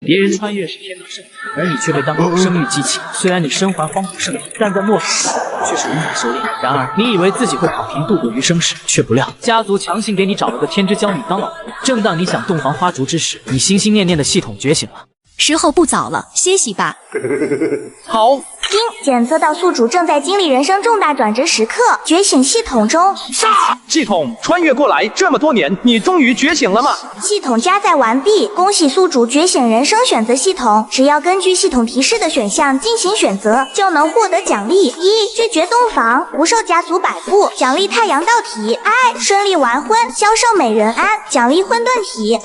别人穿越是天道圣人，而你却被当成生育机器。虽然你身怀荒古圣体，但在末世却是无法修炼。然而，你以为自己会躺平度过余生时，却不料家族强行给你找了个天之娇女当老婆。正当你想洞房花烛之时，你心心念念的系统觉醒了。时候不早了，歇息吧。好。经检测到宿主正在经历人生重大转折时刻，觉醒系统中。系统穿越过来这么多年，你终于觉醒了吗？系统加载完毕，恭喜宿主觉醒人生选择系统。只要根据系统提示的选项进行选择，就能获得奖励：一、拒绝洞房，不受家族摆布；奖励太阳道体；顺利完婚，销售美人安；奖励混沌体。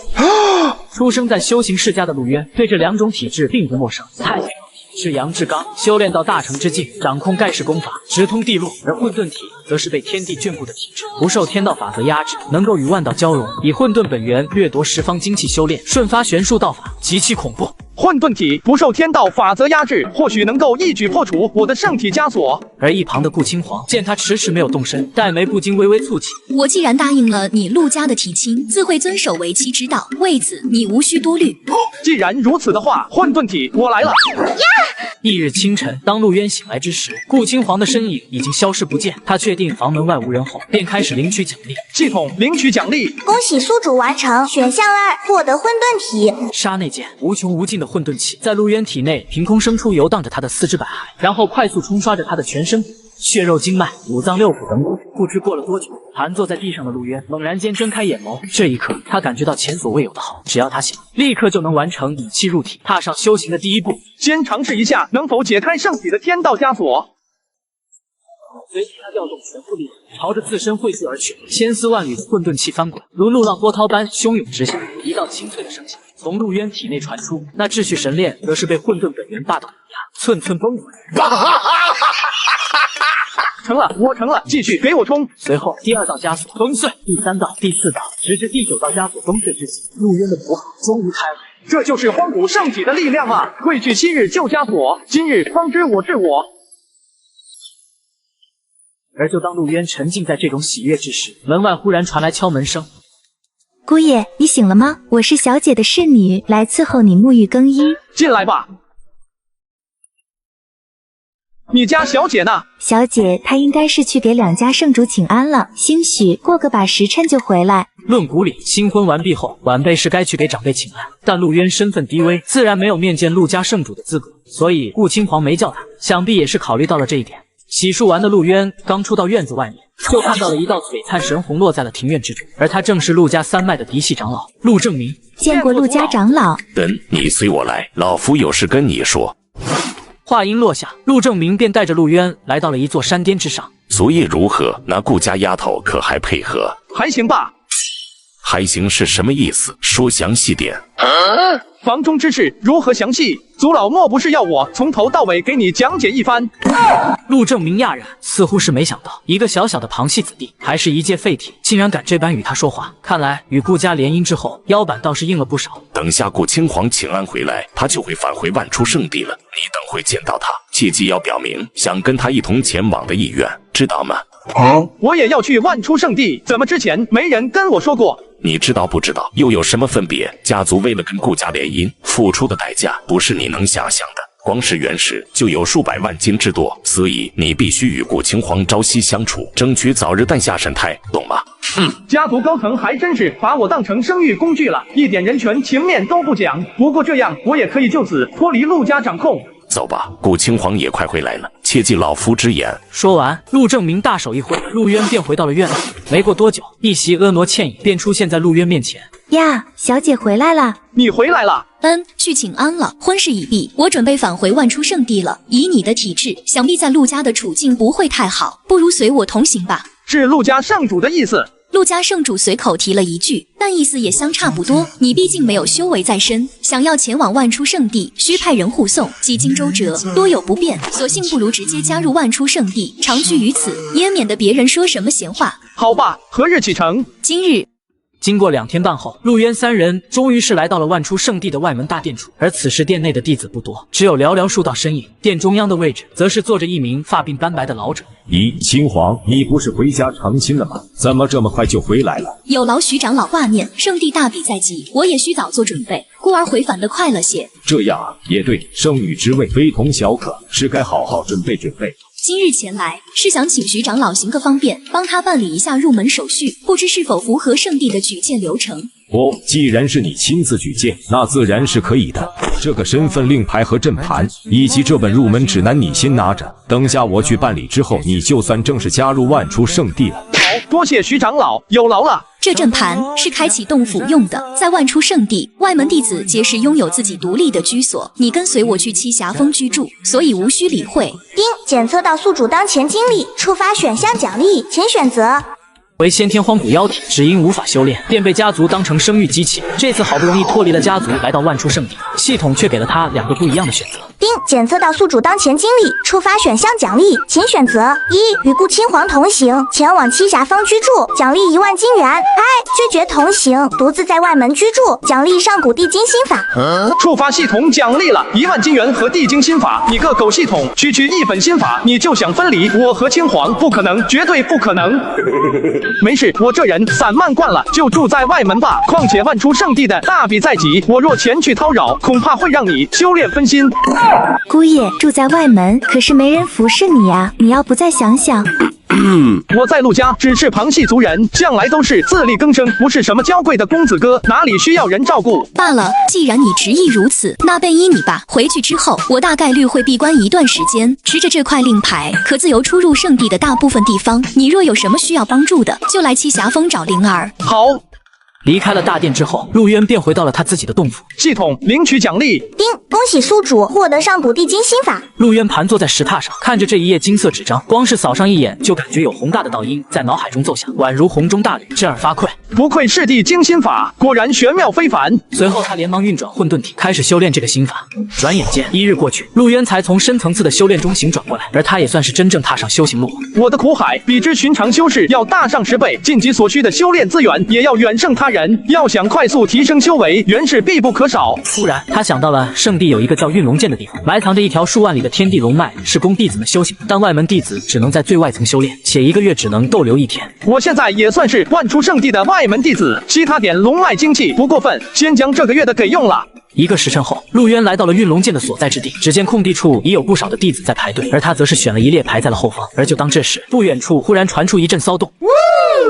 出生在修行世家的陆渊，对这两种体质并不陌生。太阳道体是阳至刚，修炼到大成之境，掌控盖世功法，直通地路；而混沌体则是被天地眷顾的体质，不受天道法则压制，能够与万道交融，以混沌本源掠夺十方精气修炼，瞬发玄术道法，极其恐怖。混沌体不受天道法则压制，或许能够一举破除我的圣体枷锁。而一旁的顾青黄见他迟迟没有动身，黛眉不禁微微蹙起。我既然答应了你陆家的提亲，自会遵守为妻之道，为此你无需多虑。既然如此的话，混沌体我来了。翌日清晨，当陆渊醒来之时，顾青黄的身影已经消失不见。他确定房门外无人后，便开始领取奖励。系统领取奖励，恭喜宿主完成选项2，获得混沌体。刹那间，无穷无尽的混沌气在陆渊体内凭空生出，游荡着他的四肢百骸，然后快速冲刷着他的全身。血肉经脉、五脏六腑等等。不知过了多久，盘坐在地上的陆渊猛然间睁开眼眸，这一刻，他感觉到前所未有的好。只要他想，立刻就能完成以气入体，踏上修行的第一步。先尝试一下能否解开圣体的天道枷锁。随即他调动全部力量，朝着自身汇聚而去，千丝万缕的混沌气翻滚，如怒浪波涛般汹涌直下。一道清脆的声响从陆渊体内传出，那秩序神链则是被混沌本源大道碾压，寸寸崩溃。成了，我成了，继续给我冲！随后，第二道枷锁崩碎，第三道、第四道，直至第9道枷锁崩碎之际，陆渊的符号终于开了。这就是荒古圣体的力量啊！未去昔日旧枷锁，今日方知我治我。而就当陆渊沉浸在这种喜悦之时，门外忽然传来敲门声。姑爷，你醒了吗？我是小姐的侍女，来伺候你沐浴更衣。进来吧。你家小姐呢？小姐她应该是去给两家圣主请安了，兴许过个把时辰就回来。论古礼，新婚完毕后，晚辈是该去给长辈请安，但陆渊身份低微，自然没有面见陆家圣主的资格，所以顾青黄没叫他，想必也是考虑到了这一点。洗漱完的陆渊刚出到院子外面，就看到了一道璀璨神虹落在了庭院之中，而他正是陆家三脉的嫡系长老陆正明。见过陆家长老。你随我来，老夫有事跟你说。话音落下，陆正明便带着陆渊来到了一座山巅之上。昨夜如何？那顾家丫头可还配合？还行吧。还行是什么意思？说详细点。房中之事如何详细？祖老莫不是要我从头到尾给你讲解一番？陆正明讶然，似乎是没想到，一个小小的旁系子弟，还是一介废体，竟然敢这般与他说话。看来与顾家联姻之后，腰板倒是硬了不少。等下顾青黄请安回来，他就会返回万出圣地了。你等会见到他，切记要表明想跟他一同前往的意愿，知道吗？我也要去万出圣地，怎么之前没人跟我说过？你知道不知道？又有什么分别？家族为了跟顾家联姻，付出的代价不是你能想象的。光是原石就有数百万金之多，所以你必须与顾青黄朝夕相处，争取早日诞下神胎，懂吗？家族高层还真是把我当成生育工具了，一点人权情面都不讲。不过这样我也可以就此脱离陆家掌控。走吧，顾青黄也快回来了，切记老夫之言。说完，陆正明大手一挥，陆渊便回到了院子。没过多久，一袭婀娜倩影便出现在陆渊面前。呀，小姐回来了。你回来了？去请安了。婚事已毕，我准备返回万出圣地了。以你的体质，想必在陆家的处境不会太好，不如随我同行吧。是陆家圣主的意思。陆家圣主随口提了一句，但意思也相差不多。你毕竟没有修为在身，想要前往万出圣地，需派人护送，几经周折，多有不便。索性不如直接加入万出圣地，长居于此，也免得别人说什么闲话。好吧，何日启程？今日。经过2天半后，陆渊3人终于是来到了万出圣地的外门大殿处。而此时殿内的弟子不多，只有寥寥数道身影。殿中央的位置，则是坐着一名发鬓斑白的老者。咦，青黄，你不是回家成亲了吗？怎么这么快就回来了？有劳徐长老挂念，圣地大比在即，我也需早做准备，故而回返的快了些。这样啊，也对，圣女之位非同小可，是该好好准备准备。今日前来是想请徐长老行个方便，帮他办理一下入门手续，不知是否符合圣地的举荐流程。哦，既然是你亲自举荐，那自然是可以的。这个身份令牌和阵盘，以及这本入门指南，你先拿着。等下我去办理之后，你就算正式加入万出圣地了。好，多谢徐长老，有劳了。这阵盘是开启洞府用的，在万出圣地，外门弟子皆是拥有自己独立的居所。你跟随我去栖霞峰居住，所以无需理会。丁，检测到宿主当前经历，触发选项奖励，请选择。为先天荒古妖体，只因无法修炼，便被家族当成生育机器。这次好不容易脱离了家族，来到万出圣地，系统却给了他2个不一样的选择。丁，检测到宿主当前经历，触发选项奖励，请选择：1. 与顾青黄同行，前往栖霞峰居住，奖励1万金元； 2. 拒绝同行，独自在外门居住，奖励上古地精心法。触发系统奖励了1万金元和地精心法，你个狗系统，区1本心法，你就想分离我和青黄？不可能，绝对不可能。没事，我这人散漫惯了，就住在外门吧。况且万出圣地的大比在即，我若前去叨扰，恐怕会让你修炼分心。姑爷住在外门，可是没人服侍你呀，你要不再想想？我在陆家只是旁系族人，向来都是自力更生，不是什么娇贵的公子哥，哪里需要人照顾？罢了，既然你执意如此，那便依你吧。回去之后，我大概率会闭关一段时间，持着这块令牌，可自由出入圣地的大部分地方。你若有什么需要帮助的，就来栖霞峰找灵儿。好。离开了大殿之后，陆渊便回到了他自己的洞府。系统领取奖励。丁，恭喜宿主获得上古地精心法。陆渊盘坐在石榻上，看着这一页金色纸张，光是扫上一眼，就感觉有宏大的道音在脑海中奏响，宛如洪钟大吕，震耳发聩。不愧是地精心法，果然玄妙非凡。随后他连忙运转混沌体，开始修炼这个心法。转眼间1日过去，陆渊才从深层次的修炼中醒转过来，而他也算是真正踏上修行路。我的苦海比之寻常修士要大上10倍，尽己所需的修炼资源也要远胜他人。要想快速提升修为，原是必不可少。突然，他想到了圣地有一个叫运龙剑的地方，埋藏着一条数万里的天地龙脉，是供弟子们修行的。但外门弟子只能在最外层修炼，且1个月只能逗留1天。我现在也算是万出圣地的外门弟子，其他点龙脉精气不过分，先将这个月的给用了。1个时辰后，陆渊来到了运龙剑的所在之地，只见空地处已有不少的弟子在排队，而他则是选了一列排在了后方。而就当这时，不远处忽然传出一阵骚动。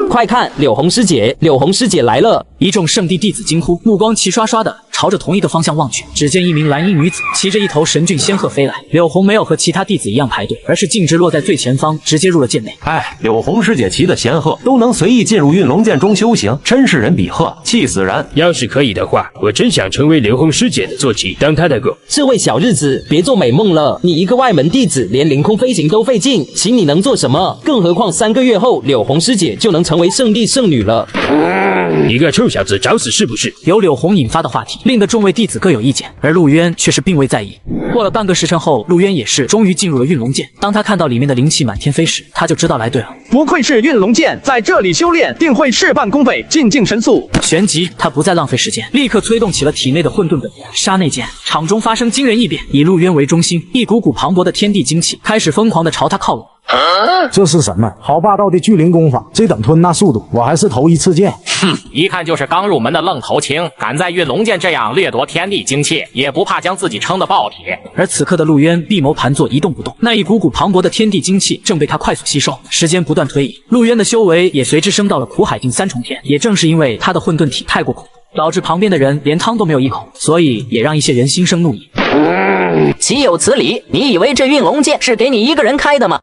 快看，柳红师姐，柳红师姐来了！一众圣地弟子惊呼，目光齐刷刷的朝着同一个方向望去。只见一名蓝衣女子骑着一头神骏仙鹤飞来，柳红没有和其他弟子一样排队，而是径直落在最前方，直接入了剑内。哎，柳红师姐骑的仙鹤都能随意进入运龙剑中修行，真是人比鹤，气死人！要是可以的话，我真想成为柳红师姐的坐骑，当她的狗。这位小日子，别做美梦了，你一个外门弟子，连凌空飞行都费劲，请你能做什么？更何况3个月后，柳红师姐就能成为圣地圣女了。你个臭小子，找死是不是？由柳红引发的话题，令得众位弟子各有意见，而陆渊却是并未在意。过了半个时辰后，陆渊也是终于进入了运龙剑。当他看到里面的灵气满天飞时，他就知道来对了。不愧是运龙剑，在这里修炼定会事半功倍，进境神速。旋即，他不再浪费时间，立刻催动起了体内的混沌本源。刹那间，场中发生惊人异变，以陆渊为中心，一股股磅礴的天地精气开始疯狂地朝他靠拢。这是什么好霸道的聚灵功法？这等吞纳速度，我还是头一次见。哼，一看就是刚入门的愣头青，敢在运龙剑这样掠夺天地精气，也不怕将自己撑得爆铁。而此刻的陆渊闭眸盘坐，一动不动，那一股股磅礴的天地精气正被他快速吸收。时间不断推移，陆渊的修为也随之升到了苦海定3重天。也正是因为他的混沌体太过恐怖，导致旁边的人连汤都没有一口，所以也让一些人心生怒意。岂有此理！你以为这运龙剑是给你一个人开的吗？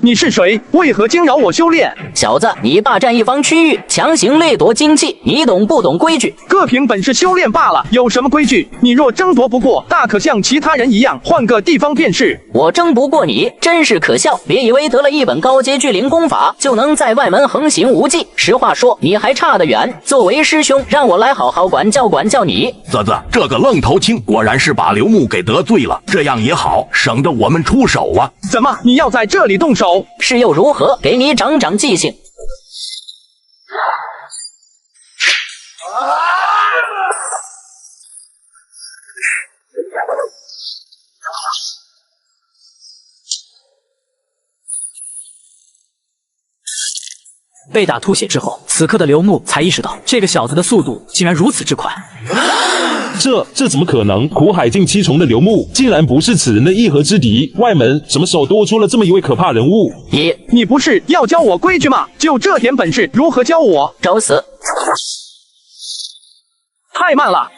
你是谁？为何惊扰我修炼？小子，你霸占一方区域，强行掠夺精气，你懂不懂规矩？各凭本事修炼罢了，有什么规矩？你若争夺不过，大可像其他人一样，换个地方便是。我争不过你，真是可笑！别以为得了一本高阶聚灵功法，就能在外门横行无忌。实话说，你还差得远。作为师兄，让我来好好管教你。啧啧，这个愣头青果然是把刘牧给得罪了，这样也好，省得我们出手啊。怎么，你要在这里动手？是又如何？给你长长记性。被打吐血之后，此刻的刘牧才意识到，这个小子的速度竟然如此之快。这怎么可能？苦海境7重的刘牧，竟然不是此人的一合之敌。外门什么时候多出了这么一位可怕人物？你不是要教我规矩吗？就这点本事，如何教我？找死！太慢了。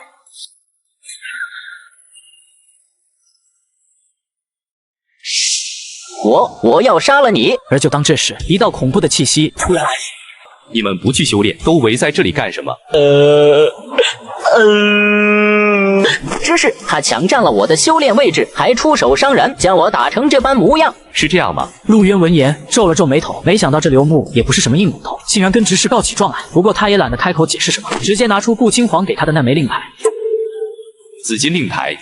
我要杀了你！而就当这时，一道恐怖的气息突然来袭。你们不去修炼，都围在这里干什么？只是他强占了我的修炼位置，还出手伤人，将我打成这般模样，是这样吗？陆渊闻言皱了皱眉头，没想到这刘牧也不是什么硬骨头，竟然跟执事告起状来。不过他也懒得开口解释什么，直接拿出顾青黄给他的那枚令牌。紫金令牌。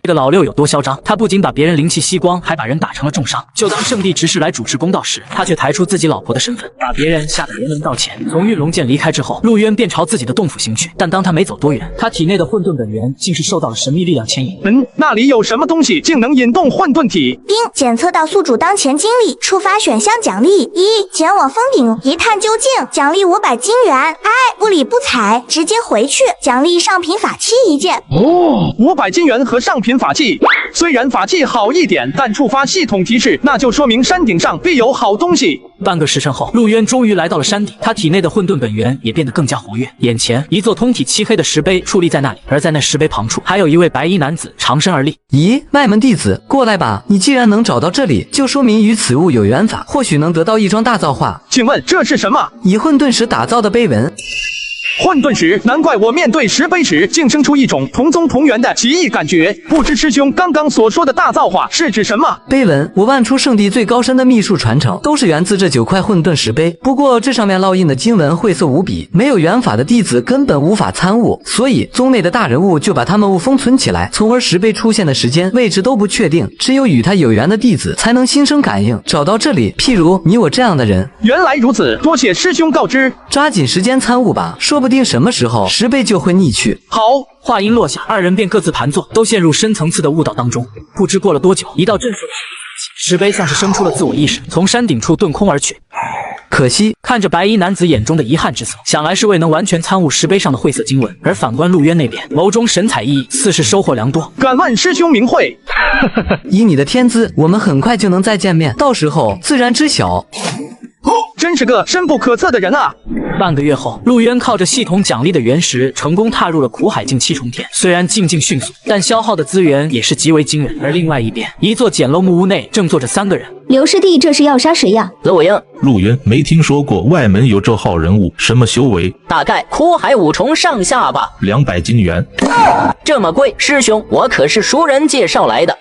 这个老六有多嚣张？他不仅把别人灵气吸光，还把人打成了重伤。就当圣地执事来主持公道时，他却抬出自己老婆的身份，把别人吓得连连道歉。从玉龙剑离开之后，陆渊便朝自己的洞府行去。但当他没走多远，他体内的混沌本源竟是受到了神秘力量牵引。那里有什么东西竟能引动混沌体？冰检测到宿主当前经历，触发选项奖励：一、前往峰顶一探究竟，奖励500金元；不理不睬，直接回去，奖励上品法器1件。500金元和上品法器。虽然法器好一点，但触发系统提示，那就说明山顶上必有好东西。半个时辰后，陆渊终于来到了山顶，他体内的混沌本源也变得更加活跃。眼前一座通体漆黑的石碑矗立在那里，而在那石碑旁处，还有一位白衣男子长身而立。咦，外门弟子，过来吧！你既然能找到这里，就说明与此物有缘法，或许能得到一桩大造化。请问这是什么？以混沌石打造的碑文。混沌石，难怪我面对石碑时竟生出一种同宗同源的奇异感觉。不知师兄刚刚所说的大造化是指什么？碑文，我万出圣地最高深的秘术传承，都是源自这9块混沌石碑。不过这上面烙印的经文晦涩无比，没有缘法的弟子根本无法参悟，所以宗内的大人物就把他们物封存起来，从而石碑出现的时间、位置都不确定，只有与他有缘的弟子才能心生感应，找到这里。譬如你我这样的人。原来如此，多谢师兄告知。抓紧时间参悟吧，说不定什么时候石碑就会逆去。好。话音落下，二人便各自盘坐，都陷入深层次的悟道当中。不知过了多久，一道震慑的石碑像是生出了自我意识，从山顶处遁空而去。可惜，看着白衣男子眼中的遗憾之色，想来是未能完全参悟石碑上的晦涩经文。而反观陆渊那边，眸中神采奕奕，似是收获良多。敢问师兄名讳？以你的天资，我们很快就能再见面，到时候自然知晓。真是个深不可测的人啊！半个月后，陆渊靠着系统奖励的原石，成功踏入了苦海境7重天。虽然进境迅速，但消耗的资源也是极为惊人。而另外一边，一座简陋木屋内正坐着3个人。刘师弟，这是要杀谁呀？陆英。陆渊没听说过外门有这号人物，什么修为？大概苦海5重上下吧。200金元。这么贵，师兄，我可是熟人介绍来的。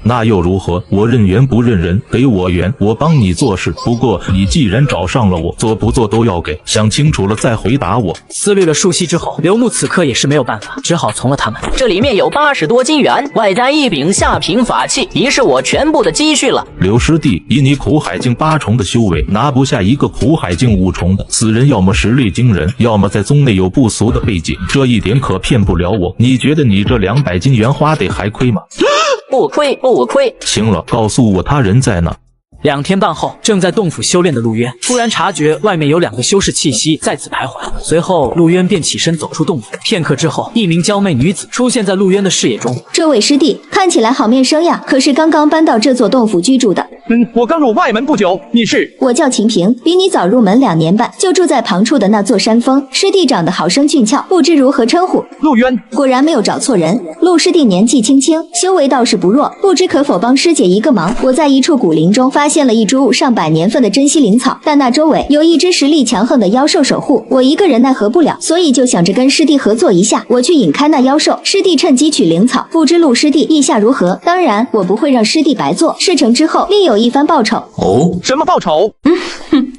那又如何？我认缘不认人，给我缘，我帮你做事。不过你既然找上了我，做不做都要给，想清楚了再回答我。思虑了数息之后，刘牧此刻也是没有办法，只好从了他们。这里面有80多金元，外加1柄下品法器，已是我全部的积蓄了。刘师弟，以你苦海境8重的修为，拿不下一个苦海境5重的。此人要么实力惊人，要么在宗内有不俗的背景，这一点可骗不了我。你觉得你这200金元花得还亏吗？不亏不亏。行了，告诉我他人在哪。2天半后，正在洞府修炼的陆渊突然察觉外面有2个修士气息在此徘徊，随后陆渊便起身走出洞府。片刻之后，一名娇媚女子出现在陆渊的视野中。这位师弟看起来好面生呀，可是刚刚搬到这座洞府居住的。我刚入外门不久，你是？我叫秦平，比你早入门2年半，就住在旁处的那座山峰。师弟长得好生俊俏，不知如何称呼？陆渊。果然没有找错人。陆师弟年纪轻轻，修为倒是不弱，不知可否帮师姐一个忙？我在一处古林中发现了一株上百年份的珍稀灵草，但那周围有一只实力强横的妖兽守护，我一个人奈何不了，所以就想着跟师弟合作一下，我去引开那妖兽，师弟趁机取灵草。不知陆师弟意下如何？当然，我不会让师弟白做，事成之后另有一番报酬。哦，什么报酬？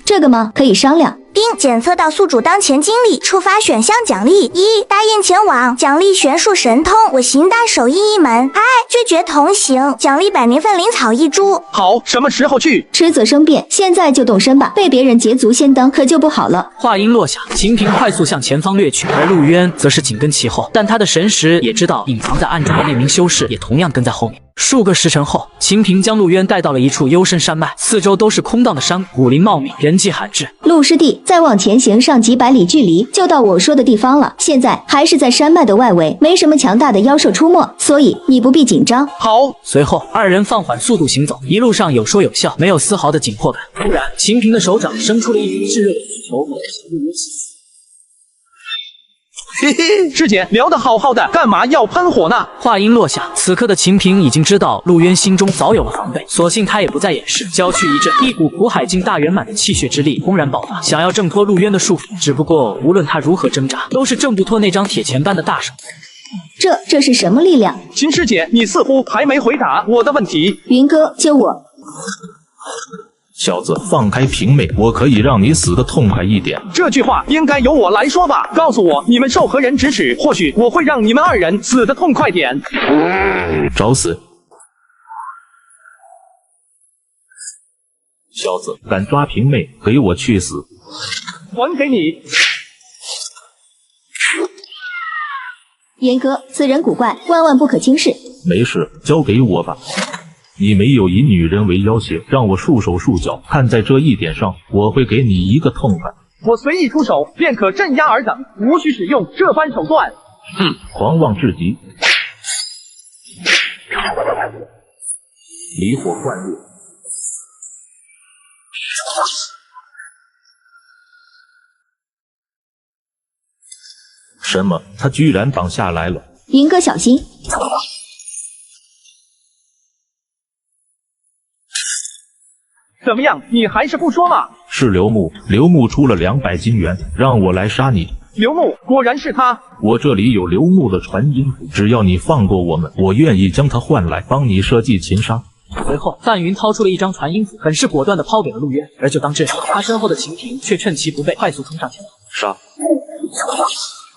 这个吗？可以商量。并检测到宿主当前经历，触发选项奖励1，答应前往，奖励玄术神通，我行大手艺1门；2，拒绝同行，奖励100年份灵草1株。好，什么时候去？迟则生变，现在就动身吧。被别人捷足先登，可就不好了。话音落下，秦平快速向前方掠去，而陆渊则是紧跟其后。但他的神识也知道，隐藏在暗中的那名修士也同样跟在后面。数个时辰后，秦平将陆渊带到了一处幽深山脉，四周都是空荡的山谷，林茂密，人迹罕至。陆师弟，再往前行上几百里距离，就到我说的地方了。现在还是在山脉的外围，没什么强大的妖兽出没，所以你不必紧张。好。随后，二人放缓速度行走，一路上有说有笑，没有丝毫的紧迫感。突然，秦平的手掌伸出了一股炙热的火球，嘿嘿，师姐聊得好好的，干嘛要喷火呢？话音落下，此刻的秦平已经知道陆渊心中早有了防备，索性他也不再掩饰，娇躯一震，一股苦海境大圆满的气血之力轰然爆发，想要挣脱陆渊的束缚。只不过无论他如何挣扎，都是挣不脱那张铁钳般的大手。这是什么力量？秦师姐，你似乎还没回答我的问题。云哥，救我！小子，放开平妹，我可以让你死得痛快一点。这句话应该由我来说吧？告诉我，你们受何人指使？或许我会让你们2人死得痛快点。找死！小子，敢抓平妹，给我去死！还给你。严哥，此人古怪，万万不可轻视。没事，交给我吧。你没有以女人为要挟，让我束手束脚，看在这一点上，我会给你一个痛快。我随意出手，便可镇压尔等，无需使用这般手段。狂妄至极，离火灌入。什么？他居然挡下来了！云哥小心！怎么样，你还是不说嘛？是刘牧，刘牧出了200金元，让我来杀你。刘牧，果然是他。我这里有刘牧的传音符，只要你放过我们，我愿意将他换来，帮你设计擒杀。随后，范云掏出了一张传音符，很是果断地抛给了陆渊。而就当这时，他身后的秦平却趁其不备，快速冲上前来。杀！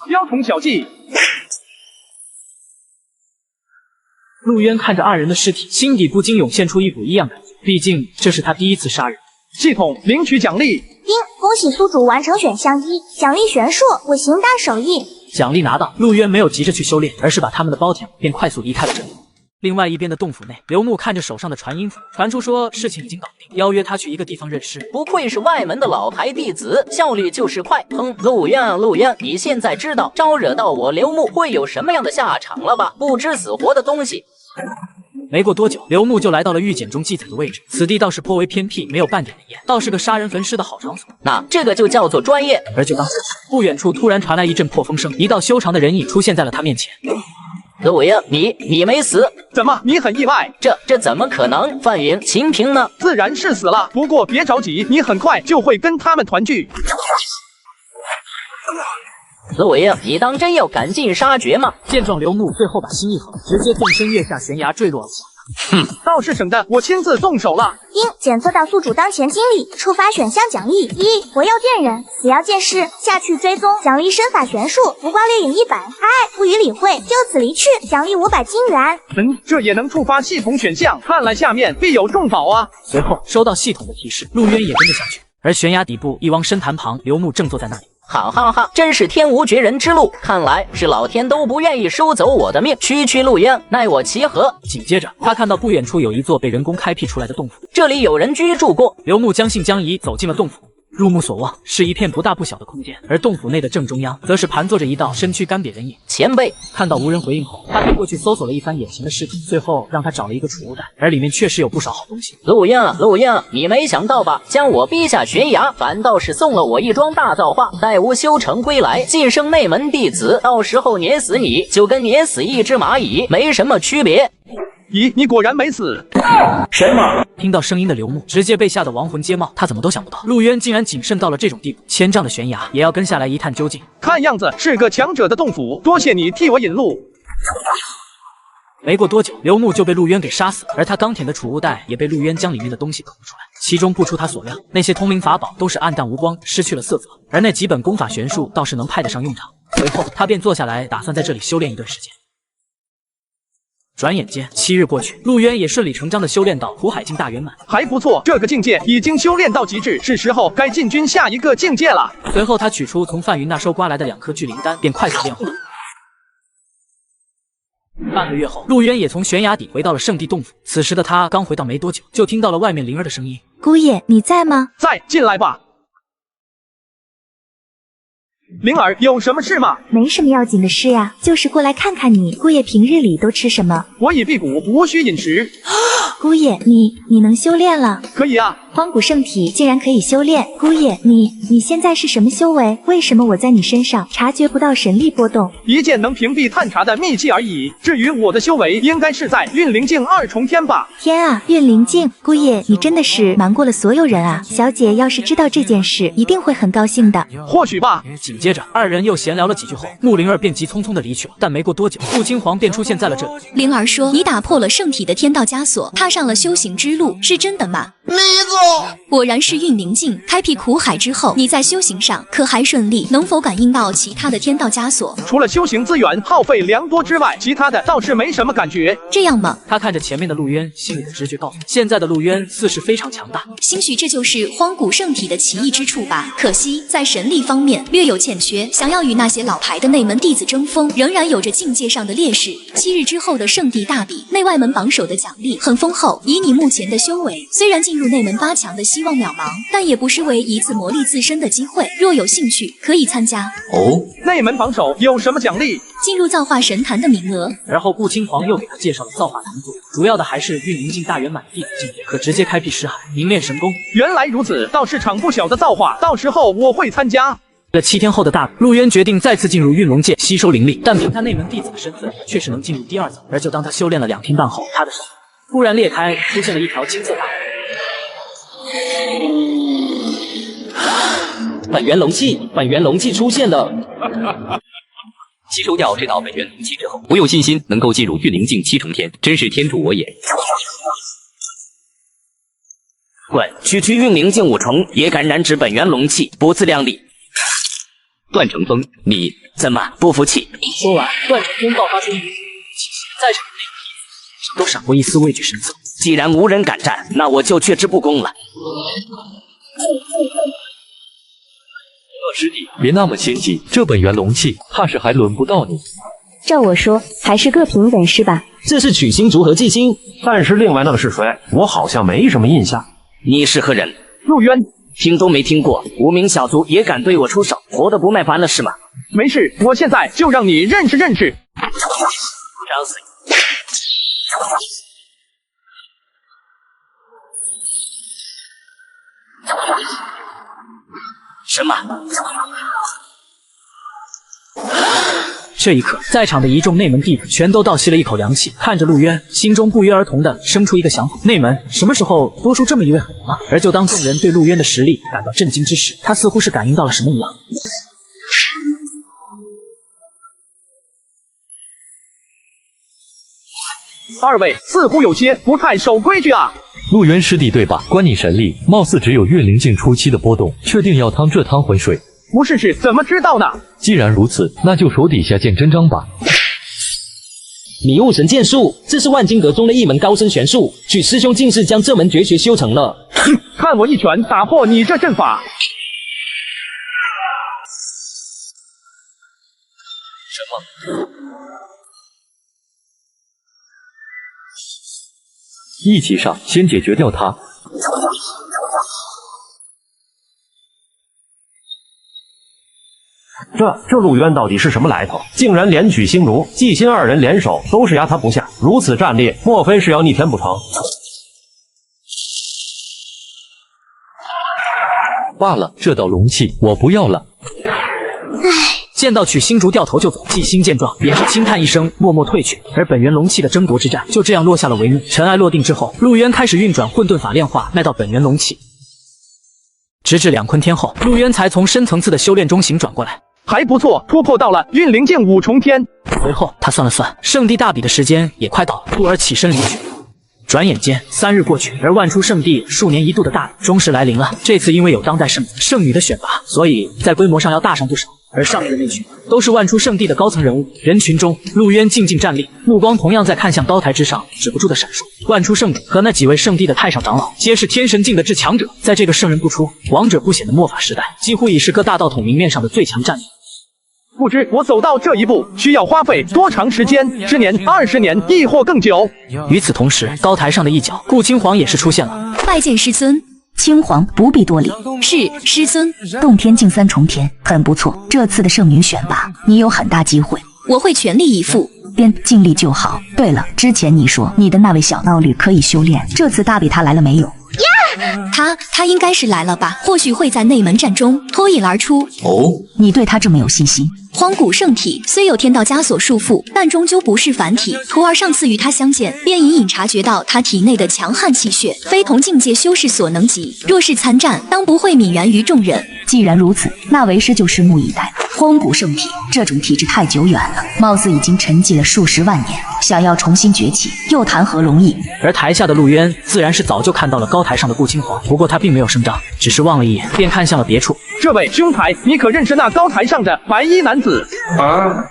雕虫小技。陆渊看着2人的尸体，心底不禁涌现出一股异样感觉。毕竟这是他第一次杀人。系统领取奖励。恭喜宿主完成选项1，奖励玄术，我行大手艺。奖励拿到，陆渊没有急着去修炼，而是把他们的包捡，便快速离开了这里。另外一边的洞府内，刘牧看着手上的传音符，传出说事情已经搞定，邀约他去一个地方认尸。不愧是外门的老牌弟子，效率就是快。陆渊，陆渊，你现在知道招惹到我刘牧会有什么样的下场了吧？不知死活的东西！没过多久，刘牧就来到了玉简中记载的位置。此地倒是颇为偏僻，没有半点的烟，倒是个杀人焚尸的好场所。那这个就叫做专业。而就当时，不远处突然传来一阵破风声，一道修长的人影出现在了他面前。陆渊，你没死？怎么？你很意外？这怎么可能？范云、秦平呢？自然是死了，不过别着急，你很快就会跟他们团聚。陆渊，你当真要赶尽杀绝吗？见状，刘牧最后把心一横，直接纵身跃下悬崖，坠落了下来。倒是省得我亲自动手了。检测到宿主当前经历，触发选项奖励1，活要见人，死要见尸，下去追踪，奖励身法玄术，浮光掠影100，不予理会，就此离去，奖励500金元。这也能触发系统选项，看来下面必有重宝啊。随后收到系统的提示，陆渊也跟着下去，而悬崖底部一汪深潭旁，刘牧正坐在那里。哈哈哈，真是天无绝人之路，看来是老天都不愿意收走我的命。区陆渊，奈我其何？紧接着，他看到不远处有一座被人工开辟出来的洞府，这里有人居住过。刘牧将信将疑走进了洞府。入目所望是一片不大不小的空间，而洞府内的正中央，则是盘坐着一道身躯干瘪人影。前辈看到无人回应后，他便过去搜索了一番眼前的事情，最后让他找了一个储物袋，而里面确实有不少好东西。陆英，你没想到吧？将我逼下悬崖，反倒是送了我一桩大造化。待吾修成归来，晋升内门弟子，到时候碾死你就跟碾死一只蚂蚁没什么区别。咦，你果然没死！什么？听到声音的刘牧直接被吓得亡魂皆冒，他怎么都想不到陆渊竟然谨慎到了这种地步，千丈的悬崖也要跟下来一探究竟。看样子是个强者的洞府，多谢你替我引路。没过多久，刘牧就被陆渊给杀死，而他钢铁的储物袋也被陆渊将里面的东西抠出来，其中不出他所料，那些通灵法宝都是暗淡无光，失去了色泽，而那几本功法玄术倒是能派得上用场。随后他便坐下来，打算在这里修炼一段时间。转眼间7日过去，陆渊也顺理成章的修炼到苦海境大圆满，还不错，这个境界已经修炼到极致，是时候该进军下一个境界了。随后他取出从范云那收刮来的2颗聚灵丹，便快速炼化。半个月后，陆渊也从悬崖底回到了圣地洞府。此时的他刚回到没多久，就听到了外面灵儿的声音：“姑爷，你在吗？在，进来吧。”灵儿，有什么事吗？没什么要紧的事呀，就是过来看看你。姑爷平日里都吃什么？我已辟谷，无需饮食。姑爷，你能修炼了？可以啊。荒古圣体竟然可以修炼。姑爷，你现在是什么修为？为什么我在你身上察觉不到神力波动？一件能屏蔽探查的秘技而已。至于我的修为，应该是在运灵境2重天吧。天啊，运灵境！姑爷，你真的是瞒过了所有人啊！小姐要是知道这件事，一定会很高兴的。或许吧。紧接着2人又闲聊了几句后，穆灵儿便急匆匆的离去了。但没过多久，顾青黄便出现在了这里。灵儿说：“你打破了圣体的天道枷锁，踏上了修行之路，是真的吗？”李总，果然是运灵境。开辟苦海之后，你在修行上可还顺利？能否感应到其他的天道枷锁？除了修行资源耗费良多之外，其他的倒是没什么感觉。这样吗？他看着前面的陆渊，心里的直觉告诉他，现在的陆渊似是非常强大。兴许这就是荒古圣体的奇异之处吧。可惜在神力方面略有欠缺，想要与那些老牌的内门弟子争锋，仍然有着境界上的劣势。7日之后的圣地大比，内外门榜首的奖励很丰厚。以你目前的修为，虽然进入内门8强的希望渺茫，但也不失为一次磨砺自身的机会。若有兴趣，可以参加。哦，内门榜首有什么奖励？进入造化神坛的名额。而后顾青黄又给他介绍了造化难度，主要的还是运灵境大圆满的弟子境界，可直接开辟识海，凝练神功。原来如此，倒是场不小的造化，到时候我会参加。了7天后的大比，陆渊决定再次进入运龙界吸收灵力，但凭他内门弟子的身份，却是能进入第2层。而就当他修炼了2天半后，他的手突然裂开，出现了一条金色大龙。本源龙气出现了。吸收掉这道本源龙气之后，我有信心能够进入运灵境7重天，真是天助我也。滚！区区运灵境5重也敢染指本源龙气，不自量力！段成风，你怎么不服气？说完，段成风爆发出一股气息，在场的那个弟子都闪过一丝畏惧神色。既然无人敢战，那我就却之不恭了。师弟，别那么心急，这本源龙气怕是还轮不到你。照我说，还是各凭本事吧。这是取星如何祭星？但是另外那个是谁？我好像没什么印象。你是何人？陆渊，听都没听过，无名小卒也敢对我出手，活得不耐烦了是吗？没事，我现在就让你认识认识。找死！什么？这一刻，在场的一众内门弟子全都倒吸了一口凉气，看着陆渊，心中不约而同的生出一个想法：内门什么时候多出这么一位狠人了？而就当众人对陆渊的实力感到震惊之时，他似乎是感应到了什么一样。二位似乎有些不太守规矩啊。陆渊师弟对吧？观你神力，貌似只有运灵境初期的波动，确定要趟这趟浑水？不试试怎么知道呢？既然如此，那就手底下见真章吧。迷雾神剑术，这是万金阁中的一门高深玄术，许师兄竟是将这门绝学修成了。哼，看我一拳打破你这阵法！什么？一起上，先解决掉他。这陆渊到底是什么来头？竟然连取星如、季心二人联手，都是压他不下，如此战力，莫非是要逆天不成？罢了，这道龙气我不要了。见到曲星竹掉头就走，季星见状也是轻叹一声，默默退去。而本源龙气的争夺之战就这样落下了帷幕。尘埃落定之后，陆渊开始运转混沌法炼化那道本源龙气，直至2坤天后，陆渊才从深层次的修炼中醒转过来。还不错，突破到了运灵境5重天。随后他算了算，圣地大比的时间也快到了，故而起身离去。转眼间3日过去，而万出圣地数年一度的大比终是来临了。这次因为有当代圣子、圣女的选拔，所以在规模上要大上不少。而上面的那群都是万出圣地的高层人物。人群中，陆渊静静站立，目光同样在看向高台之上，止不住的闪烁。万出圣地和那几位圣地的太上长老，皆是天神境的至强者。在这个圣人不出、王者不显的末法时代，几乎已是各大道统明面上的最强战力。不知我走到这一步需要花费多长时间？10年、20年，亦或更久。与此同时，高台上的一角，顾青皇也是出现了。拜见师尊。青皇不必多礼。是师尊。洞天境3重天，很不错。这次的圣女选拔，你有很大机会。我会全力以赴。便尽力就好。对了，之前你说你的那位小道侣可以修炼，这次大比他来了没有？他应该是来了吧？或许会在内门战中脱颖而出。哦，你对他这么有信心？荒古圣体虽有天道枷锁束缚，但终究不是凡体。徒儿上次与他相见，便隐隐察觉到他体内的强悍气血，非同境界修士所能及。若是参战，当不会泯然于众人。既然如此，那为师就拭目以待了。荒古圣体这种体质太久远了，貌似已经沉寂了数十万年，想要重新崛起，又谈何容易？而台下的陆渊自然是早就看到了高台上的顾青皇，不过他并没有声张，只是望了一眼，便看向了别处。这位兄台，你可认识那高台上的白衣男子？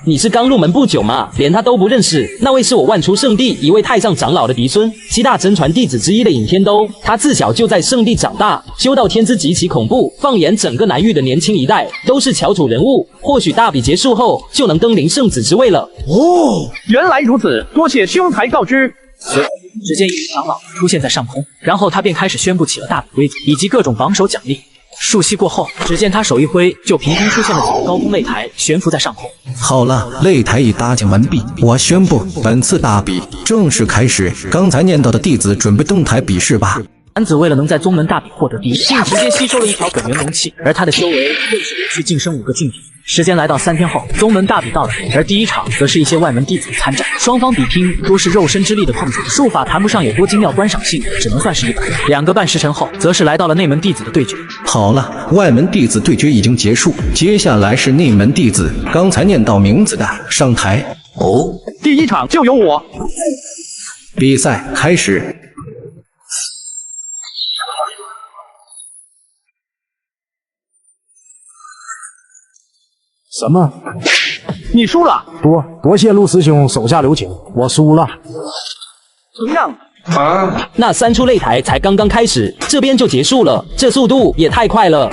你是刚入门不久嘛，连他都不认识？那位是我万出圣地一位太上长老的嫡孙，7大真传弟子之一的尹天兜。他自小就在圣地长大，修道天资极其恐怖。放眼整个南域的年轻一代，都是翘楚人物。或许大比结束后，就能登临圣子之位了。哦，原来如此，多谢兄台告知。随后，只见一名长老出现在上空，然后他便开始宣布起了大比规则以及各种榜首奖励。数息过后，只见他手一挥，就凭空出现了几个高空擂台，悬浮在上空。好了，擂台已搭建完毕，我宣布本次大比正式开始。刚才念叨的弟子准备登台比试吧。男子为了能在宗门大比获得第一，竟直接吸收了一条本源龙气，而他的修为更是连续晋升5个境界。时间来到3天后，宗门大比到来，而第一场则是一些外门弟子参战，双方比拼多是肉身之力的碰撞，术法谈不上有多精妙观赏性，只能算是一般。2个半时辰后，则是来到了内门弟子的对决。好了，外门弟子对决已经结束，接下来是内门弟子，刚才念到名字的上台。哦，第一场就由我。比赛开始。什么？你输了？多谢陆师兄手下留情，我输了。怎么样？那3出擂台才刚刚开始，这边就结束了，这速度也太快了。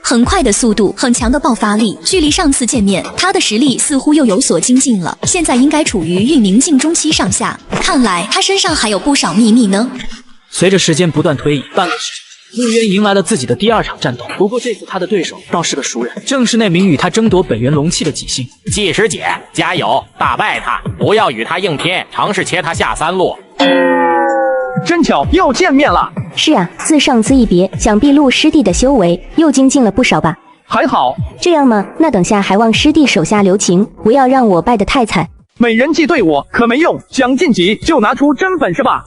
很快的速度，很强的爆发力。距离上次见面，他的实力似乎又有所精进了，现在应该处于运灵境中期上下。看来他身上还有不少秘密呢。随着时间不断推移，半个时辰。陆渊迎来了自己的第2场战斗，不过这次他的对手倒是个熟人，正是那名与他争夺本源龙气的纪星。季师姐，加油，打败他，不要与他硬拼，尝试切他下3路。真巧，又见面了。是啊，自上次一别，想必陆师弟的修为又精进了不少吧？还好。这样吗？那等下还望师弟手下留情，不要让我败得太惨。美人计对我可没用，想晋级就拿出真本事吧。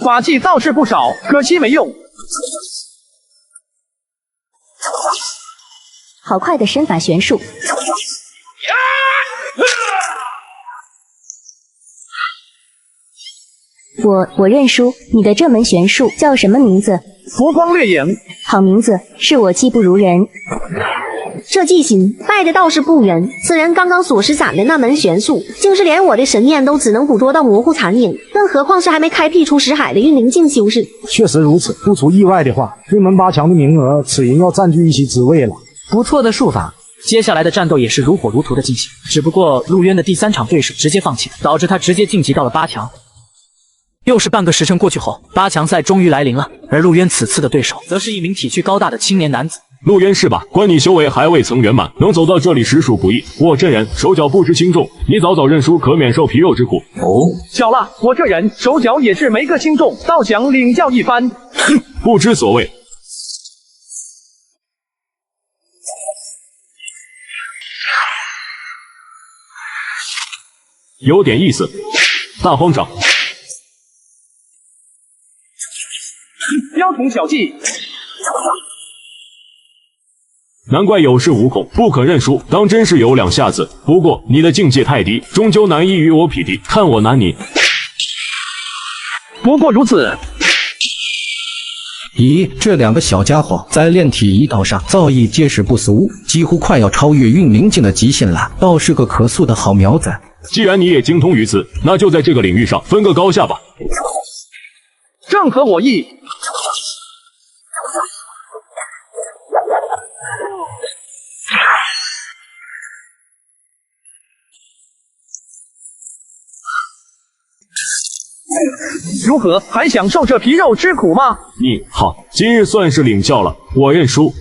法器倒是不少，可惜没用。好快的身法玄术！我认输。你的这门玄术叫什么名字？佛光掠影。好名字，是我技不如人。这纪行拜的倒是不远，此人刚刚所施展的那门玄术，竟是连我的神念都只能捕捉到模糊残影，更何况是还没开辟出识海的运灵境修士。确实如此，不出意外的话，对门8强的名额，此人要占据一席之位了。不错的术法。接下来的战斗也是如火如荼的进行，只不过陆渊的第3场对手直接放弃了，导致他直接晋级到了8强。又是半个时辰过去后，8强赛终于来临了。而陆渊此次的对手，则是一名体躯高大的青年男子。陆渊是吧？观你修为还未曾圆满，能走到这里实属不易。我这人手脚不知轻重，你早早认输，可免受皮肉之苦。哦，小了，我这人手脚也是没个轻重，倒想领教一番。哼，不知所谓。有点意思，大荒掌。雕虫小技。难怪有恃无恐，不肯认输，当真是有两下子。不过你的境界太低，终究难以与我匹敌，看我难你。不过如此。咦，这两个小家伙在炼体一道上造诣皆是不俗，几乎快要超越运灵境的极限了，倒是个可塑的好苗子。既然你也精通于此，那就在这个领域上分个高下吧。正合我意。如何，还享受这皮肉之苦吗？你好，今日算是领教了，我认输。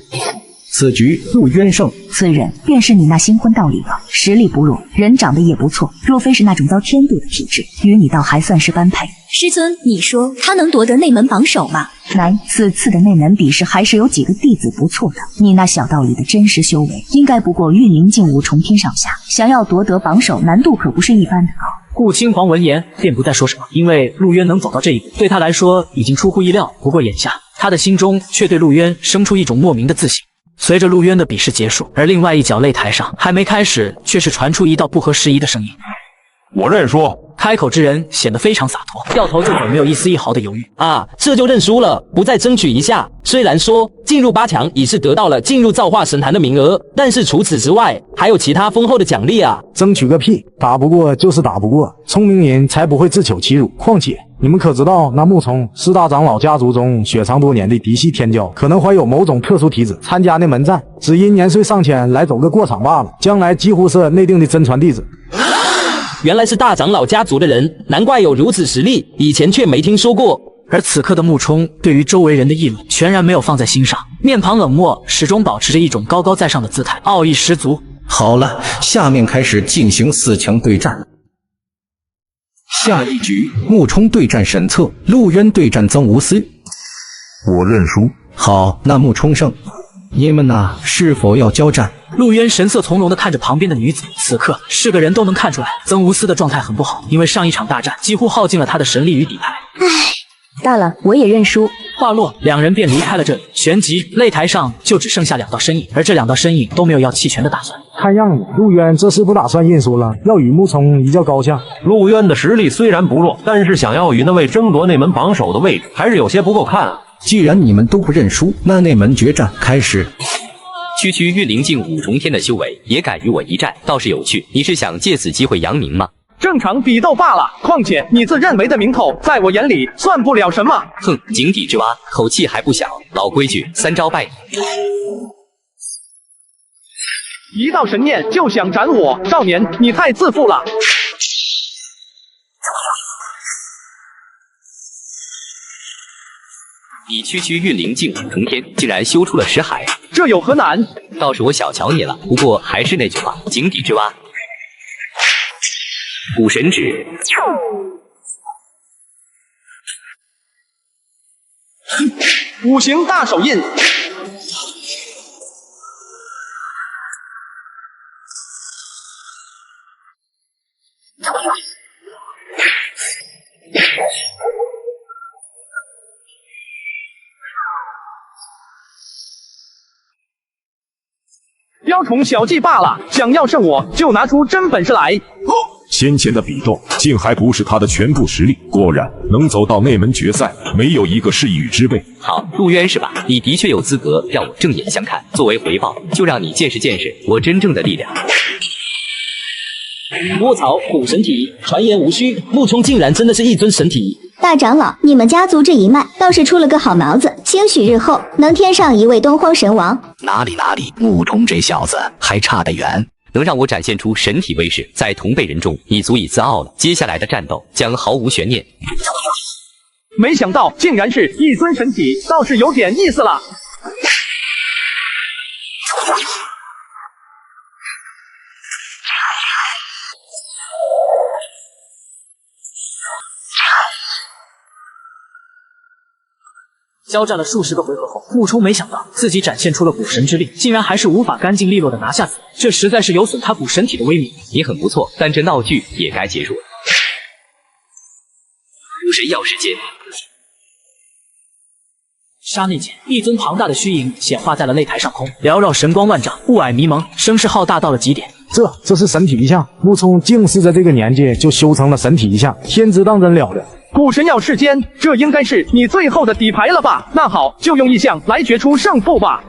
此局陆渊胜。此人便是你那新婚道侣了，实力不弱，人长得也不错，若非是那种遭天妒的体质，与你倒还算是般配。师尊，你说他能夺得内门榜首吗？难，此次的内门比试还是有几个弟子不错的。你那小道侣的真实修为，应该不过运灵境5重天上下，想要夺得榜首，难度可不是一般的高。顾青黄闻言便不再说什么，因为陆渊能走到这一步，对他来说已经出乎意料。不过眼下，他的心中却对陆渊生出一种莫名的自信。随着陆渊的比试结束，而另外一角擂台上还没开始，却是传出一道不合时宜的声音。我认输。开口之人显得非常洒脱，掉头就走，没有一丝一毫的犹豫。啊，这就认输了，不再争取一下。虽然说进入8强已是得到了进入造化神坛的名额，但是除此之外，还有其他丰厚的奖励啊！争取个屁，打不过就是打不过，聪明人才不会自求其辱。况且你们可知道，那木虫是大长老家族中雪藏多年的嫡系天骄，可能怀有某种特殊体质，参加那门战只因年岁尚浅来走个过场罢了，将来几乎是内定的真传弟子。原来是大长老家族的人，难怪有如此实力，以前却没听说过。而此刻的木冲对于周围人的议论全然没有放在心上，面庞冷漠，始终保持着一种高高在上的姿态，傲意十足。好了，下面开始进行4强对战。下一局，木冲对战沈策，陆渊对战曾无私。我认输。好，那木冲胜。你们呐，是否要交战？陆渊神色从容地看着旁边的女子，此刻是个人都能看出来，曾无私的状态很不好，因为上一场大战几乎耗尽了他的神力与底牌。大了，我也认输。话落，两人便离开了这里。旋即，擂台上就只剩下2道身影，而这2道身影都没有要弃权的打算。看样子，陆渊这是不打算认输了，要与木冲一较高下。陆渊的实力虽然不弱，但是想要与那位争夺内门榜首的位置，还是有些不够看啊。既然你们都不认输，那内门决战开始。区区运灵境5重天的修为，也敢与我一战，倒是有趣。你是想借此机会扬名吗？正常比斗罢了，况且你自认为的名头，在我眼里算不了什么。哼，井底之蛙，口气还不小。老规矩，3招拜你。一道神念就想斩我，少年，你太自负了。你区区运灵境5重天，竟然修出了识海，这有何难？倒是我小瞧你了。不过还是那句话，井底之蛙。古神指，5行大手印。雕虫小技罢了，想要胜我就拿出真本事来。先前的比斗竟还不是他的全部实力，果然能走到内门决赛，没有一个是与之辈。好，陆渊是吧？你的确有资格让我正眼相看，作为回报，就让你见识见识我真正的力量。卧槽，古神体，传言无虚，木冲竟然真的是一尊神体。大长老，你们家族这一脉倒是出了个好苗子，兴许日后能添上一位东荒神王。哪里，木冲这小子还差得远。能让我展现出神体威势，在同辈人中，你足以自傲了。接下来的战斗将毫无悬念。没想到竟然是一尊神体，倒是有点意思了。交战了数十个回合后，穆冲没想到自己展现出了古神之力，竟然还是无法干净利落的拿下子，这实在是有损他古神体的威名。你很不错，但这闹剧也该结束了。武神钥匙间，刹那间，一尊庞大的虚影显化在了擂台上空，缭绕神光万丈，雾霭迷蒙，声势浩大到了极点。这是神体一象，穆冲竟是在这个年纪就修成了神体一象，天资当真了得。古神耀世间，这应该是你最后的底牌了吧？那好，就用异象来决出胜负吧。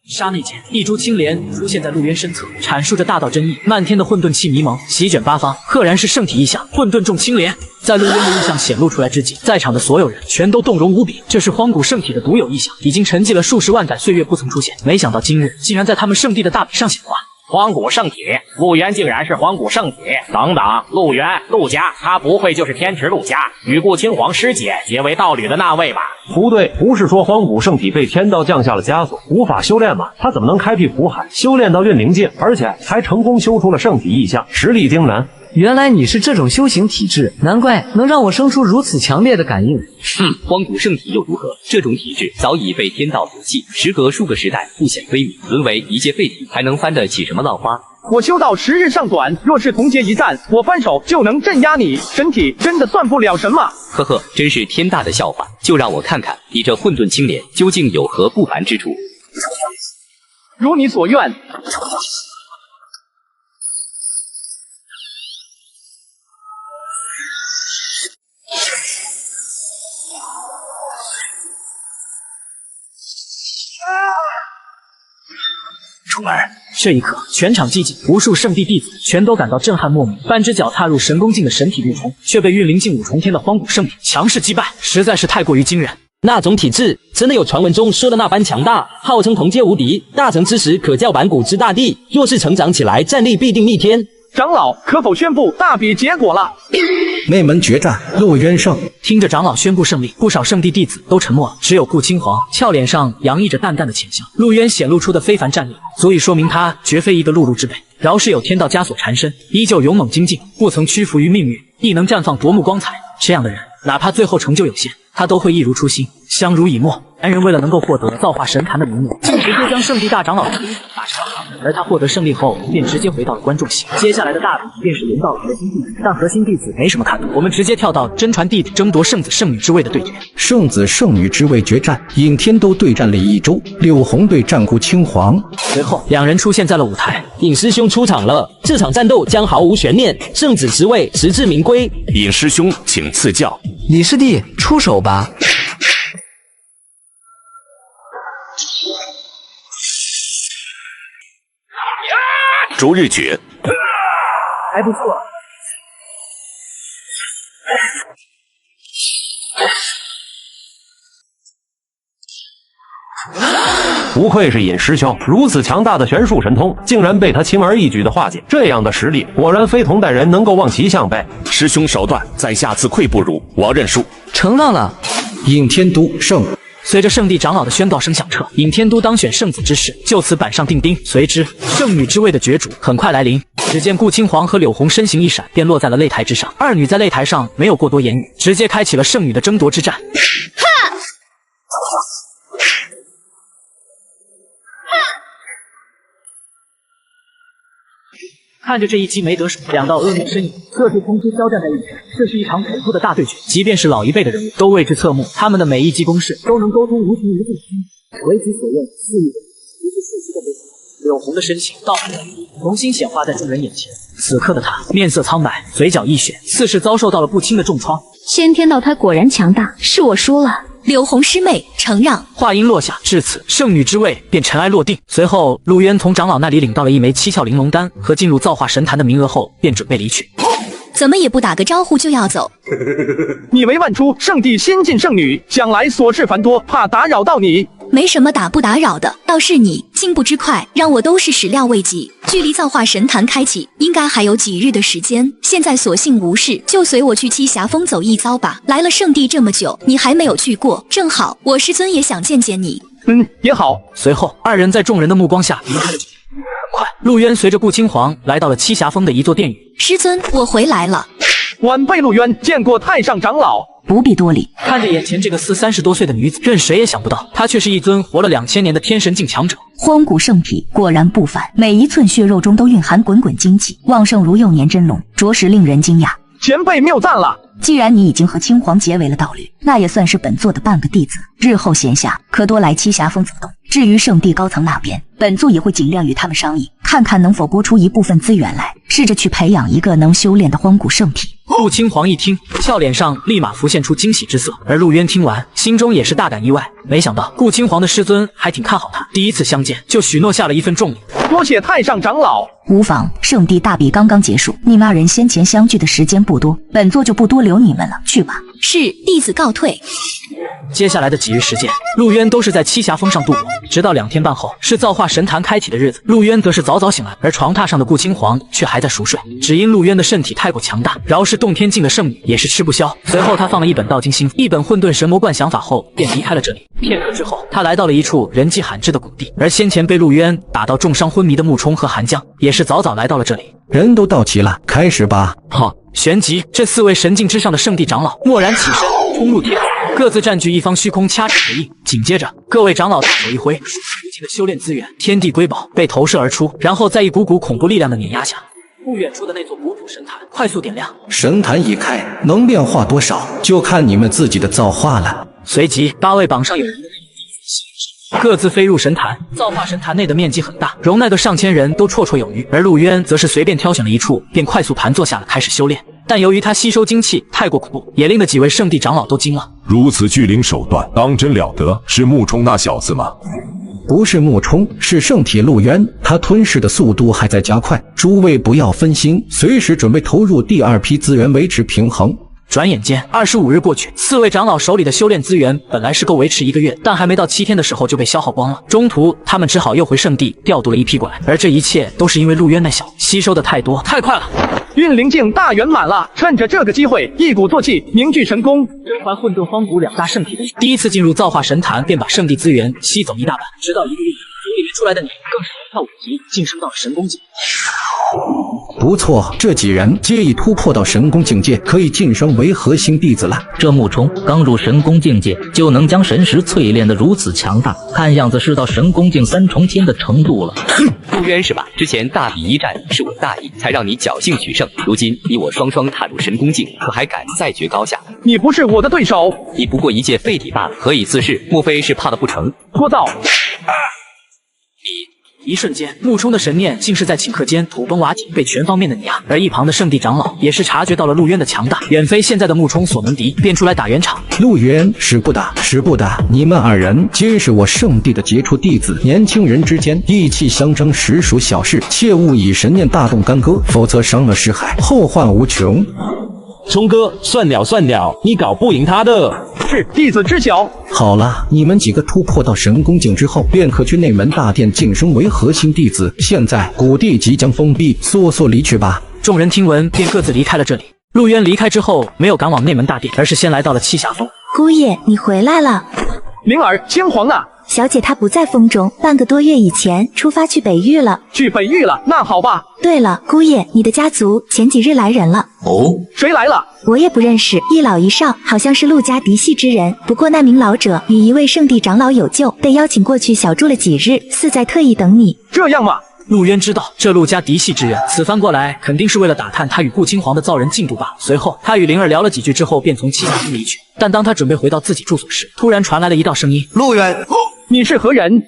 刹那间，一株青莲出现在陆渊身侧，阐述着大道真意。漫天的混沌气迷蒙，席卷八方，赫然是圣体异象——混沌众青莲。在陆渊的异象显露出来之际，在场的所有人全都动容无比。这是荒古圣体的独有异象，已经沉寂了数十万载岁月不曾出现，没想到今日竟然在他们圣地的大比上显化。荒古圣体，陆渊竟然是荒古圣体！等等，陆渊，陆家，他不会就是天池陆家与顾青皇师姐结为道侣的那位吧？不对，不是说荒古圣体被天道降下了枷锁，无法修炼吗？他怎么能开辟苦海，修炼到运灵境，而且还成功修出了圣体异象，实力惊人。原来你是这种修行体质，难怪能让我生出如此强烈的感应。荒古圣体又如何？这种体质早已被天道摒弃，时隔数个时代不显威名，沦为一介废体，还能翻得起什么浪花？我修道时日尚短，若是同阶一战，我翻手就能镇压你。神体真的算不了什么。呵呵，真是天大的笑话！就让我看看你这混沌青莲究竟有何不凡之处。如你所愿。出门！这一刻，全场寂静，无数圣地弟子全都感到震撼莫名。半只脚踏入神宫境的神体陆冲，却被运灵境五重天的荒古圣体强势击败，实在是太过于惊人。那种体质真的有传闻中说的那般强大，号称同阶无敌，大成之时可叫板古之大帝，若是成长起来，战力必定逆天。长老可否宣布大比结果了？内门决战，陆渊胜。听着长老宣布胜利，不少圣地弟子都沉默了，只有顾青皇俏脸上洋溢着淡淡的浅笑。陆渊显露出的非凡战力，足以说明他绝非一个碌碌之辈。饶是有天道枷锁缠身，依旧勇猛精进，不曾屈服于命运，亦能绽放夺目光彩。这样的人，哪怕最后成就有限，他都会一如初心，相濡以沫。男人为了能够获得造化神坛的名额，竟直接将圣地大长老的兵打伤了。而他获得胜利后，便直接回到了观众席。接下来的大比便是轮到了核心弟子，但核心弟子没什么看头。我们直接跳到真传弟子争夺圣子圣女之位的对决。圣子圣女之位决战，尹天都对战李一舟，柳红对战顾青皇。随后，两人出现在了舞台。尹师兄出场了，这场战斗将毫无悬念，圣子之位实至名归。尹师兄，请赐教。李师弟，出手吧。逐日诀，还不错。不愧是尹师兄，如此强大的玄术神通，竟然被他轻而易举的化解。这样的实力，果然非同代人能够望其项背。师兄手段，在下自愧不如，我要认输。承让了。尹天都胜。随着圣地长老的宣告声响彻，尹天都当选圣子之事就此板上钉钉。随之，圣女之位的角逐很快来临。只见顾青皇和柳红身形一闪，便落在了擂台之上。二女在擂台上没有过多言语，直接开启了圣女的争夺之战。看着这一击没得手，两道恶命身影各自冲出，交战在一起。这是一场恐怖的大对决，即便是老一辈的人物都为之侧目。他们的每一击攻势都能沟通无穷无尽的心，为其所用，肆意的不是瞬息都没想到。柳红的身形到重新显化在众人眼前。此刻的她面色苍白，嘴角溢血，似是遭受到了不轻的重创。先天道他果然强大，是我输了。柳红师妹承让。话音落下，至此圣女之位便尘埃落定。随后，陆渊从长老那里领到了一枚七窍玲珑丹和进入造化神坛的名额后，便准备离去。怎么也不打个招呼就要走？你为万出圣地新晋圣女，想来琐事繁多，怕打扰到你。没什么打不打扰的。倒是你进步之快，让我都是始料未及。距离造化神坛开启，应该还有几日的时间。现在索性无事，就随我去栖霞峰走一遭吧。来了圣地这么久，你还没有去过，正好我师尊也想见见你。也好。随后，二人在众人的目光下离开了这里。很快，陆渊随着顾青黄来到了栖霞峰的一座殿宇。师尊，我回来了。晚辈陆渊见过太上长老。不必多礼。看着眼前这个30多岁的女子，任谁也想不到，她却是一尊活了2000年的天神境强者。荒古圣体果然不凡，每一寸血肉中都蕴含滚滚精气，旺盛如幼年真龙，着实令人惊讶。前辈谬赞了。既然你已经和青黄结为了道侣，那也算是本座的半个弟子。日后闲暇可多来栖霞峰走动。至于圣地高层那边，本座也会尽量与他们商议，看看能否拨出一部分资源来，试着去培养一个能修炼的荒古圣体。顾青黄一听，俏脸上立马浮现出惊喜之色，而陆渊听完，心中也是大感意外。没想到顾青黄的师尊还挺看好他，第一次相见就许诺下了一份重礼。多谢太上长老。无妨，圣地大比刚刚结束，你们二人先前相聚的时间不多，本座就不多留你们了，去吧。是，弟子告退。接下来的几日时间，陆渊都是在栖霞峰上度过，直到2天半后是造化神坛开启的日子，陆渊则是早早醒来，而床榻上的顾青黄却还在熟睡。只因陆渊的身体太过强大，饶是洞天境的圣女也是吃不消。随后他放了一本道经心，一本混沌神魔观想法后便离开了这里。片刻之后，他来到了一处人迹罕至的谷地，而先前被陆渊打到重伤昏迷的穆冲和韩江也是早早来到了这里。人都到齐了，开始吧。好，旋即这4位神境之上的圣地长老蓦然起身，冲入天空，各自占据一方虚空，掐指回应。紧接着，各位长老大手一挥，数之无尽的修炼资源、天地瑰宝被投射而出，然后在一股股恐怖力量的碾压下，不远处的那座古朴神坛快速点亮。神坛一开，能变化多少，就看你们自己的造化了。随即，8位榜上有名的各自飞入神坛。造化神坛内的面积很大，容纳个上千人都绰绰有余。而陆渊则是随便挑选了一处，便快速盘坐下了，开始修炼。但由于他吸收精气太过恐怖，也令得几位圣地长老都惊了。如此巨灵手段，当真了得？是穆冲那小子吗？不是穆冲，是圣体陆渊，他吞噬的速度还在加快。诸位不要分心，随时准备投入第2批资源维持平衡。转眼间25日过去，4位长老手里的修炼资源本来是够维持1个月，但还没到7天的时候就被消耗光了。中途他们只好又回圣地调度了一批过来，而这一切都是因为陆渊那小吸收的太多太快了。运灵境大圆满了，趁着这个机会一鼓作气凝聚神功。甄嬛混沌荒古2大圣体的第一次进入造化神坛，便把圣地资源吸走一大半，直到1个月里里面出来的你更是跳5级晋升到了神功境。不错，这几人皆已突破到神功境界，可以晋升为核心弟子了。这穆冲刚入神功境界，就能将神识淬炼得如此强大，看样子是到神功境3重天的程度了。陆渊是吧？之前大比一战是我大意，才让你侥幸取胜。如今你我双双踏入神功境，可还敢再决高下？你不是我的对手，你不过一介废体罢了，何以自恃？莫非是怕的不成？聒噪！一瞬间，穆冲的神念竟是在顷刻间土崩瓦解，被全方面的碾压。而一旁的圣地长老也是察觉到了陆渊的强大，远非现在的穆冲所能敌，便出来打圆场。陆渊使不得，使不得！你们2人皆是我圣地的杰出弟子，年轻人之间意气相争实属小事，切勿以神念大动干戈，否则伤了尸骸，后患无穷。冲哥，算了算了，你搞不赢他的。是弟子知晓。好了，你们几个突破到神功境之后，便可去内门大殿晋升为核心弟子。现在谷地即将封闭，速速离去吧。众人听闻，便各自离开了这里。陆渊离开之后，没有赶往内门大殿，而是先来到了栖霞峰。姑爷，你回来了。灵儿，青黄呢？小姐她不在风中，半个多月以前出发去北域了。去北域了？那好吧。对了，姑爷，你的家族前几日来人了。哦，谁来了？我也不认识，一老一少，好像是陆家嫡系之人。不过那名老者与一位圣地长老有旧，被邀请过去小住了几日，似在特意等你。这样吗？陆渊知道这陆家嫡系之人此番过来，肯定是为了打探他与顾青黄的造人进度罢了。随后，他与灵儿聊了几句之后，便从栖霞峰离去。但当他准备回到自己住所时，突然传来了一道声音：“陆渊，你是何人？”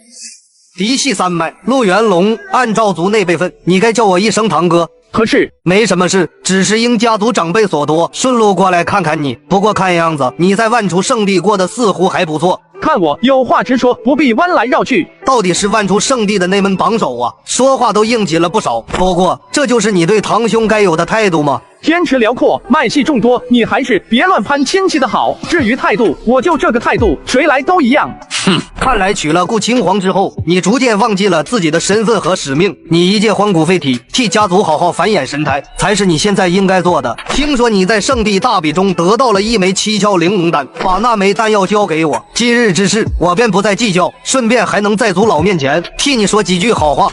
嫡系3脉，陆元龙，按照族内辈分，你该叫我一声堂哥。可是没什么事，只是因家族长辈所多，顺路过来看看你。不过看样子你在万楚圣地过得似乎还不错。看我有话直说，不必弯来绕去。到底是万出圣地的那门榜首啊，说话都硬气了不少。不过，这就是你对堂兄该有的态度吗？天池辽阔，脉系众多，你还是别乱攀亲戚的好。至于态度，我就这个态度，谁来都一样。哼，看来娶了顾青皇之后，你逐渐忘记了自己的身份和使命。你一介荒古废体，替家族好好繁衍神胎，才是你现在应该做的。听说你在圣地大比中得到了一枚7窍玲珑丹，把那枚丹药交给我，今日之事我便不再计较，顺便还能在族老面前替你说几句好话。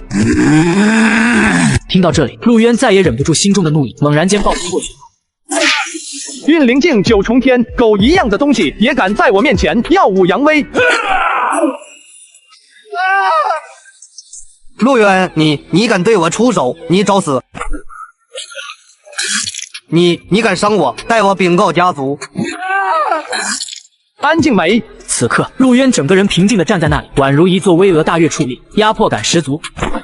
听到这里，陆渊再也忍不住心中的怒意，猛然间暴冲过去。运灵境9重天，狗一样的东西也敢在我面前耀武扬威！陆渊，你敢对我出手，你找死！你敢伤我，待我禀告家族！安静没！此刻，陆渊整个人平静地站在那里，宛如一座巍峨大岳矗立，压迫感十足。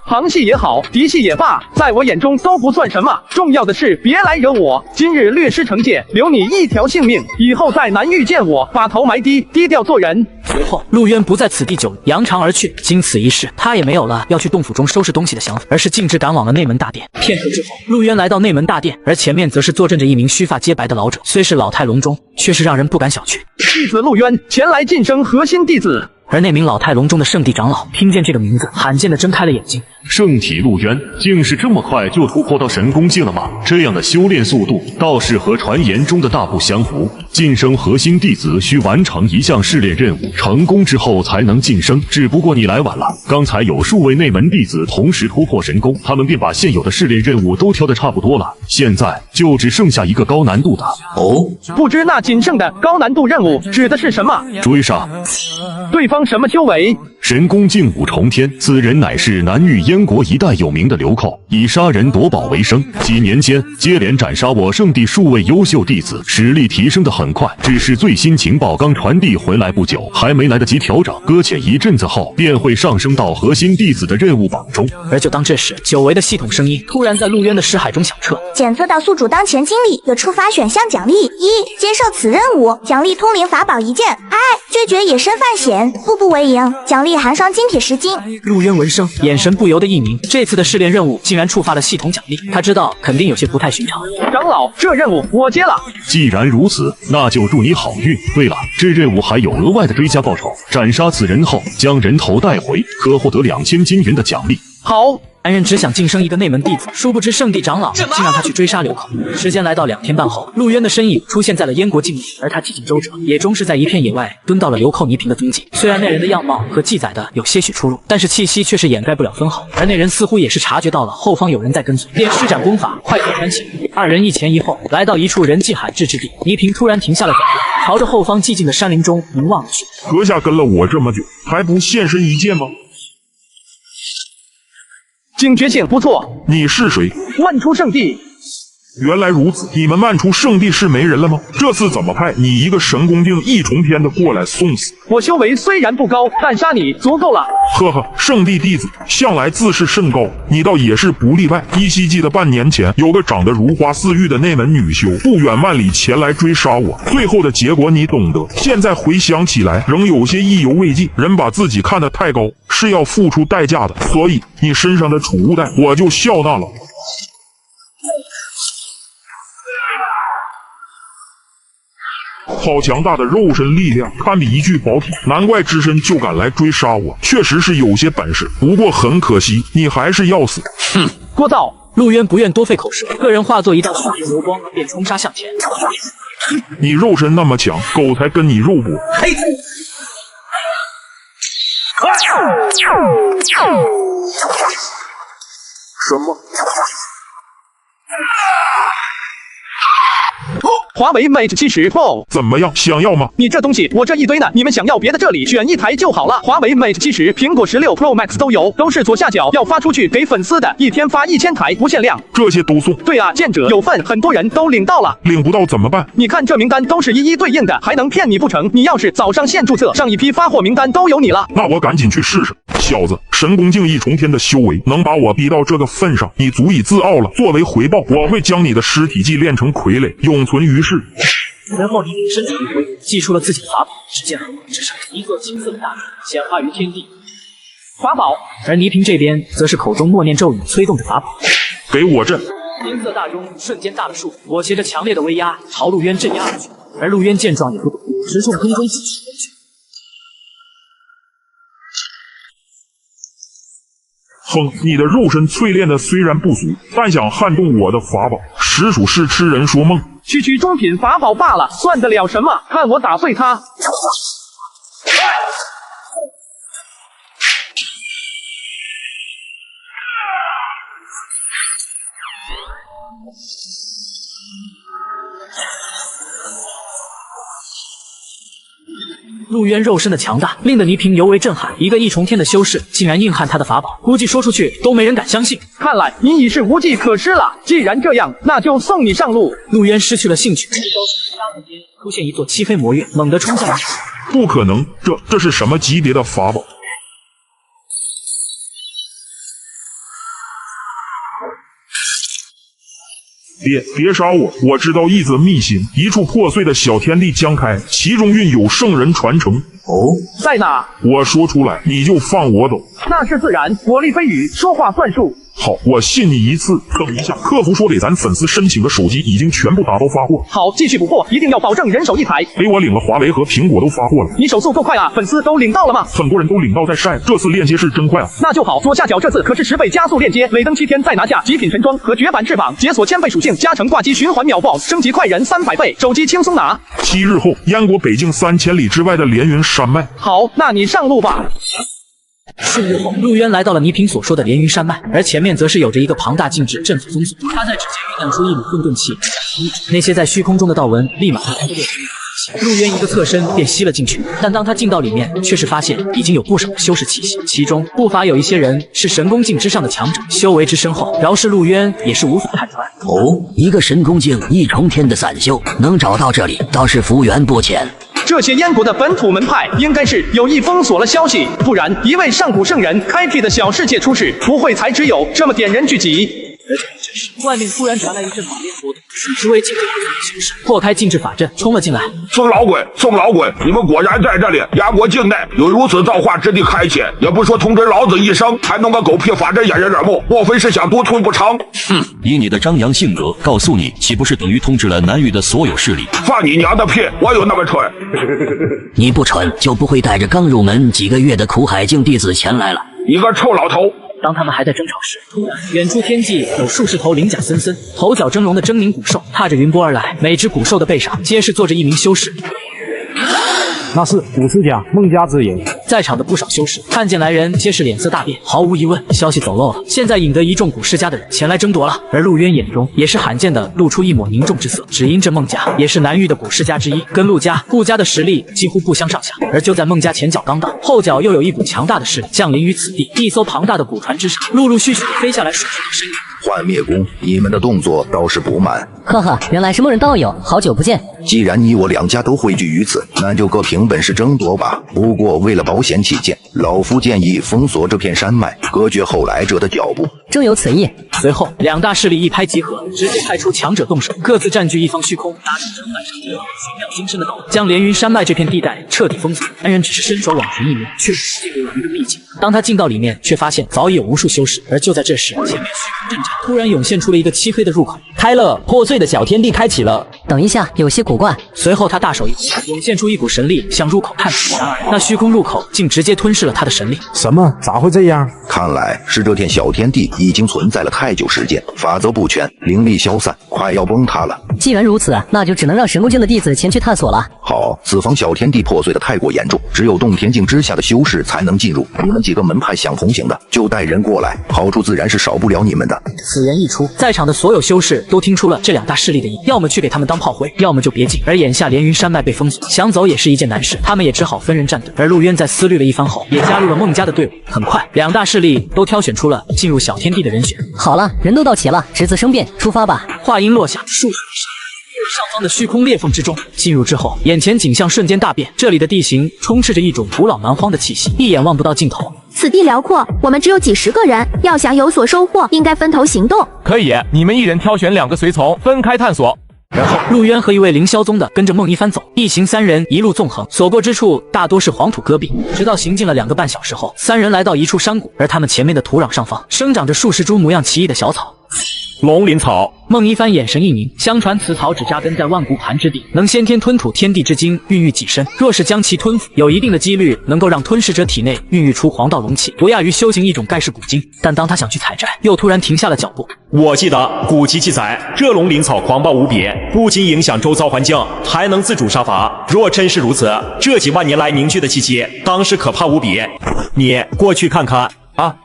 旁系也好，嫡系也罢，在我眼中都不算什么。重要的是别来惹我。今日略施惩戒，留你一条性命，以后再难遇见我，把头埋低，低调做人。随后，陆渊不在此地久留，扬长而去。经此一事，他也没有了要去洞府中收拾东西的想法，而是径直赶往了内门大殿。片刻之后，陆渊来到内门大殿，而前面则是坐镇着一名须发皆白的老者，虽是老态龙钟，却是让人不敢小觑。弟子陆渊前来晋升核心弟子。而那名老态龙钟的圣地长老听见这个名字，罕见的睁开了眼睛。圣体陆渊竟是这么快就突破到神功境了吗？这样的修炼速度倒是和传言中的大不相符。晋升核心弟子需完成一项试炼任务，成功之后才能晋升。只不过你来晚了，刚才有数位内门弟子同时突破神功，他们便把现有的试炼任务都挑得差不多了，现在就只剩下一个高难度的。哦，不知那仅剩的高难度任务指的是什么？追杀。对方什么修为？神功境5重天，此人乃是南域燕国一带有名的流寇，以杀人夺宝为生。几年间接连斩杀我圣地数位优秀弟子，实力提升得很快。只是最新情报刚传递回来不久，还没来得及调整，搁浅一阵子后便会上升到核心弟子的任务榜中。而就当这时，久违的系统声音突然在陆渊的识海中响彻。检测到宿主当前经历，有触发选项奖励：一、接受此任务，奖励通灵法宝1件；二、拒绝野生犯险，步步为营，奖励寒霜晶铁10斤。陆渊闻声，眼神不由得一凝。这次的试炼任务竟然触发了系统奖励，他知道肯定有些不太寻常。长老，这任务我接了。既然如此，那就祝你好运。对了，这任务还有额外的追加报酬，斩杀此人后将人头带回，可获得2000金元的奖励。好。男人只想晋升一个内门弟子，殊不知圣地长老竟让他去追杀流寇。时间来到2天半后，陆渊的身影出现在了燕国境内，而他几经周折，也终是在一片野外蹲到了流寇倪萍的踪迹。虽然那人的样貌和记载的有些许出入，但是气息却是掩盖不了分毫。而那人似乎也是察觉到了后方有人在跟随，便施展功法，快速穿行。二人一前一后来到一处人迹罕至之地，倪萍突然停下了脚步，朝着后方寂静的山林中凝望了去。阁下跟了我这么久，还不现身一见吗？警觉性不错。你是谁？万出圣地。原来如此，你们万出圣地是没人了吗？这次怎么派你一个神功境1重天的过来送死？我修为虽然不高，但杀你足够了。呵呵，圣地弟子向来自视甚高，你倒也是不例外。依稀记得半年前有个长得如花似玉的内门女修，不远万里前来追杀我，最后的结果你懂得。现在回想起来，仍有些意犹未尽。人把自己看得太高，是要付出代价的。所以你身上的储物袋，我就笑纳了。好强大的肉身力量，堪比一具宝体，难怪只身就敢来追杀我，确实是有些本事。不过很可惜，你还是要死。哼，聒噪！陆渊不愿多费口舌，个人化作一道迅速流光，便冲杀向前。你肉身那么强，狗才跟你肉搏。嘿！什么？华为 Mate 70 Pro 怎么样？想要吗？你这东西，我这一堆呢。你们想要别的，这里选一台就好了。华为 Mate 70、苹果16 Pro Max 都有，都是左下角要发出去给粉丝的，一天发1000台，不限量。这些都送？对啊，见者有份，很多人都领到了。领不到怎么办？你看这名单都是一一对应的，还能骗你不成？你要是早上线注册，上一批发货名单都有你了。那我赶紧去试试。小子，神功境1重天的修为能把我逼到这个份上，你足以自傲了。作为回报，我会将你的尸体祭炼成傀儡，永存于世。然后倪萍伸手一挥，祭出了自己的法宝。只见河谷之上，一座金色的大钟显化于天地。法宝，而倪萍这边则是口中默念咒语，催动着法宝。给我震！金色大钟瞬间大了数，裹挟着强烈的威压，朝陆渊镇压而去。而陆渊见状也不躲，直冲空中击出而去。哼，你的肉身淬炼的虽然不俗，但想撼动我的法宝，实属是痴人说梦。区区中品法宝罢了，算得了什么？看我打碎它！陆渊肉身的强大，令得倪萍尤为震撼。一个异重天的修士，竟然硬汉他的法宝，估计说出去都没人敢相信。看来你已是无计可施了。既然这样，那就送你上路。陆渊失去了兴趣。沙漠间出现一座漆黑魔月，猛地冲向来。不可能，这是什么级别的法宝？别杀我！我知道一则秘辛，一处破碎的小天地将开，其中蕴有圣人传承。哦，在哪？我说出来，你就放我走。那是自然，我立非语，说话算数。好，我信你一次。等一下，客服说给咱粉丝申请的手机已经全部打包发货。好，继续补货，一定要保证人手一台。给我领了华为和苹果都发货了。你手速够快啊！粉丝都领到了吗？很多人都领到在晒，这次链接是真快啊！那就好，左下角这次可是10倍加速链接，累登7天再拿下极品神装和绝版翅膀，解锁1000倍属性，加成挂机循环秒爆，升级快人300倍，手机轻松拿。7日后，燕国北境3000里之外的连云山脉。好，那你上路吧。数日后，陆渊来到了倪萍所说的连云山脉，而前面则是有着一个庞大禁制阵法封锁。他在指尖酝酿出一缕混沌气，那些在虚空中的道纹立马被裂成一陆渊一个侧身便吸了进去，但当他进到里面，却是发现已经有不少的修士气息，其中不乏有一些人是神功境之上的强者，修为之深厚，饶是陆渊也是无法看穿。哦，一个神功境一重天的散修，能找到这里，倒是福缘不浅。这些燕国的本土门派应该是有意封锁了消息，不然一位上古圣人开辟的小世界出事，不会才只有这么点人聚集。而就在这时，外面突然传来一阵猛烈波动，只为禁制的修士破开禁制法阵，冲了进来。宋老鬼，宋老鬼，你们果然在这里！燕国境内有如此造化之地开启，也不说通知老子一声，还弄个狗屁法阵掩人耳目，莫非是想独吞不成？哼，以你的张扬性格，告诉你，岂不是等于通知了南域的所有势力？放你娘的屁！我有那么蠢？你不蠢，就不会带着刚入门几个月的苦海境弟子前来了。你个臭老头！当他们还在争吵时，突然远处天际有数十头鳞甲森森、头角峥嵘的狰狞古兽踏着云波而来，每只古兽的背上皆是坐着一名修士。那是古世家孟家之人。在场的不少修士看见来人，皆是脸色大变。毫无疑问，消息走漏了，现在引得一众古世家的人前来争夺了。而陆渊眼中也是罕见的露出一抹凝重之色，只因这孟家也是南域的古世家之一，跟陆家、顾家的实力几乎不相上下。而就在孟家前脚刚到，后脚又有一股强大的势力降临于此地。一艘庞大的古船之上，陆陆续续飞下来数十道身影。幻灭宫，你们的动作倒是不慢。呵呵，原来是梦人道友，好久不见。既然你我两家都汇聚于此，那就各凭本事争夺吧。不过为了保险起见，老夫建议封锁这片山脉，隔绝后来者的脚步。正有此意。随后，两大势力一拍即合，直接派出强者动手，各自占据一方虚空，搭成成百上千玄妙精深的道路，将连云山脉这片地带彻底封锁。三人只是伸手往前一摸，却进入了一个秘境。当他进到里面，却发现早已有无数修士。而就在这时，前面虚空阵trận突然涌现出了一个漆黑的入口，开了，破碎的小天地开启了。等一下，有些古怪。随后他大手一挥，涌现出一股神力向入口探索。然而那虚空入口竟直接吞噬了他的神力。什么？咋会这样？看来是这片小天地已经存在了太久时间，法则不全，灵力消散，快要崩塌了。既然如此，那就只能让神功境的弟子前去探索了。好，此方小天地破碎的太过严重，只有洞天境之下的修士才能进入。你们几个门派想同行的，就带人过来，好处自然是少不了你们的。此言一出，在场的所有修士都听出了这两大势力的意，要么去给他们当炮灰，要么就别进。而眼下连云山脉被封锁，想走也是一件难事，他们也只好分人站队。而陆渊在思虑了一番后，也加入了孟家的队伍。很快，两大势力都挑选出了进入小天地的人选。好了，人都到齐了，职责生变，出发吧。话音落下，数十上方的虚空裂缝之中，进入之后，眼前景象瞬间大变。这里的地形充斥着一种古老蛮荒的气息，一眼望不到尽头。此地辽阔，我们只有几十个人，要想有所收获，应该分头行动。可以，你们一人挑选2个随从，分开探索。然后陆渊和一位凌霄宗的跟着孟一帆走，一行三人一路纵横，所过之处大多是黄土戈壁。直到行进了2个半小时后，三人来到一处山谷，而他们前面的土壤上方生长着数十株模样奇异的小草。龙鳞草。孟一帆眼神一凝，相传此草只扎根在万古盘之地，能先天吞吐天地之精，孕育己身。若是将其吞服，有一定的几率能够让吞噬者体内孕育出黄道龙气，不亚于修行一种盖世古经。但当他想去采摘，又突然停下了脚步。我记得古籍记载，这龙鳞草狂暴无比，不仅影响周遭环境，还能自主杀伐。若真是如此，这几万年来凝聚的气息，当是可怕无比。你过去看看啊！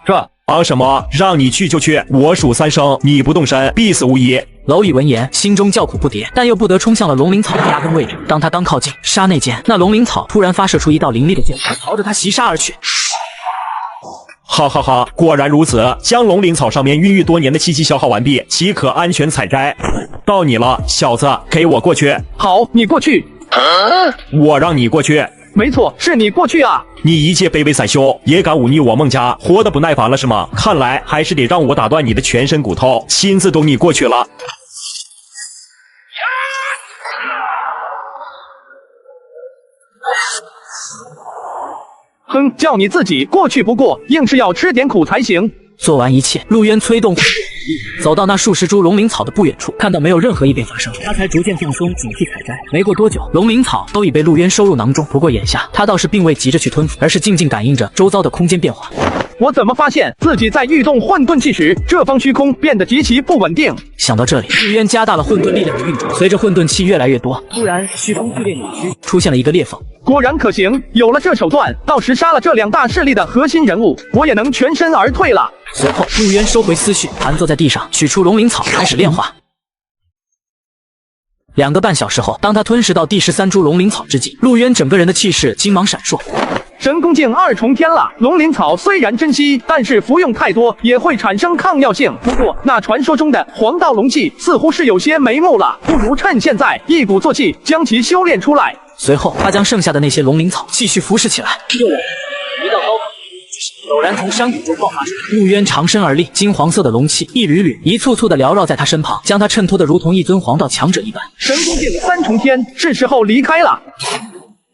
忙什么？让你去就去，我数3声，你不动身，必死无疑。蝼蚁闻言，心中叫苦不迭，但又不得冲向了龙鳞草的压根位置。当他刚靠近，刹那间，那龙鳞草突然发射出一道凌厉的箭矢，朝着他袭杀而去。哈哈哈，果然如此，将龙鳞草上面孕育多年的气息消耗完毕，即可安全采摘。到你了，小子，给我过去。好，你过去。我让你过去。没错，是你过去啊！你一介卑微散修，也敢忤逆我孟家，活得不耐烦了是吗？看来还是得让我打断你的全身骨头，亲自动你过去了。哼，叫你自己过去不过，硬是要吃点苦才行。做完一切，陆渊催动走到那数十株龙鳞草的不远处，看到没有任何异变发生，他才逐渐放松警惕采摘。没过多久，龙鳞草都已被陆渊收入囊中。不过眼下他倒是并未急着去吞服，而是静静感应着周遭的空间变化。我怎么发现自己在运动混沌气时，这方虚空变得极其不稳定？想到这里，陆渊加大了混沌力量的运转，随着混沌气越来越多，突然虚空剧烈扭曲，出现了一个裂缝。果然可行，有了这手段，到时杀了这2大势力的核心人物，我也能全身而退了。随后，陆渊收回思绪，盘坐在地上，取出龙鳞草，开始炼化。2个半小时后，当他吞噬到第13株龙鳞草之际，陆渊整个人的气势金芒闪烁。神功境2重天了，龙鳞草虽然珍稀，但是服用太多也会产生抗药性。不过那传说中的黄道龙气似乎是有些眉目了，不如趁现在一鼓作气将其修炼出来。随后，他将剩下的那些龙鳞草继续服食起来。一道高陡然从山谷中爆发出来，陆渊长身而立，金黄色的龙气一缕缕、一簇簇的缭绕在他身旁，将他衬托得如同一尊黄道强者一般。神功境3重天，是时候离开了。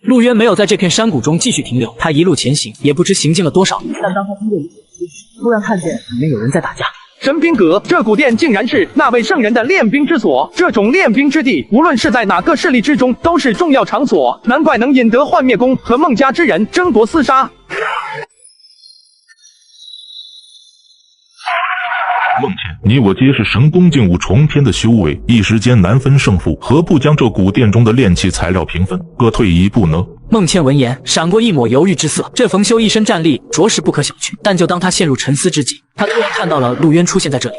陆渊没有在这片山谷中继续停留，他一路前行，也不知行进了多少年。但当他经过一座石时，突然看见里面有人在打架。神兵阁，这古殿竟然是那位圣人的练兵之所。这种练兵之地，无论是在哪个势力之中，都是重要场所，难怪能引得幻灭宫和孟家之人争夺厮杀。孟倩，你我皆是神功境5重天的修为，一时间难分胜负，何不将这古殿中的炼器材料平分，各退一步呢？孟倩闻言，闪过一抹犹豫之色。这冯修一身战力，着实不可小觑。但就当他陷入沉思之际，他突然看到了陆渊出现在这里。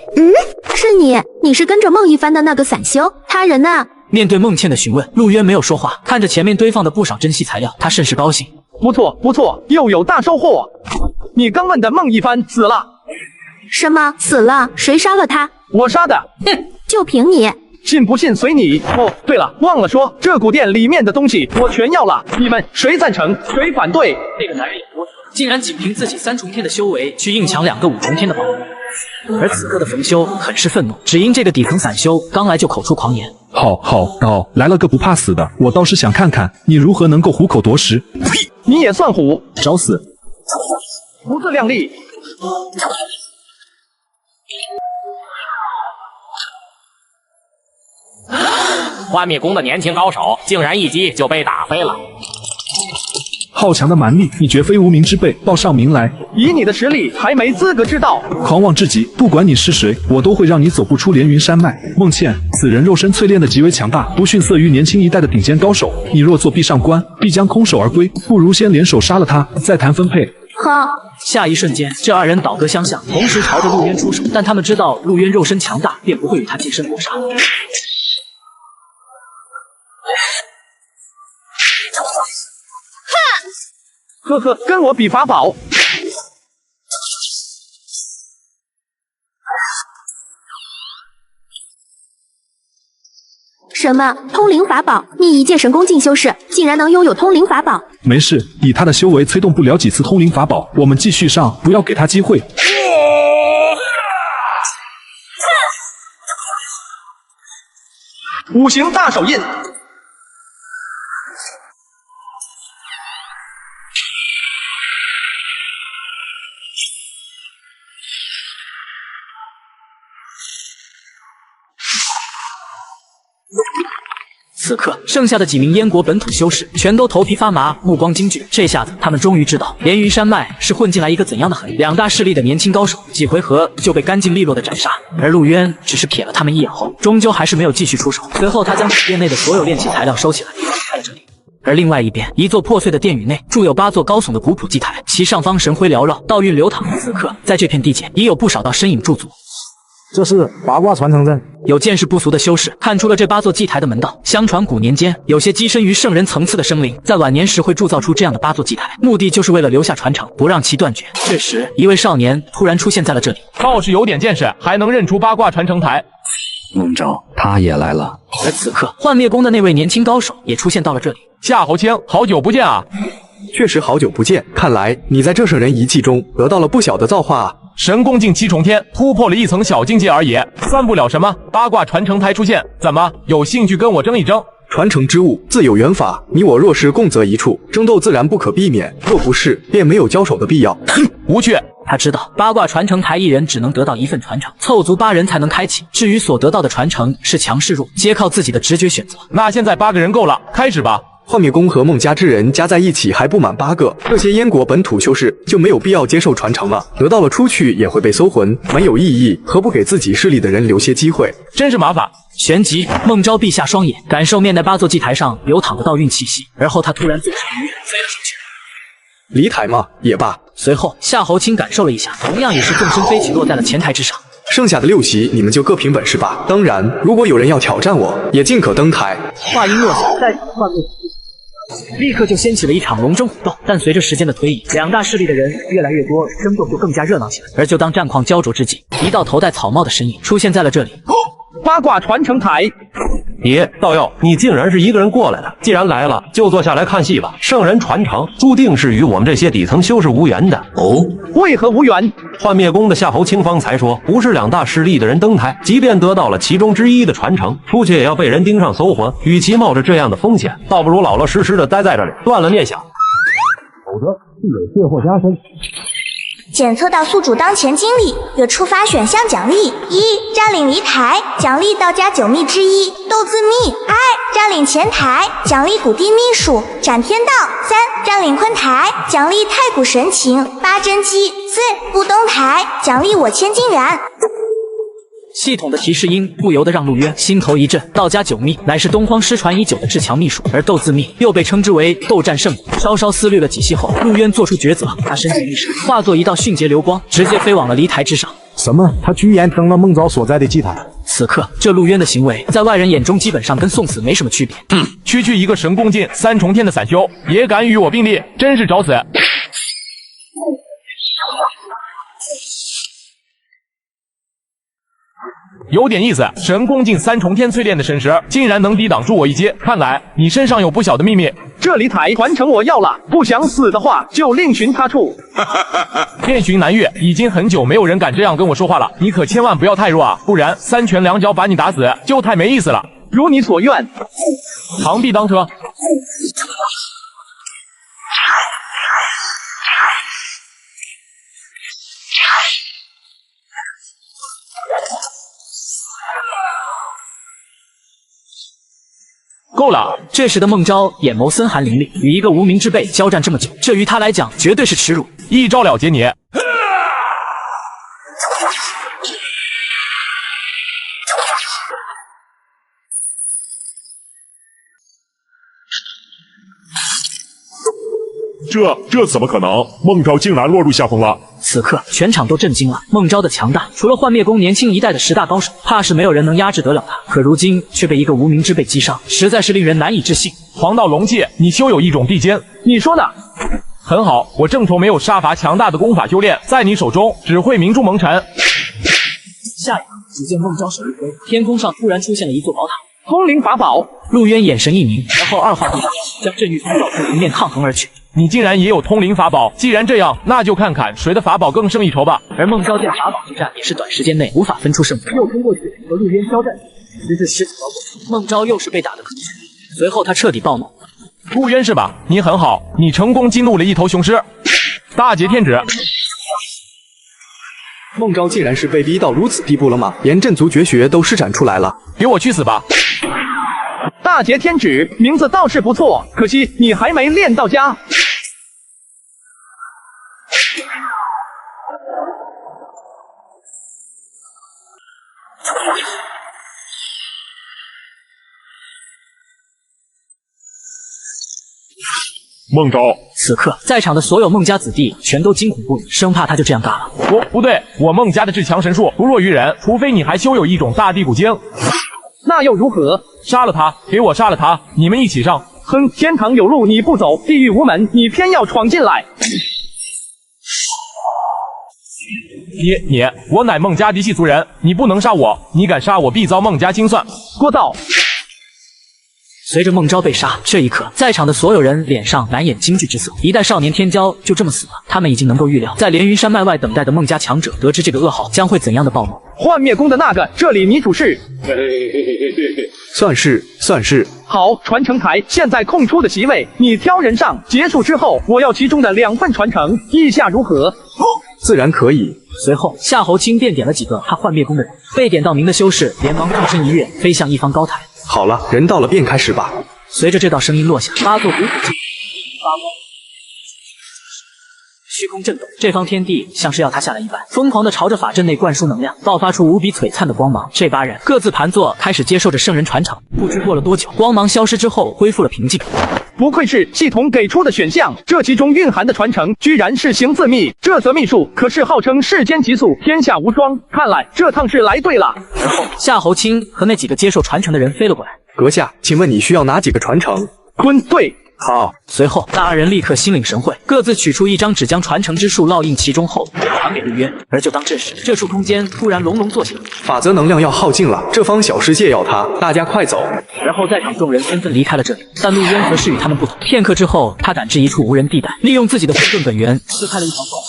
是你？你是跟着孟一帆的那个散修？他人呢？面对孟倩的询问，陆渊没有说话，看着前面堆放的不少珍稀材料，他甚是高兴。不错不错，又有大收获。你刚问的孟一帆死了。什么？死了？谁杀了他？我杀的。哼，就凭你？信不信随你。哦，对了，忘了说，这古殿里面的东西我全要了，你们谁赞成，谁反对？那个男人也多，竟然仅凭自己3重天的修为去硬抢2个5重天的宝物。而此刻的冯修很是愤怒，只因这个底层散修刚来就口出狂言。好，来了个不怕死的，我倒是想看看你如何能够虎口夺食。呸！你也算虎？找死！不自量力！幻灭宫的年轻高手竟然一击就被打飞了。好强的蛮力，你绝非无名之辈，报上名来。以你的实力，还没资格知道。狂妄至极，不管你是谁，我都会让你走不出连云山脉。孟倩，此人肉身淬炼的极为强大，不逊色于年轻一代的顶尖高手。你若作壁上观，必将空手而归。不如先联手杀了他，再谈分配。好。下一瞬间，这2人倒戈相向，同时朝着陆渊出手。但他们知道陆渊肉身强大，便不会与他近身搏杀。呵呵，跟我比法宝。什么通灵法宝？你一介神功境修士，竟然能拥有通灵法宝？没事，以他的修为催动不了几次通灵法宝，我们继续上，不要给他机会。五行大手印。此刻，剩下的几名燕国本土修士全都头皮发麻，目光惊惧。这下子，他们终于知道连云山脉是混进来一个怎样的狠人。两大势力的年轻高手，几回合就被干净利落的斩杀。而陆渊只是瞥了他们一眼后，终究还是没有继续出手。随后，他将殿内的所有炼器材料收起来，离开了这里。而另外一边，一座破碎的殿宇内，筑有8座高耸的古朴祭台，其上方神辉缭绕，道韵流淌。此刻，在这片地界，已有不少道身影驻足。这是八卦传承阵。有见识不俗的修士看出了这8座祭台的门道。相传古年间，有些跻身于圣人层次的生灵，在晚年时会铸造出这样的8座祭台，目的就是为了留下传承，不让其断绝。这时，一位少年突然出现在了这里。倒是有点见识，还能认出八卦传承台。孟昭，他也来了。而此刻，幻灭宫的那位年轻高手也出现到了这里。夏侯清，好久不见啊！确实好久不见，看来你在这舍人遗迹中得到了不小的造化啊。神功境7重天，突破了一层小境界而已，算不了什么。八卦传承台出现，怎么有兴趣跟我争一争？传承之物自有缘法，你我若是共择一处，争斗自然不可避免。若不是，便没有交手的必要。无趣。他知道八卦传承台一人只能得到1份传承，凑足8人才能开启。至于所得到的传承是强是弱，皆靠自己的直觉选择。那现在8个人够了，开始吧。幻灭宫和孟家之人加在一起还不满8个，这些燕国本土修士就没有必要接受传承了。得到了出去也会被搜魂，没有意义，何不给自己势力的人留些机会？真是麻烦。旋即，孟昭闭下双眼，感受面那8座祭台上流淌的道韵气息，而后他突然坐上鱼，飞了上去。离台嘛，也罢。随后，夏侯清感受了一下，同样也是纵身飞起，落在了前台之上。剩下的6席，你们就各凭本事吧。当然，如果有人要挑战我，也尽可登台。话音落下，在幻灭立刻就掀起了一场龙争虎斗，但随着时间的推移，两大势力的人越来越多，争斗就更加热闹起来。而就当战况焦灼之际，一道头戴草帽的身影出现在了这里。八卦传承台。爷，道友，你竟然是一个人过来的。既然来了，就坐下来看戏吧。圣人传承注定是与我们这些底层修士无缘的。哦，为何无缘？幻灭宫的夏侯清方才说，不是两大势力的人登台，即便得到了其中之一的传承，出去也要被人盯上搜魂。与其冒着这样的风险，倒不如老老实实的待在这里，断了念想，否则必有借祸加身。检测到宿主当前经历，有触发选项奖励：1. 占领离台，奖励道家9秘之一斗字秘； 2. 占领前台，奖励古地秘术斩天道； 3. 占领昆台，奖励太古神情8真机； 4. 不登台，奖励我千金元。系统的提示音不由得让陆渊心头一震。道家9秘乃是东荒失传已久的至强秘术，而斗字秘又被称之为斗战圣武。稍稍思虑了几息后，陆渊做出抉择，他身形一闪，化作一道迅捷流光，直接飞往了离台之上。什么？他居然登了孟昭所在的祭台？此刻，这陆渊的行为在外人眼中基本上跟送死没什么区别。区一个神功境3重天的散修，也敢与我并列，真是找死！有点意思，神功境3重天淬炼的神识，竟然能抵挡住我一击。看来你身上有不小的秘密。这离台传承我要了，不想死的话就另寻他处。遍寻南岳，已经很久没有人敢这样跟我说话了，你可千万不要太弱啊，不然3拳2脚把你打死就太没意思了。如你所愿。螳臂当车。够了！这时的孟昭眼眸森寒凌厉，与一个无名之辈交战这么久，这于他来讲绝对是耻辱。一招了结你！这怎么可能？孟昭竟然落入下风了！此刻全场都震惊了，孟昭的强大，除了幻灭宫年轻一代的10大高手，怕是没有人能压制得了他。可如今却被一个无名之辈击伤，实在是令人难以置信。黄道龙气，你修有一种地间，你说呢？很好，我正愁没有杀伐强大的功法修炼，在你手中只会明珠蒙尘。下一刻，只见孟昭手一挥，天空上突然出现了一座宝塔。通灵法宝。陆渊眼神一凝，然后二话不说，将镇狱通道从迎面抗衡而去。你竟然也有通灵法宝，既然这样，那就看看谁的法宝更胜一筹吧。而孟昭见法宝之战也是短时间内无法分出胜负，又冲过去和陆渊交战。直至尸体包裹，孟昭又是被打得咳血，随后他彻底暴怒。陆渊是吧？你很好，你成功激怒了一头雄狮。大劫天指。孟昭竟然是被逼到如此地步了吗？连震族绝学都施展出来了，给我去死吧！大劫天指名字倒是不错，可惜你还没练到家。孟昭，此刻在场的所有孟家子弟全都惊恐不已，生怕他就这样嘎了。不对，我孟家的至强神术不弱于人，除非你还修有一种大地古经。那又如何？杀了他！给我杀了他！你们一起上！哼，天堂有路你不走，地狱无门你偏要闯进来。我乃孟家嫡系族人，你不能杀我！你敢杀我，必遭孟家清算。聒噪！随着孟昭被杀，这一刻，在场的所有人脸上难掩惊惧之色。一代少年天骄就这么死了，他们已经能够预料，在连云山脉外等待的孟家强者得知这个噩耗，将会怎样的暴怒。幻灭宫的那个，这里你主事。算是。好，传承台现在空出的席位，你挑人上。结束之后，我要其中的2份传承，意下如何？自然可以。随后，夏侯清便点了几个他幻灭宫的人，被点到名的修士连忙纵身一跃，飞向一方高台。好了，人到了便开始吧。随着这道声音落下，8座古土发光，虚空震动，这方天地像是要塌下来一般，疯狂地朝着法阵内灌输能量，爆发出无比璀璨的光芒。这8人各自盘坐，开始接受着圣人传承。不知过了多久，光芒消失之后，恢复了平静。不愧是系统给出的选项，这其中蕴含的传承居然是行字秘，这则秘术可是号称世间极速，天下无双。看来这趟是来对了。而后，夏侯清和那几个接受传承的人飞了过来。阁下，请问你需要哪几个传承？对。好。随后，那2人立刻心领神会，各自取出一张纸，将传承之术烙印其中后传给陆渊。而就当这时，这处空间突然隆隆作响，法则能量要耗尽了，这方小世界要塌，大家快走！然后在场众人纷纷离开了这里，但陆渊则是与他们不同。片刻之后，他赶至一处无人地带，利用自己的混沌本源撕开了一条缝。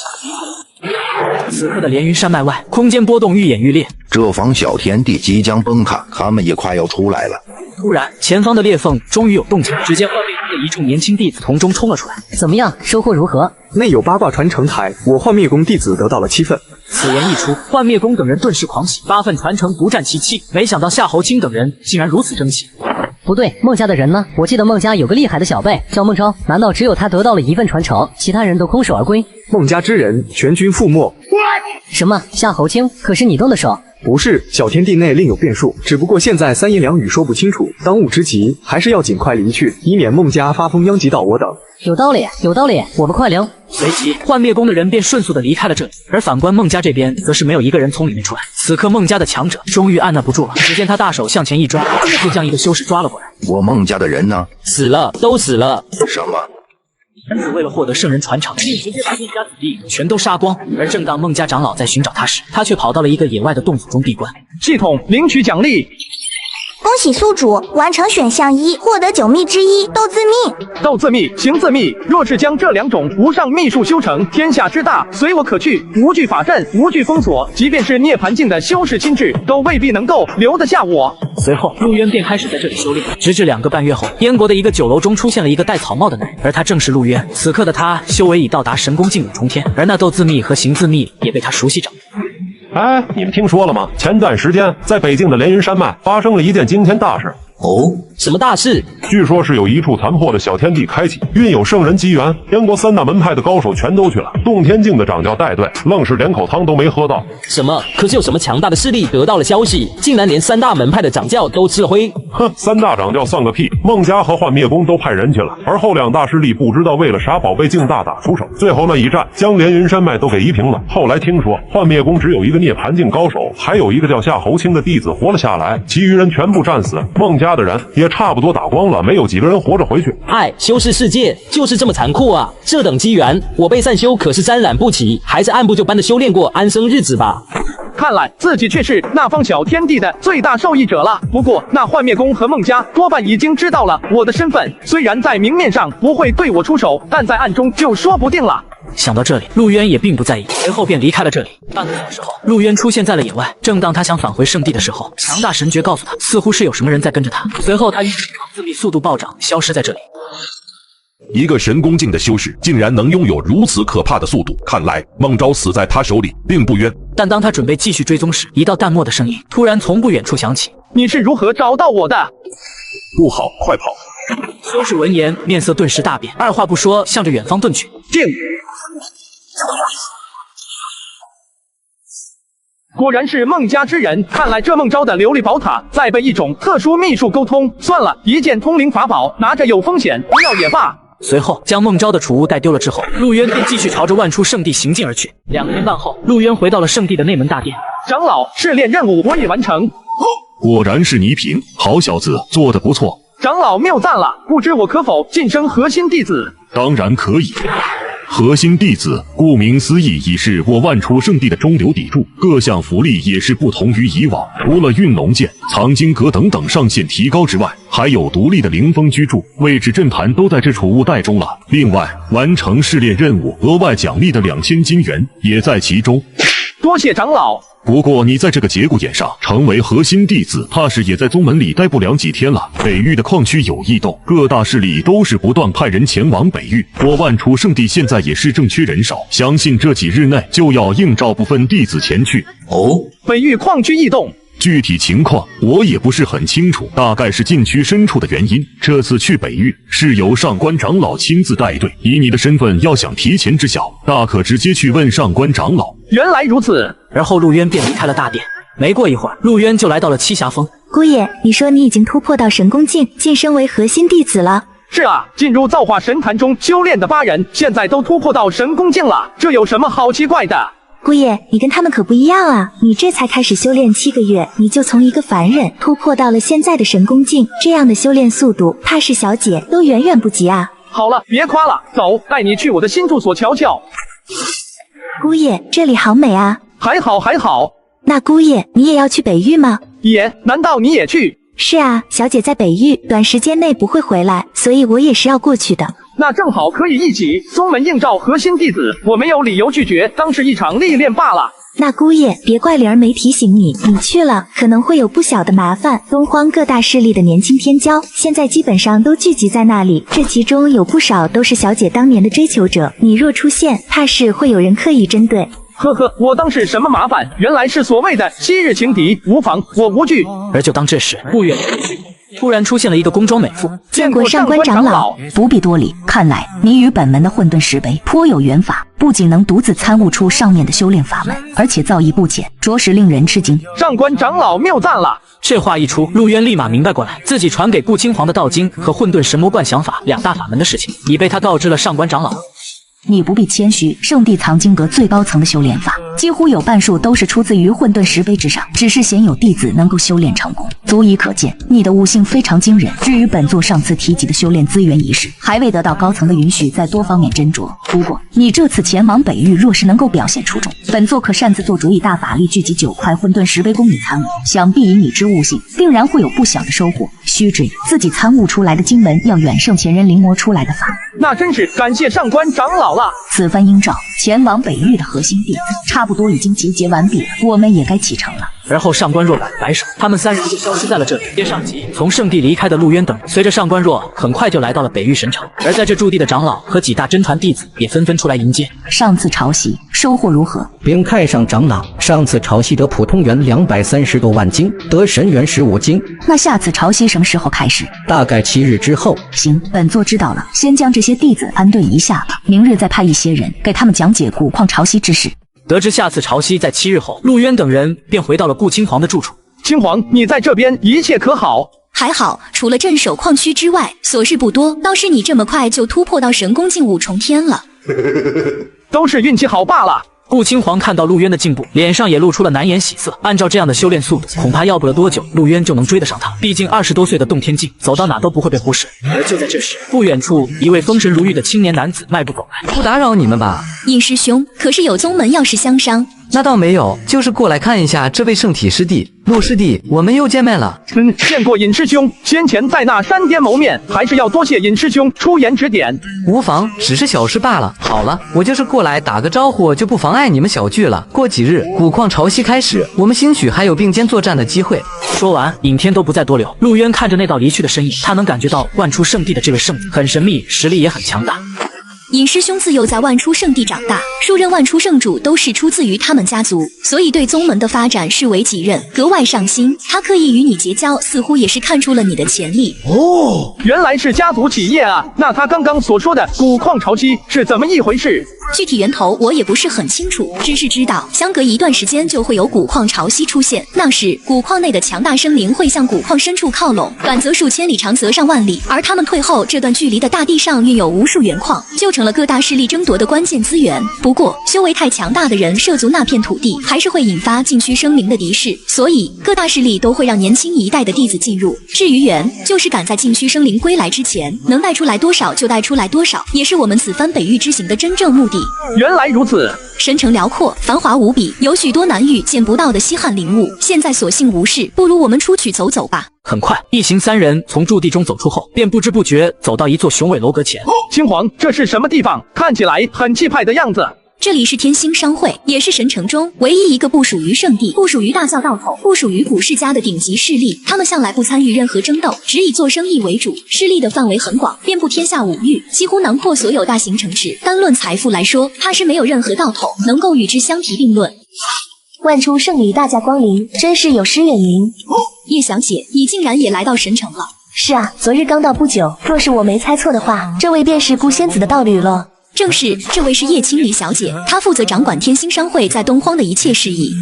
此刻的连云山脉外，空间波动愈演愈烈，这方小天地即将崩塌，他们也快要出来了。突然，前方的裂缝终于有动静，只见幻灭宫的一众年轻弟子从中冲了出来。怎么样，收获如何？内有8卦传承台，我幻灭宫弟子得到了7份。此言一出，幻灭宫等人顿时狂喜，8份传承独占其7。没想到夏侯清等人竟然如此争气。不对，孟家的人呢？我记得孟家有个厉害的小辈叫孟昭，难道只有他得到了1份传承，其他人都空手而归？孟家之人全军覆没。什么？夏侯清？可是你动的手？不是，小天地内另有变数，只不过现在3言2语说不清楚。当务之急还是要尽快离去，以免孟家发疯殃及到我等。有道理，我们快灵。随即，幻灭宫的人便迅速的离开了这里，而反观孟家这边，则是没有一个人从里面出来。此刻，孟家的强者终于按捺不住了，只见他大手向前一抓，就将一个修士抓了过来。我孟家的人呢？死了，都死了。什么？男子为了获得圣人传承，竟直接把孟家子弟全都杀光。而正当孟家长老在寻找他时，他却跑到了一个野外的洞府中闭关。系统领取奖励。恭喜宿主完成选项1，获得9秘之一斗字秘。斗字秘、行字秘，若是将这2种无上秘术修成，天下之大随我可去，无惧法阵，无惧封锁，即便是涅槃境的修士亲至，都未必能够留得下我。随后，陆渊便开始在这里修炼，直至2个半月后，燕国的一个酒楼中出现了一个戴草帽的男人，而他正是陆渊。此刻的他修为已到达神功劲武冲天，而那斗字秘和行字秘也被他熟悉掌握。哎，你们听说了吗？前段时间，在北境的连云山脉发生了一件惊天大事。哦，什么大事？据说是有一处残破的小天地开启，运有圣人机缘，燕国3大门派的高手全都去了，洞天境的掌教带队，愣是连口汤都没喝到。什么？可是有什么强大的势力得到了消息，竟然连3大门派的掌教都吃了灰？哼，3大掌教算个屁！孟家和幻灭宫都派人去了，而后2大势力不知道为了啥宝贝境大打出手，最后那一战将连云山脉都给夷平了。后来听说幻灭宫只有一个涅槃境高手，还有一个叫夏侯清的弟子活了下来，其余人全部战死。孟家的人也差不多打光了，没有几个人活着回去。哎，修士世界就是这么残酷啊！这等机缘，我被散修可是沾染不起，还是按部就班的修炼过，安生日子吧。看来自己却是那方小天地的最大受益者了。不过那幻灭宫和孟家多半已经知道了我的身份，虽然在明面上不会对我出手，但在暗中就说不定了。想到这里，陆渊也并不在意，随后便离开了这里。半个小时后，陆渊出现在了野外。正当他想返回圣地的时候，强大神觉告诉他，似乎是有什么人在跟着他。随后他运用自力速度暴涨，消失在这里。一个神功境的修士竟然能拥有如此可怕的速度，看来孟昭死在他手里并不冤。但当他准备继续追踪时，一道淡漠的声音突然从不远处响起：“你是如何找到我的？”不好，快跑！修士闻言，面色顿时大变，二话不说，向着远方遁去。静！果然是孟家之人，看来这孟昭的琉璃宝塔在被一种特殊秘术沟通。算了，一件通灵法宝拿着有风险，不要也罢。随后将孟昭的储物带丢了之后，陆渊便继续朝着万出圣地行进而去。2天半后，陆渊回到了圣地的内门大殿。长老，试炼任务我已完成。果然是倪萍，好小子，做得不错。长老谬赞了，不知我可否晋升核心弟子？当然可以。核心弟子，顾名思义，已是我万出圣地的中流砥柱，各项福利也是不同于以往。除了运龙剑、藏经阁等等上限提高之外，还有独立的灵峰居住、位置阵盘都在这储物袋中了。另外，完成试炼任务额外奖励的2000金元也在其中。多谢长老。不过你在这个节骨眼上成为核心弟子，怕是也在宗门里待不了几天了。北域的矿区有异动，各大势力都是不断派人前往北域。我万出圣地现在也是正缺人手，相信这几日内就要应召部分弟子前去。哦，北域矿区异动。具体情况我也不是很清楚，大概是禁区深处的原因。这次去北域是由上官长老亲自带队，以你的身份要想提前知晓，大可直接去问上官长老。原来如此。而后陆渊便离开了大殿。没过一会儿，陆渊就来到了栖霞峰。姑爷，你说你已经突破到神功境，晋升为核心弟子了？是啊，进入造化神坛中修炼的8人，现在都突破到神功境了，这有什么好奇怪的？姑爷，你跟他们可不一样啊！你这才开始修炼7个月，你就从一个凡人突破到了现在的神功境，这样的修炼速度，怕是小姐都远远不及啊！好了，别夸了，走，带你去我的新住所瞧瞧。姑爷，这里好美啊！还好还好。那姑爷，你也要去北域吗？也，难道你也去？是啊，小姐在北域，短时间内不会回来，所以我也是要过去的。那正好可以一起。宗门应召核心弟子，我没有理由拒绝，当是一场历练罢了。那姑爷，别怪灵儿没提醒你，你去了可能会有不小的麻烦。东荒各大势力的年轻天骄，现在基本上都聚集在那里，这其中有不少都是小姐当年的追求者，你若出现，怕是会有人刻意针对。呵呵，我当是什么麻烦？原来是所谓的昔日情敌，无妨，我无惧。而就当这时，不远处突然出现了一个宫中美妇。见过上官长老，不必多礼。看来你与本门的混沌石碑颇有缘法，不仅能独自参悟出上面的修炼法门，而且造诣不浅，着实令人吃惊。上官长老谬赞了。这话一出，陆渊立马明白过来，自己传给顾青黄的道经和混沌神魔观想法2大法门的事情，已被他告知了上官长老。你不必谦虚，圣地藏经阁最高层的修炼法，几乎有半数都是出自于混沌石碑之上，只是鲜有弟子能够修炼成功，足以可见你的悟性非常惊人。至于本座上次提及的修炼资源一事，还未得到高层的允许，在多方面斟酌。不过你这次前往北域，若是能够表现出众，本座可擅自做主，以大法力聚集9块混沌石碑供你参悟，想必以你之悟性，定然会有不小的收获。须知自己参悟出来的经文，要远胜前人临摹出来的法。那真是感谢上官长老了。此番应召前往北域的核心弟子，差不多已经集结完毕了，我们也该启程了。而后上官若摆手，他们3人就消失在了这里。接上集，从圣地离开的陆渊等，随着上官若很快就来到了北域神城。而在这驻地的长老和几大真传弟子也纷纷出来迎接。上次朝夕收获如何？禀太上长老，上次朝夕得普通元230多万斤，得神元15斤。那下次朝夕什么时候开始？大概7日之后。行，本座知道了，先将这些弟子安顿一下吧，明日再派一些人给他们讲解古矿潮汐之事。得知下次潮汐在7日后，陆渊等人便回到了顾青黄的住处。青黄，你在这边一切可好？还好，除了镇守矿区之外，琐事不多。倒是你这么快就突破到神功境5重天了，都是运气好罢了。顾青黄看到陆渊的进步，脸上也露出了难掩喜色。按照这样的修炼速度，恐怕要不了多久，陆渊就能追得上他。毕竟20多岁的洞天境，走到哪都不会被忽视。而就在这时，不远处一位风神如玉的青年男子迈步走来。不打扰你们吧？尹师兄，可是有宗门要事相商。那倒没有，就是过来看一下这位圣体师弟陆师弟，我们又见面了。见过尹师兄，先前在那山巅谋面，还是要多谢尹师兄出言指点。无妨，只是小事罢了。好了，我就是过来打个招呼，就不妨碍你们小聚了。过几日古矿潮汐开始，我们兴许还有并肩作战的机会。说完，尹天都不再多留。陆渊看着那道离去的身影，他能感觉到万出圣地的这位圣子很神秘，实力也很强大。尹师兄自幼在万出圣地长大，数任万出圣主都是出自于他们家族，所以对宗门的发展视为己任，格外上心。他刻意与你结交，似乎也是看出了你的潜力。哦，原来是家族企业啊！那他刚刚所说的古矿潮汐是怎么一回事？具体源头我也不是很清楚，只是知道相隔一段时间就会有古矿潮汐出现，那时古矿内的强大生灵会向古矿深处靠拢，短则数千里，长则上万里，而他们退后，这段距离的大地上运有无数原矿，就成了各大势力争夺的关键资源。不过修为太强大的人涉足那片土地，还是会引发禁区生灵的敌视，所以各大势力都会让年轻一代的弟子进入。至于缘，就是赶在禁区生灵归来之前，能带出来多少就带出来多少，也是我们此番北域之行的真正目的。原来如此，神城辽阔，繁华无比，有许多南域见不到的稀罕灵物。现在所幸无事，不如我们出去走走吧。很快，一行三人从驻地中走出后，便不知不觉走到一座雄伟楼阁前。青黄，这是什么地方？看起来很气派的样子。这里是天星商会，也是神城中唯一一个不属于圣地、不属于大教道统、不属于古世家的顶级势力。他们向来不参与任何争斗，只以做生意为主，势力的范围很广，遍布天下五域，几乎囊括所有大型城市。单论财富来说，怕是没有任何道统能够与之相提并论。万出圣礼大驾光临，真是有失远迎。叶小姐，你竟然也来到神城了？是啊，昨日刚到不久。若是我没猜错的话，这位便是孤仙子的道侣了。正是，这位是叶青离小姐，她负责掌管天星商会在东荒的一切事宜。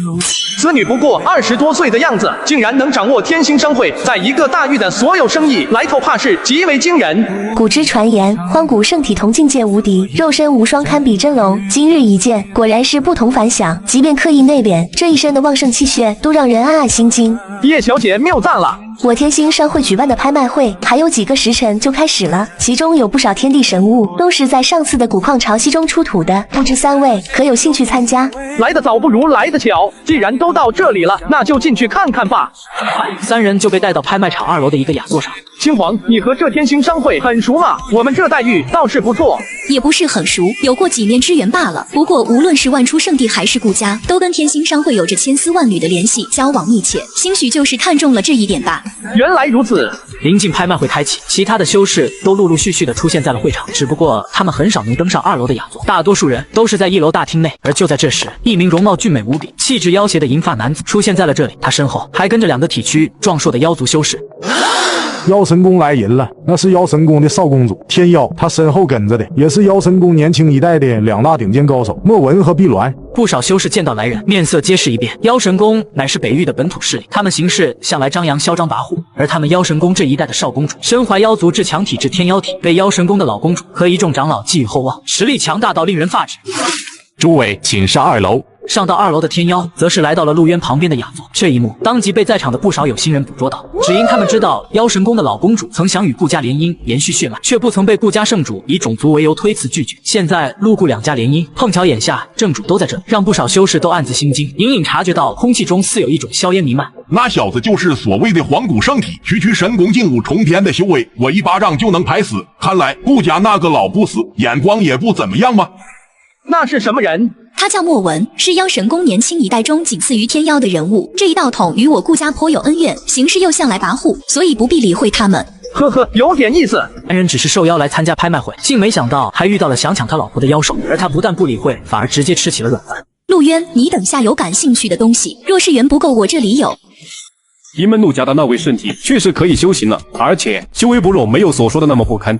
此女不过20多岁的样子，竟然能掌握天星商会在一个大域的所有生意，来头怕是极为惊人。古之传言，荒古圣体同境界无敌，肉身无双堪比真龙。今日一见，果然是不同凡响。即便刻意内敛，这一身的旺盛气血都让人暗暗心惊。叶小姐谬赞了。我天星商会举办的拍卖会还有几个时辰就开始了，其中有不少天地神物，都是在上次的古矿潮汐中出土的，不知三位可有兴趣参加？来得早不如来得巧，既然都到这里了，那就进去看看吧。很快，三人就被带到拍卖场2楼的一个雅座上。青黄，你和这天星商会很熟吗？我们这待遇倒是不错。也不是很熟，有过几面之缘罢了。不过无论是万出圣地还是顾家，都跟天星商会有着千丝万缕的联系，交往密切。兴许就是看中了这一点吧。原来如此。临近拍卖会开启，其他的修士都陆陆续续的出现在了会场，只不过他们很少能登上2楼的雅座，大多数人都是在1楼大厅内。而就在这时，一名容貌俊美无比、气质妖邪的银发男子出现在了这里，他身后还跟着2个体躯壮硕的妖族修士。妖神宫来人了，那是妖神宫的少公主天妖，她身后跟着的也是妖神宫年轻一代的2大顶尖高手莫文和碧鸾。不少修士见到来人，面色皆是一变。妖神宫乃是北域的本土势力，他们行事向来张扬嚣张跋扈，而他们妖神宫这一代的少公主身怀妖族至强体质天妖体，被妖神宫的老公主和一众长老寄予厚望，实力强大到令人发指。诸位请上2楼。上到2楼的天妖，则是来到了陆渊旁边的雅座。这一幕当即被在场的不少有心人捕捉到，只因他们知道妖神宫的老公主曾想与顾家联姻，延续血脉，却不曾被顾家圣主以种族为由推辞拒绝。现在陆顾2家联姻，碰巧眼下正主都在这里，让不少修士都暗自心惊，隐隐察觉到空气中似有一种硝烟弥漫。那小子就是所谓的黄古圣体，区区神功劲武重天的修为，我一巴掌就能拍死。看来顾家那个老不死眼光也不怎么样嘛。那是什么人？他叫莫文，是妖神宫年轻一代中仅次于天妖的人物。这一道统与我顾家颇有恩怨，行事又向来跋扈，所以不必理会他们。呵呵，有点意思。男人只是受邀来参加拍卖会，竟没想到还遇到了想抢他老婆的妖兽，而他不但不理会，反而直接吃起了软饭。陆渊，你等下有感兴趣的东西，若是缘不够，我这里有。银门陆家的那位圣体确实可以修行了，而且修为不弱，没有所说的那么不堪。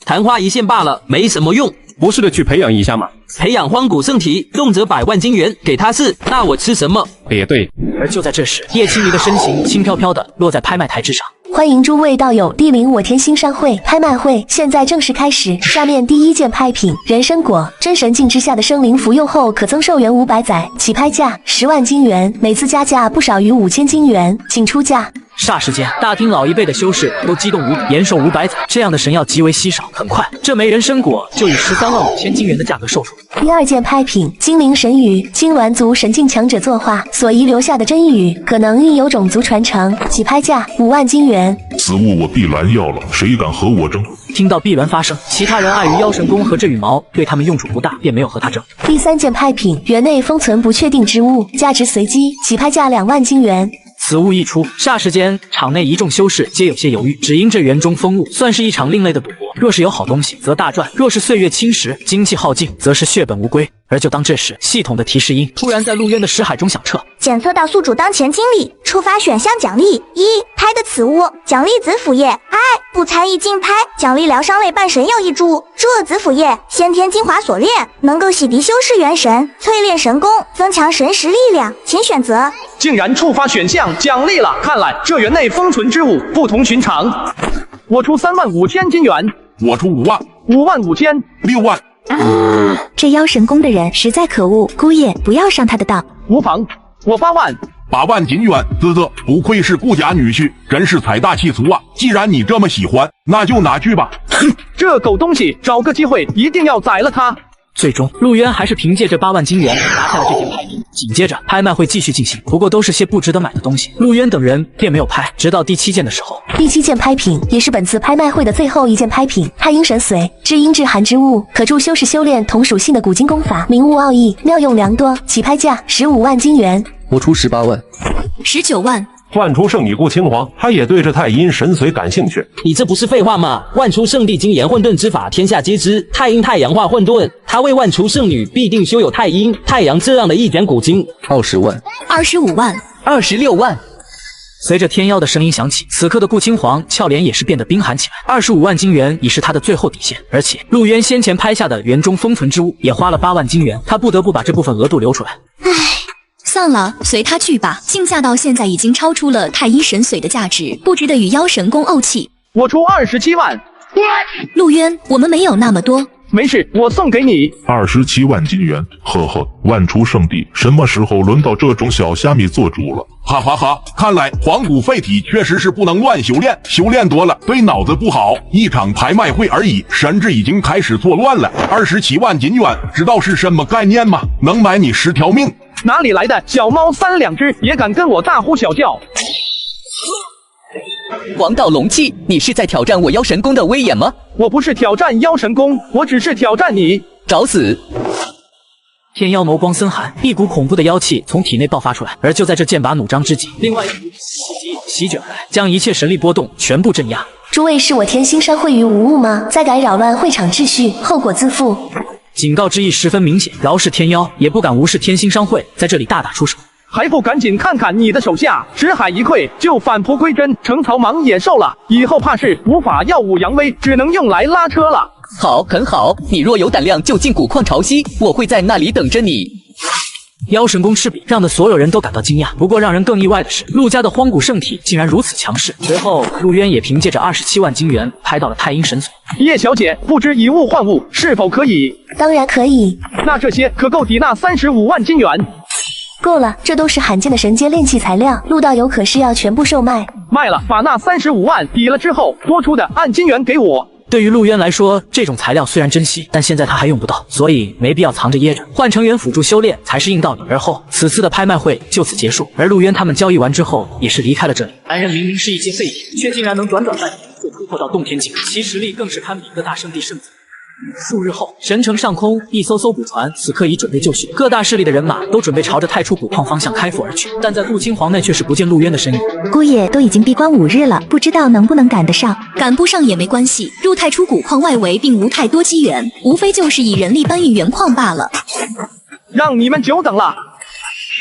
昙花一现罢了，没什么用。不是的，去培养一下嘛。培养荒古圣体，动辄100万金元，给他试，那我吃什么？也对。而就在这时，叶青离的身形轻飘飘的落在拍卖台之上。欢迎诸位道友莅临我天星商会拍卖会，现在正式开始。下面第一件拍品，人参果，真神境之下的生灵服用后可增寿元500载，起拍价10万金元，每次加价不少于5000金元，请出价。霎时间，大厅老一辈的修士都激动无比，延寿500载，这样的神药极为稀少。很快，这枚人参果就以13万5千金元的价格售出。第二件拍品，精灵神语，金銮族神境强者作画，所遗留下的真语，可能亦有种族传承，起拍价5万金元。此物我碧蓝要了，谁敢和我争？听到碧鸾发声，其他人碍于妖神功和这羽毛对他们用处不大，便没有和他争。第三件拍品，园内封存不确定之物，价值随机，起拍价2万金元。此物一出，霎时间场内一众修士皆有些犹豫，只因这园中风物算是一场另类的赌博，若是有好东西则大赚，若是岁月侵蚀，精气耗尽，则是血本无归。而就当这时，系统的提示音突然在陆渊的识海中响彻。检测到宿主当前经历，触发选项奖励：一、拍的此物，奖励紫腐叶；二、不参与竞拍，奖励疗伤类半神药1株。注紫腐叶，先天精华锁链，能够洗涤修士元神，淬炼神功，增强神识力量，请选择。竟然触发选项奖励了，看来这园内封存之物不同寻常。我出3万5千金元，我出5万，5万5千，6万。这妖神宫的人实在可恶，姑爷不要上他的当。无妨，我8万，8万金元，啧啧，不愧是顾家女婿，真是财大气粗啊！既然你这么喜欢，那就拿去吧。这狗东西，找个机会一定要宰了他。最终，陆渊还是凭借这8万金元拿下了这件拍品。紧接着，拍卖会继续进行，不过都是些不值得买的东西，陆渊等人便没有拍。直到第7件的时候，第7件拍品也是本次拍卖会的最后一件拍品，太阴神髓，至阴至寒之物，可助修士修炼同属性的古今功法，名物奥义，妙用良多，起拍价15万金元。我出18万，19万。万出圣女顾青黄，他也对这太阴神髓感兴趣。你这不是废话吗？万出圣地精研混沌之法，天下皆知。太阴太阳化混沌，他为万出圣女必定修有太阴、太阳这样的一卷古经。20万，25万，26万。随着天妖的声音响起，此刻的顾青黄俏脸也是变得冰寒起来。25万金元已是他的最后底线，而且陆渊先前拍下的园中封存之物也花了8万金元，他不得不把这部分额度留出来。唉。算了，随他去吧。竞价到现在已经超出了太阴神髓的价值，不值得与妖神宫怄气。我出27万。陆渊，我们没有那么多。没事，我送给你27万金元。呵呵，万出圣地，什么时候轮到这种小虾米做主了？哈哈哈！看来黄骨废体确实是不能乱修炼，修炼多了对脑子不好。一场拍卖会而已，神智已经开始作乱了。27万金元，知道是什么概念吗？能买你10条命。哪里来的小猫3两只，也敢跟我大呼小叫？黄道龙气，你是在挑战我妖神宫的威严吗？我不是挑战妖神宫，我只是挑战你，找死！天妖眸光森寒，一股恐怖的妖气从体内爆发出来。而就在这剑拔弩张之际，另外一股气机席卷而来，将一切神力波动全部镇压。诸位视我天星山会于无物吗？再敢扰乱会场秩序，后果自负。警告之意十分明显，饶是天妖也不敢无视天星商会在这里大打出手。还不赶紧看看你的手下，识海一溃就返璞归真，成草莽野兽了，以后怕是无法耀武扬威，只能用来拉车了。好，很好，你若有胆量就进古矿潮汐，我会在那里等着你。妖神宫赤壁让的所有人都感到惊讶，不过让人更意外的是，陆家的荒古圣体竟然如此强势。随后，陆渊也凭借着27万金元拍到了太阴神髓。叶小姐，不知以物换物是否可以？当然可以。那这些可够抵纳35万金元。够了，这都是罕见的神阶炼器材料，陆道友可是要全部售卖。卖了，把那35万抵了之后，多出的按金元给我。对于陆渊来说，这种材料虽然珍惜，但现在他还用不到，所以没必要藏着掖着，换成员辅助修炼才是硬道理。而后，此次的拍卖会就此结束，而陆渊他们交易完之后，也是离开了这里。男人明明是一件废铁，却竟然能短短半年就突破到洞天境，其实力更是堪比各大圣地圣子。数日后，神城上空一艘艘捕船此刻已准备就绪，各大势力的人马都准备朝着太初古矿方向开赴而去，但在顾青黄内却是不见陆渊的身影。姑爷都已经闭关5日了，不知道能不能赶得上。赶不上也没关系，入太初古矿外围并无太多机缘，无非就是以人力搬运原矿罢了。让你们久等了。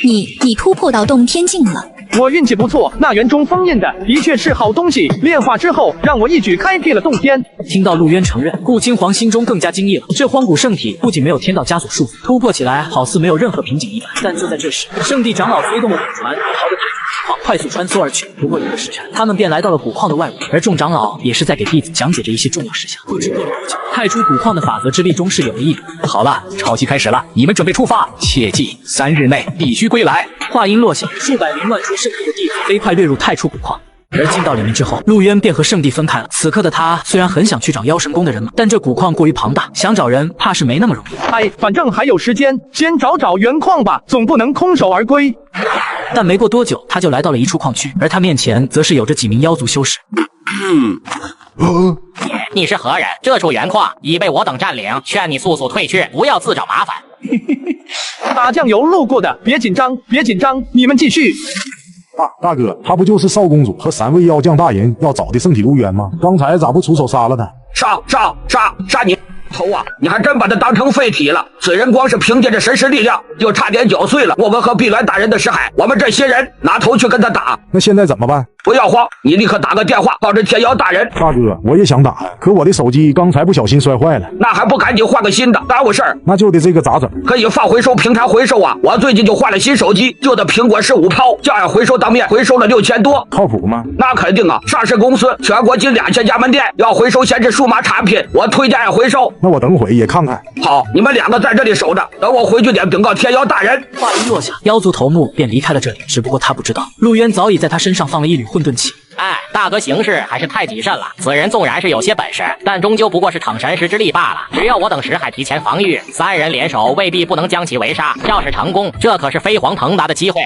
你突破到洞天境了。我运气不错，那园中封印的的确是好东西，炼化之后让我一举开辟了洞天。听到陆渊承认，顾青黄心中更加惊异了。这荒古圣体不仅没有天道枷锁束缚，突破起来好似没有任何瓶颈一般。但就在这时，圣地长老催动了古船，朝着太初古矿快速穿梭而去。不过1个时辰，他们便来到了古矿的外围，而众长老也是在给弟子讲解着一些重要事项。不知过了多久，太初古矿的法则之力中是有了异动。好了，潮汐开始了，你们准备出发，切记3日内必须归来。话音落下，数百名万出圣地的弟子飞快掠入太初古矿。而进到里面之后，陆渊便和圣地分开了。此刻的他虽然很想去找妖神宫的人马，但这古矿过于庞大，想找人怕是没那么容易。哎，反正还有时间，先找原矿吧，总不能空手而归。但没过多久，他就来到了一处矿区，而他面前则是有着几名妖族修士。你是何人？这处原矿已被我等占领，劝你速速退去，不要自找麻烦。打酱油路过的，别紧张，你们继续。大哥，他不就是少公主和3位妖将大人要找的圣体陆渊吗？刚才咋不出手杀了他？杀你！头啊！你还真把他当成废体了！此人光是凭借着神识力量，就差点搅碎了我们和碧鸾大人的识海。我们这些人拿头去跟他打。那现在怎么办？不要慌，你立刻打个电话告知天妖大人。大哥，我也想打呀，可我的手机刚才不小心摔坏了。那还不赶紧换个新的，耽误事儿。那就得这个咋整？可以放回收平台回收啊！我最近就换了新手机，旧的苹果15 Pro，就按回收当面回收了6000多。靠谱吗？那肯定啊！上市公司全国近2000家门店要回收闲置数码产品，我推荐回收。那我等会也看看。好，你们2个在这里守着，等我回去点禀告天妖大人。话音落下，妖族头目便离开了这里。只不过他不知道，陆渊早已在他身上放了一缕混沌气。哎，大哥行事还是太谨慎了。此人纵然是有些本事，但终究不过是逞神识之力罢了。只要我等识海提前防御，3人联手未必不能将其围杀。要是成功，这可是飞黄腾达的机会。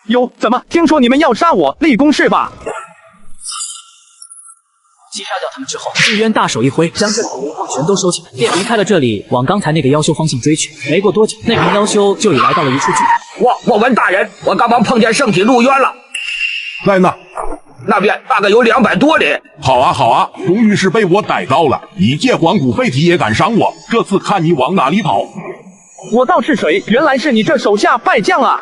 哟，怎么？听说你们要杀我，立功是吧？击杀掉他们之后，陆渊大手一挥，将这里的物矿全都收起来，便离开了这里，往刚才那个妖修方向追去。没过多久，那名妖修就已来到了一处据点。我闻大人，我刚刚碰见圣体陆渊了。在那，那边大概有200多里。好啊，终于是被我逮到了！一介黄骨废体也敢伤我，这次看你往哪里跑！我道是谁？原来是你这手下败将啊！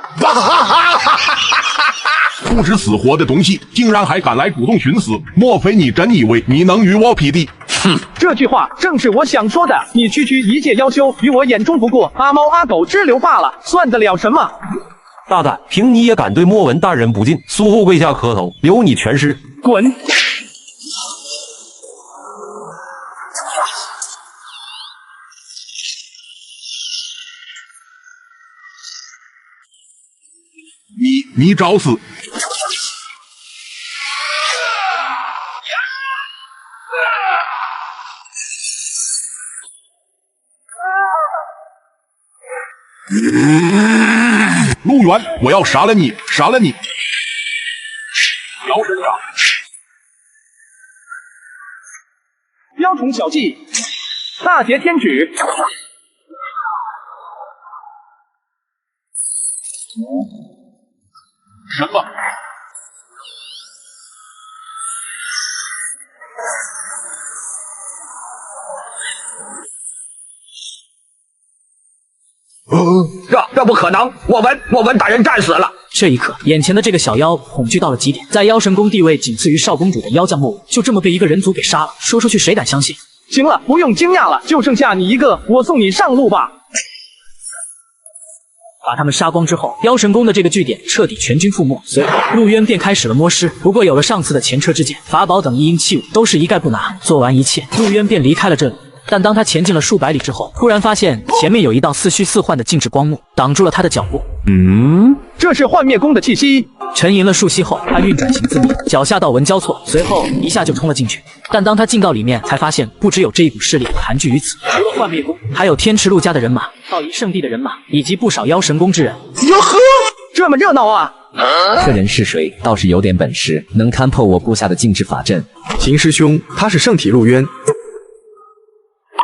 不知死活的东西，竟然还敢来主动寻死！莫非你真以为你能与我匹敌？哼，这句话正是我想说的。你区一介妖修，于我眼中不过阿猫阿狗之流罢了，算得了什么？大胆，凭你也敢对莫文大人不敬？苏护跪下磕头，留你全尸。滚！你找死！陆渊，我要杀了你！妖神掌！雕虫小技，大劫天举！什么？这不可能！莫文大人战死了。这一刻，眼前的这个小妖恐惧到了极点，在妖神宫地位仅次于少公主的妖将莫武，就这么被一个人族给杀了，说出去谁敢相信？行了，不用惊讶了，就剩下你一个，我送你上路吧。把他们杀光之后，妖神宫的这个据点彻底全军覆没。随后，陆渊便开始了摸尸。不过有了上次的前车之鉴，法宝等一应器物都是一概不拿。做完一切，陆渊便离开了这里。但当他前进了数百里之后，突然发现前面有一道似虚似幻的静止光幕挡住了他的脚步。这是幻灭宫的气息。沉吟了数息后，他运转行字秘，脚下道纹交错，随后一下就冲了进去。但当他进到里面，才发现不只有这一股势力盘踞于此，除了幻灭宫，还有天池陆家的人马、道仪圣地的人马，以及不少妖神宫之人。哟呵，这么热闹啊！这人是谁？倒是有点本事，能看破我布下的禁制法阵。秦师兄，他是圣体陆渊。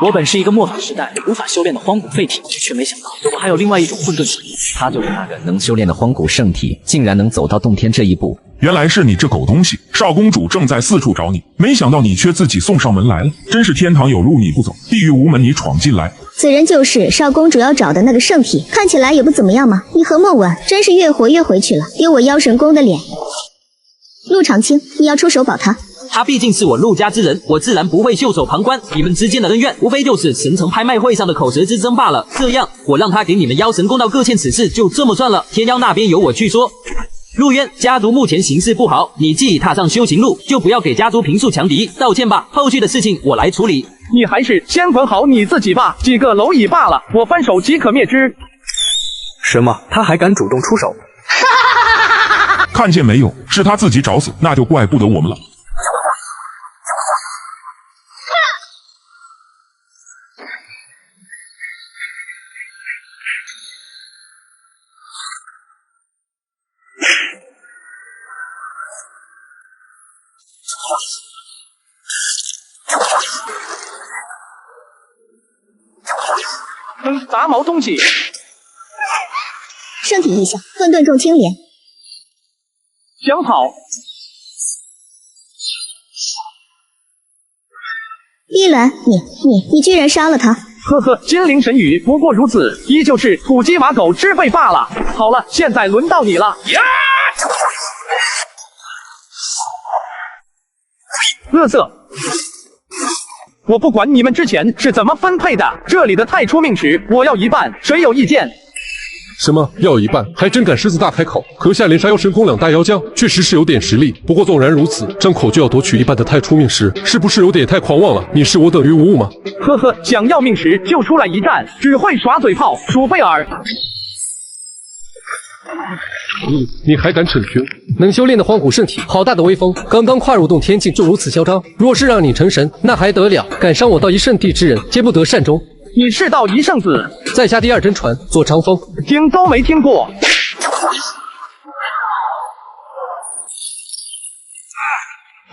我本是一个末法时代无法修炼的荒古废体，却没想到我还有另外一种混沌体。他就是那个能修炼的荒古圣体，竟然能走到洞天这一步。原来是你这狗东西！少公主正在四处找你，没想到你却自己送上门来了。真是天堂有路你不走，地狱无门你闯进来。此人就是少公主要找的那个圣体，看起来也不怎么样嘛。你和莫文真是越活越回去了，丢我妖神宫的脸。陆长青，你要出手保他。他毕竟是我陆家之人，我自然不会袖手旁观。你们之间的恩怨，无非就是神城拍卖会上的口舌之争罢了。这样，我让他给你们妖神公道各欠此事，就这么算了。天妖那边由我去说。陆渊，家族目前形势不好，你既已踏上修行路，就不要给家族平素强敌。道歉吧，后续的事情我来处理。你还是先管好你自己吧，几个蝼蚁罢了，我翻手即可灭之。什么？他还敢主动出手？看见没有？是他自己找死，那就怪不得我们了。杂毛东西！圣体异象，混沌重青莲。想好。一轮，你居然杀了他！呵呵，金灵神语不过如此，依旧是土鸡瓦狗之辈罢了。好了，现在轮到你了。呀！垃圾！我不管你们之前是怎么分配的，这里的太初命石我要一半，谁有意见？什么要一半？还真敢狮子大开口！阁下连杀妖神宫2大妖将，确实是有点实力。不过纵然如此，张口就要夺取一半的太初命石，是不是有点太狂妄了？你视我等于无物吗？呵呵，想要命石就出来一战，只会耍嘴炮，鼠贝尔。你还敢逞权？能修炼的荒古圣体，好大的威风！刚刚跨入洞天境就如此嚣张，若是让你成神，那还得了？敢伤我道一圣地之人，皆不得善终。你是道一圣子，在下第2真传左长风，听都没听过。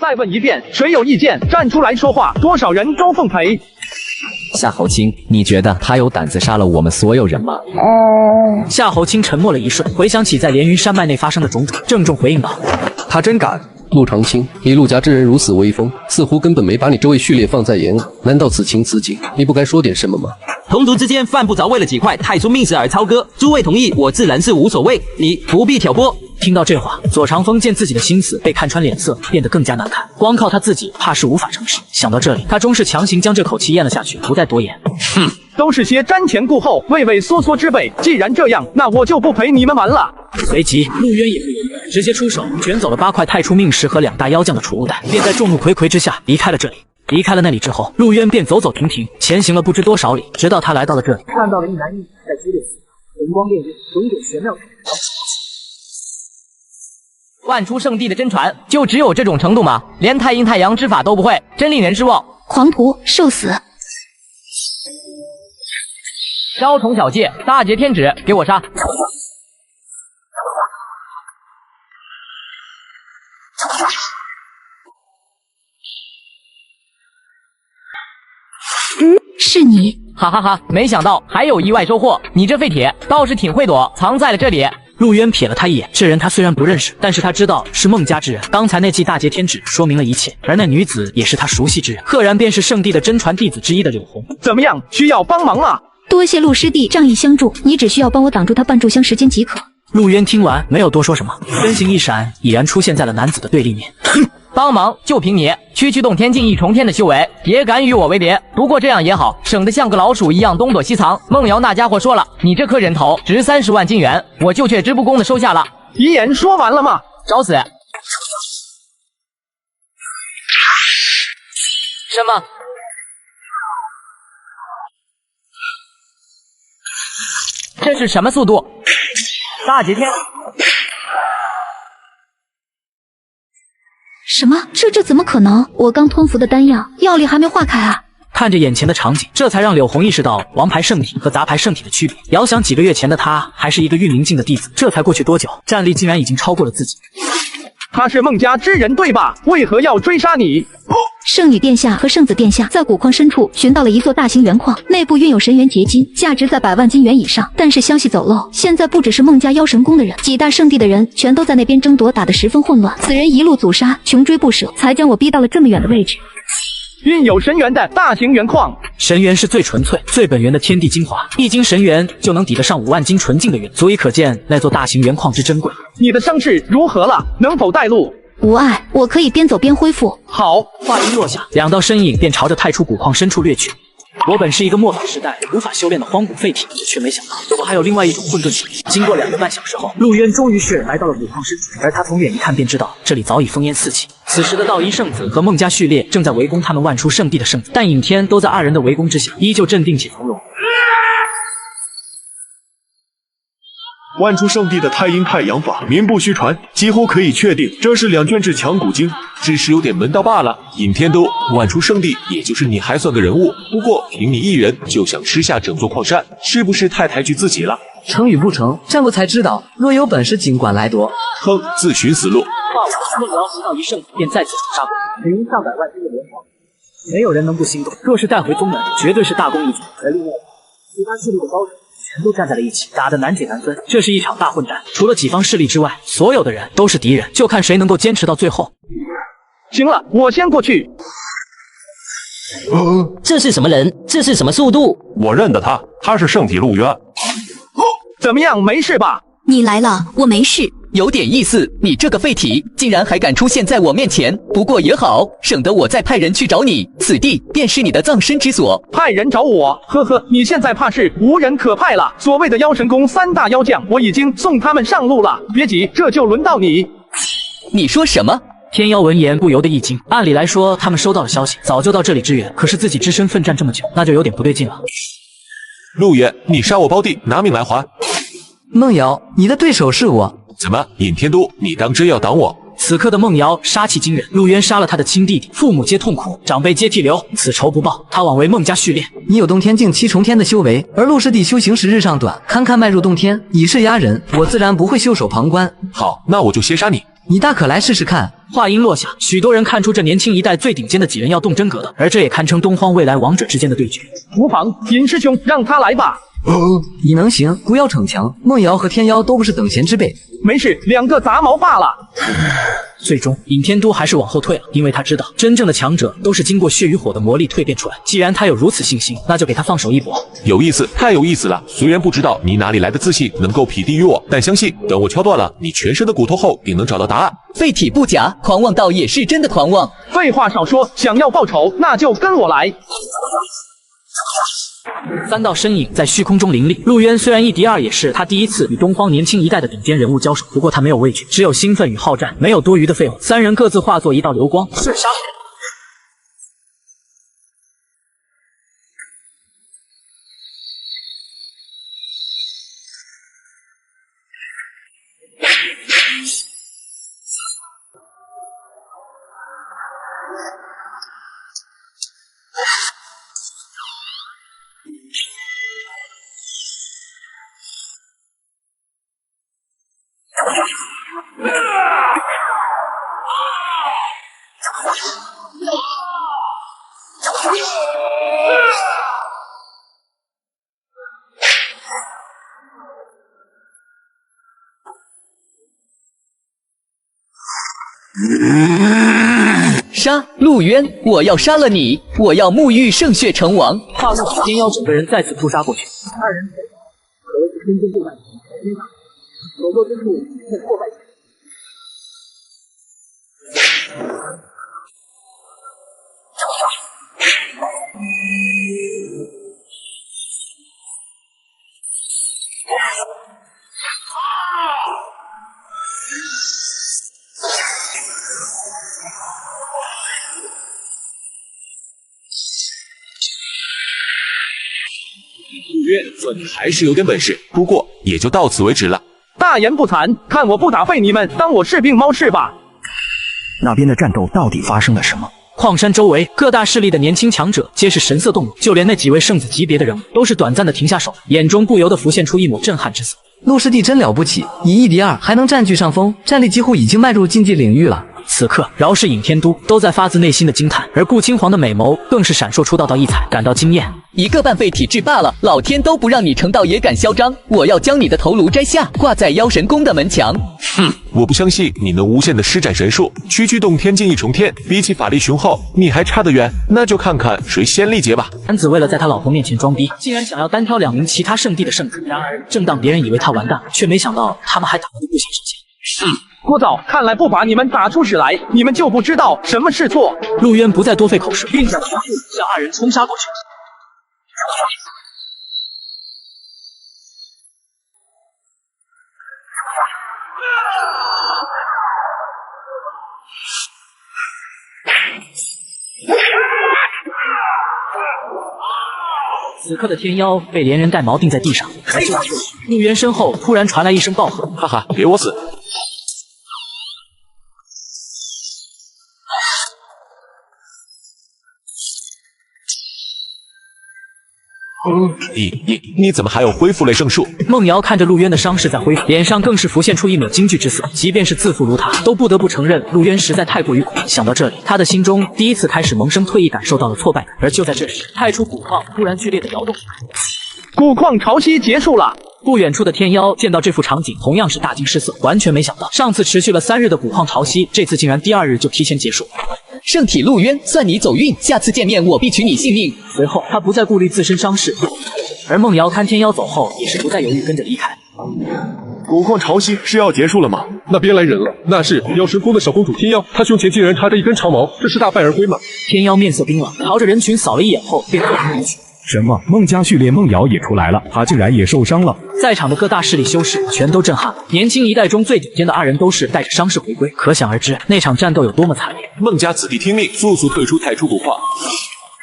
再问一遍，谁有意见站出来说话？多少人都奉陪。夏侯清，你觉得他有胆子杀了我们所有人吗？夏侯清沉默了一瞬，回想起在连云山脉内发生的种种，郑重回应道：“他真敢。”陆长青，你陆家之人如此威风，似乎根本没把你这位序列放在眼里。难道此情此景，你不该说点什么吗？同族之间犯不着为了几块太初命石而操戈，诸位同意，我自然是无所谓，你不必挑拨。听到这话，左长风见自己的心思被看穿，脸色变得更加难看。光靠他自己，怕是无法成事。想到这里，他终是强行将这口气咽了下去，不再多言。哼，都是些瞻前顾后、畏畏缩缩之辈。既然这样，那我就不陪你们玩了。随即，陆渊也不犹豫，直接出手卷走了8块太初命石和2大妖将的储物袋，便在众目睽睽之下离开了这里。离开了那里之后，陆渊便走走停停，前行了不知多少里，直到他来到了这里，看到了一男一女在激烈厮杀，红光烈日，种种玄妙。万出圣地的真传就只有这种程度吗？连太阴太阳之法都不会，真令人失望。狂徒受死！雕虫小技，大劫天旨，给我杀！是你！哈哈哈，没想到还有意外收获。你这废铁倒是挺会躲，藏在了这里。陆渊瞥了他一眼，这人他虽然不认识，但是他知道是孟家之人。刚才那记大劫天旨说明了一切，而那女子也是他熟悉之人，赫然便是圣地的真传弟子之一的柳红。怎么样，需要帮忙吗？多谢陆师弟仗义相助，你只需要帮我挡住他半炷香时间即可。陆渊听完没有多说什么，身形一闪，已然出现在了男子的对立面。哼，帮忙就凭你，区区洞天境一重天的修为，也敢与我为敌？不过这样也好，省得像个老鼠一样东躲西藏。孟瑶那家伙说了，你这颗人头值30万金元，我就却之不恭的收下了。遗言说完了吗？找死！什么？这是什么速度？大劫天！什么？这怎么可能？我刚吞服的丹药，药力还没化开啊！看着眼前的场景，这才让柳红意识到王牌圣体和杂牌圣体的区别。遥想几个月前的他还是一个运灵境的弟子，这才过去多久，战力竟然已经超过了自己。他是孟家之人对吧？为何要追杀你？圣女殿下和圣子殿下在古矿深处寻到了一座大型原矿，内部蕴有神元结晶，价值在100万金元以上。但是消息走漏，现在不只是孟家妖神宫的人，几大圣地的人全都在那边争夺，打得十分混乱。此人一路阻杀，穷追不舍，才将我逼到了这么远的位置。蕴有神元的大型原矿，神元是最纯粹、最本源的天地精华，一经神元就能抵得上5万斤纯净的元，足以可见那座大型原矿之珍贵。你的伤势如何了？能否带路？无碍，我可以边走边恢复。好，话音落下，2道身影便朝着太初古矿深处掠去。我本是一个末法时代无法修炼的荒古废体，却没想到我还有另外一种混沌体。经过2个半小时后，陆渊终于是来到了古矿深处，而他从远一看便知道这里早已烽烟四起。此时的道一圣子和孟家序列正在围攻他们万出圣地的圣子，但尹天都在2人的围攻之下，依旧镇定且从容。万出圣地的太阴太阳法名不虚传，几乎可以确定这是2卷至强古经，只是有点门道罢了。尹天都，万出圣地也就是你还算个人物，不过凭你一人就想吃下整座矿山，是不是太抬举自己了？成与不成，战过才知道。若有本事，尽管来夺。哼，自寻死路。孟瑶拾到一胜，便再次冲杀过来，使用上百万军的联防，没有人能不心动。若是带回宗门，绝对是大功一举。而另外，其他势力的高手全都站在了一起，打得难解难分。这是一场大混战，除了己方势力之外，所有的人都是敌人，就看谁能够坚持到最后。行了，我先过去。这是什么人？这是什么速度？我认得他，他是圣体陆渊。怎么样，没事吧？你来了，我没事。有点意思，你这个废体竟然还敢出现在我面前。不过也好，省得我再派人去找你，此地便是你的葬身之所。派人找我？呵呵，你现在怕是无人可派了。所谓的妖神宫3大妖将，我已经送他们上路了。别急，这就轮到你。你说什么？天妖闻言不由得一惊。按理来说，他们收到了消息，早就到这里支援。可是自己只身奋战这么久，那就有点不对劲了。陆渊，你杀我胞弟，拿命来还！梦瑶，你的对手是我。怎么，尹天都，你当真要挡我？此刻的梦瑶杀气惊人，陆渊杀了他的亲弟弟，父母皆痛苦，长辈皆涕流，此仇不报，他枉为孟家续练。你有洞天境7重天的修为，而陆师弟修行时日尚短，堪堪迈入洞天，以势压人，我自然不会袖手旁观。好，那我就先杀你。你大可来试试看。话音落下，许多人看出这年轻一代最顶尖的几人要动真格的，而这也堪称东荒未来王者之间的对决。无妨，尹师兄，让他来吧。你能行，不要逞强。梦瑶和天妖都不是等闲之辈。没事，2个杂毛罢了。最终，尹天都还是往后退了，因为他知道真正的强者都是经过血与火的磨砺蜕变出来。既然他有如此信心，那就给他放手一搏。有意思，太有意思了。虽然不知道你哪里来的自信能够匹敌于我，但相信等我敲断了你全身的骨头后，定能找到答案。废体不假，狂妄倒也是真的狂妄。废话少说，想要报仇，那就跟我来。3道身影在虚空中凌厉。陆渊虽然1敌2，也是他第一次与东荒年轻一代的顶尖人物交手，不过他没有畏惧，只有兴奋与好战，没有多余的废物。3人各自化作一道流光，瞬杀。杀陆渊！我要杀了你！我要沐浴圣血成王！化入天妖整个人再次扑杀过去，2人可谓是身经百战，天大所过之处不破败。陆渊，算你还是有点本事，不过也就到此为止了。大言不惭，看我不打废你们，当我是病猫是吧？那边的战斗到底发生了什么？矿山周围各大势力的年轻强者皆是神色动容，就连那几位圣子级别的人物都是短暂的停下手，眼中不由得浮现出一抹震撼之色。陆师弟真了不起，以1敌2还能占据上风，战力几乎已经迈入竞技领域了。此刻，饶是尹天都都在发自内心的惊叹，而顾青黄的美眸更是闪烁出道道异彩，感到惊艳。一个半废体质罢了，老天都不让你成道也敢嚣张！我要将你的头颅摘下，挂在妖神宫的门墙。哼，我不相信你能无限的施展神术，区洞天境1重天，比起法力雄厚，你还差得远。那就看看谁先力竭吧。男子为了在他老婆面前装逼，竟然想要单挑2名其他圣地的圣子。然而，正当别人以为他完蛋，却没想到他们还打得不相上下。聒噪！看来不把你们打出屎来，你们就不知道什么是错。陆渊不再多费口舌，并将全部向2人冲杀过去。此刻的天妖被连人带锚定在地上，而就在这时，陆渊身后突然传来一声暴喝：“哈哈，给我死！”你怎么还有恢复类圣术？梦瑶看着陆渊的伤势在恢复，脸上更是浮现出一抹惊惧之色。即便是自负如他，都不得不承认陆渊实在太过于苦。想到这里，他的心中第一次开始萌生退意，感受到了挫败感。而就在这时，太初古矿突然剧烈的摇动起来，古矿潮汐结束了。不远处的天妖见到这幅场景，同样是大惊失色，完全没想到上次持续了3日的古矿潮汐，这次竟然第2日就提前结束。圣体陆渊，算你走运，下次见面我必取你性命。随后，他不再顾虑自身伤势，而梦瑶看天妖走后，也是不再犹豫，跟着离开。古矿潮汐是要结束了吗？那边来人了，那是妖神宫的小公主天妖，她胸前竟然插着一根长矛，这是大败而归吗？天妖面色冰冷，朝着人群扫了一眼后，便退出人群。什么？孟家序列孟瑶也出来了，她竟然也受伤了！在场的各大势力修士全都震撼了。年轻一代中最顶尖的2人都是带着伤势回归，可想而知那场战斗有多么惨烈。孟家子弟听命，速速退出太初古矿。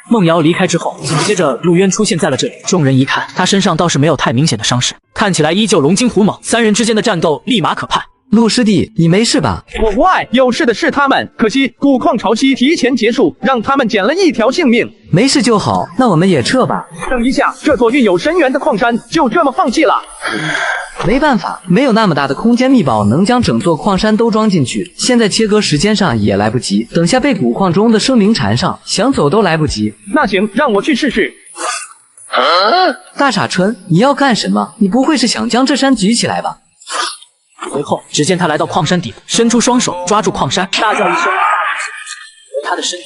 梦瑶离开之后，紧接着陆渊出现在了这里。众人一看，他身上倒是没有太明显的伤势，看起来依旧龙精虎猛。3人之间的战斗立马可盼。陆师弟，你没事吧？我不爱，有事的是他们。可惜古矿潮汐提前结束，让他们捡了一条性命。没事就好，那我们也撤吧。等一下，这座蕴有深渊的矿山就这么放弃了？没办法，没有那么大的空间密宝能将整座矿山都装进去。现在切割时间上也来不及，等下被古矿中的生灵缠上，想走都来不及。那行，让我去试试。大傻春，你要干什么？你不会是想将这山举起来吧？随后，只见他来到矿山底部，伸出双手抓住矿山，大叫一声，他的身体。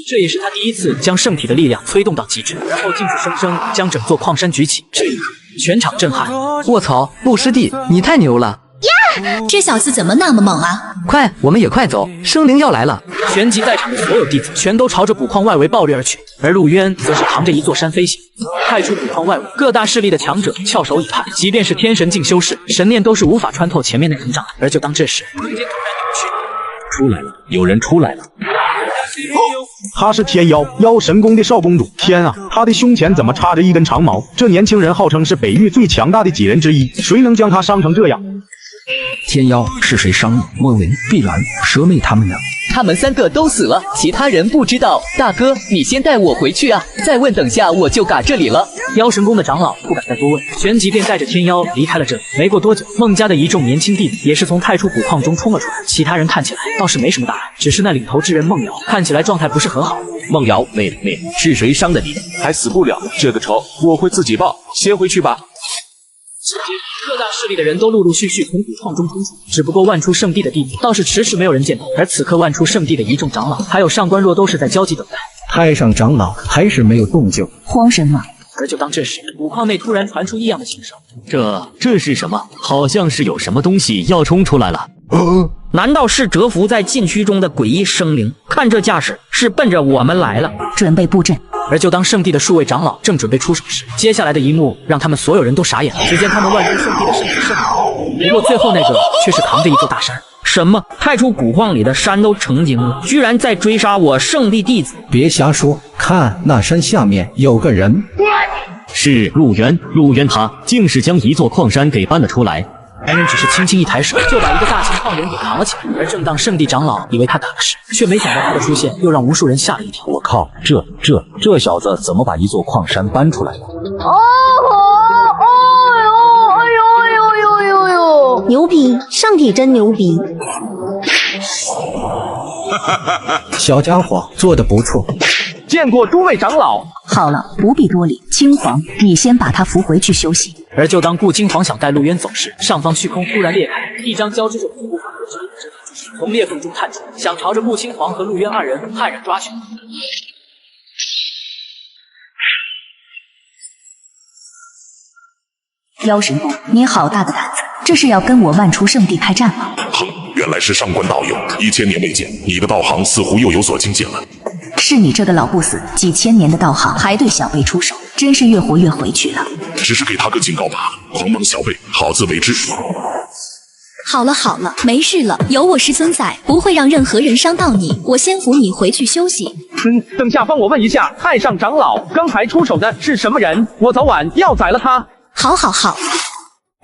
这也是他第一次将圣体的力量催动到极致，然后劲气生生将整座矿山举起。这一刻，全场震撼。卧槽，陆师弟，你太牛了！呀，这小子怎么那么猛啊？快，我们也快走，生灵要来了！旋即在场的所有弟子全都朝着古矿外围暴掠而去，而陆渊则是扛着一座山飞行。太初古矿外围，各大势力的强者翘首以盼，即便是天神境修士，神念都是无法穿透前面那层障碍。而就当这时，空间突然扭曲，出来了，有人出来了。她是天妖，妖神宫的少公主。天啊，她的胸前怎么插着一根长矛？这年轻人号称是北域最强大的几人之一，谁能将她伤成这样？天妖是谁伤你？莫文、碧蓝、蛇妹他们呢？他们3个都死了，其他人不知道。大哥，你先带我回去啊！再问，等下我就嘎这里了。妖神宫的长老不敢再多问，旋即便带着天妖离开了这里。没过多久，孟家的一众年轻弟子也是从太初古矿中冲了出来。其他人看起来倒是没什么大碍，只是那领头之人孟瑶看起来状态不是很好。孟瑶，妹妹，是谁伤的你？还死不了，这个仇我会自己报。先回去吧。瞬间，各大势力的人都陆陆续续从古矿中冲出，只不过万出圣地的弟子倒是迟迟没有人见到，而此刻万出圣地的一众长老还有上官若都是在焦急等待。太上长老还是没有动静，慌神了。而就当这时，古矿内突然传出异样的响声，这是什么？好像是有什么东西要冲出来了。难道是蛰伏在禁区中的诡异生灵？看这架势，是奔着我们来了。准备布阵。而就当圣地的数位长老正准备出手时，接下来的一幕让他们所有人都傻眼了。只见他们万出圣地的圣体圣灵，不过最后那个却是扛着一座大山。什么？太初古矿里的山都成精了，居然在追杀我圣地弟子！别瞎说，看那山下面有个人。是陆渊，陆渊他竟是将一座矿山给搬了出来。男人只是轻轻一抬手，就把一个大型矿人给扛了起来。而正当圣地长老以为他打了时，却没想到他的出现又让无数人吓了一跳。我靠，这小子怎么把一座矿山搬出来了？牛逼，圣体真牛逼！小家伙做得不错。见过诸位长老。好了，不必多礼。青黄，你先把他扶回去休息。而就当顾金黄想带陆渊走时，上方虚空突然裂开，一张交织着无法可知的真体之从裂缝中探出，想朝着顾金黄和陆渊2人悍然抓去。妖神宫，你好大的胆子！这是要跟我万出圣地开战吗？哼，原来是上官道友，1000年未见，你的道行似乎又有所精进了。是你这个老不死，几千年的道行还对小辈出手，真是越活越回去了。只是给他个警告罢了，狂妄小辈，好自为之。好了好了，没事了，有我师尊在，不会让任何人伤到你。我先扶你回去休息。等下帮我问一下，太上长老刚才出手的是什么人？我早晚要宰了他。好好好。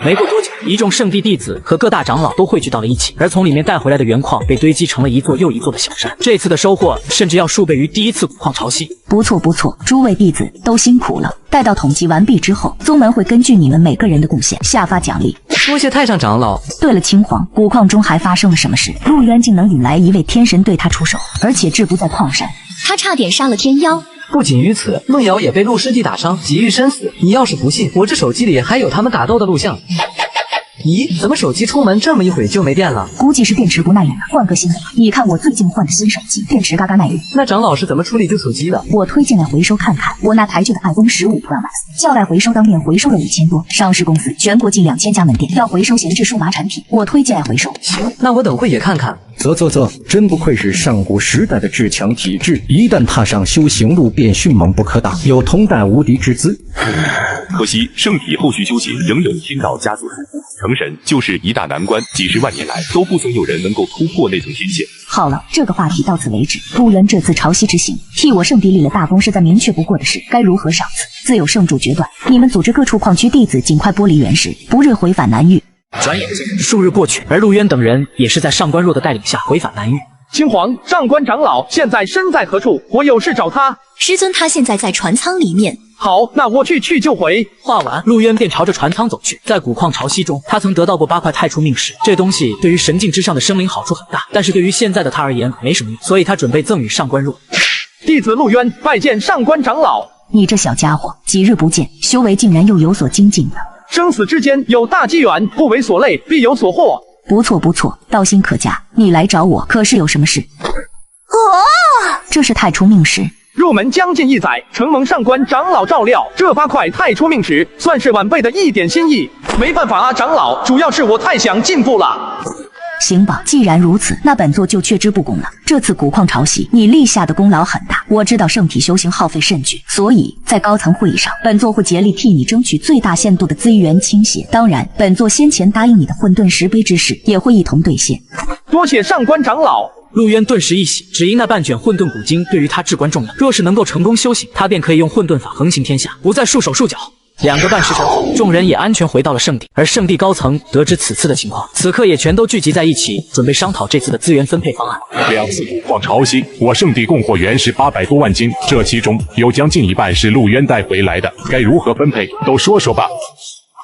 没过多久，一众圣地弟子和各大长老都汇聚到了一起，而从里面带回来的原矿被堆积成了一座又一座的小山。这次的收获甚至要数倍于第一次古矿潮汐。不错不错，诸位弟子都辛苦了。待到统计完毕之后，宗门会根据你们每个人的贡献下发奖励。多谢太上长老。对了，青黄，古矿中还发生了什么事？陆渊竟能引来一位天神对他出手，而且志不在矿山。他差点杀了天妖。不仅于此，梦瑶也被陆师弟打伤，急于身死。你要是不信，我这手机里还有他们打斗的录像。咦，怎么手机出门这么一会就没电了？估计是电池不耐用了，换个新的吧。你看我最近换的新手机，电池嘎嘎耐用。那长老是怎么处理旧手机的？我推荐来回收看看。我那台旧的 iPhone 15 Pro Max， 叫来回收当面回收了5000多，上市公司全国近2000家门店，要回收闲置数码产品，我推荐来回收。行，那我等会也看看。啧，真不愧是上古时代的至强体质，一旦踏上修行路便迅猛不可挡，有同代无敌之姿。可惜圣体后续修行仍有天道枷锁束缚，成神就是一大难关，几十万年来都不曾有人能够突破那层天线。好了，这个话题到此为止。陆渊这次潮汐之行，替我圣地立了大功，是再明确不过的事，该如何赏赐，自有圣主决断。你们组织各处矿区弟子尽快剥离原石，不日回返南域。转眼间数日过去，而陆渊等人也是在上官若的带领下回返南域。青黄，上官长老现在身在何处？我有事找他。师尊他现在在船舱里面。好，那我去就回。话完，陆渊便朝着船舱走去。在古矿潮汐中，他曾得到过8块太初命石，这东西对于神境之上的生灵好处很大，但是对于现在的他而言没什么用，所以他准备赠与上官若。弟子陆渊拜见上官长老。你这小家伙，几日不见，修为竟然又有所精进了。生死之间有大机缘，不为所累，必有所获。不错，道心可嘉。你来找我可是有什么事？这是太初命石。入门将近1载，承蒙上官长老照料，这8块太初命石算是晚辈的一点心意。没办法啊，长老，主要是我太想进步了。行吧，既然如此，那本座就却之不恭了。这次古矿潮汐，你立下的功劳很大。我知道圣体修行耗费甚巨，所以在高层会议上，本座会竭力替你争取最大限度的资源倾斜。当然，本座先前答应你的混沌石碑之事，也会一同兑现。多谢上官长老。陆渊顿时一喜，只因那半卷混沌古经对于他至关重要。若是能够成功修行，他便可以用混沌法横行天下，不再束手束脚。2个半时辰后，众人也安全回到了圣地，而圣地高层得知此次的情况，此刻也全都聚集在一起，准备商讨这次的资源分配方案。2次古矿潮汐，我圣地供获原石800多万斤，这其中有将近一半是陆渊带回来的，该如何分配？都说说吧。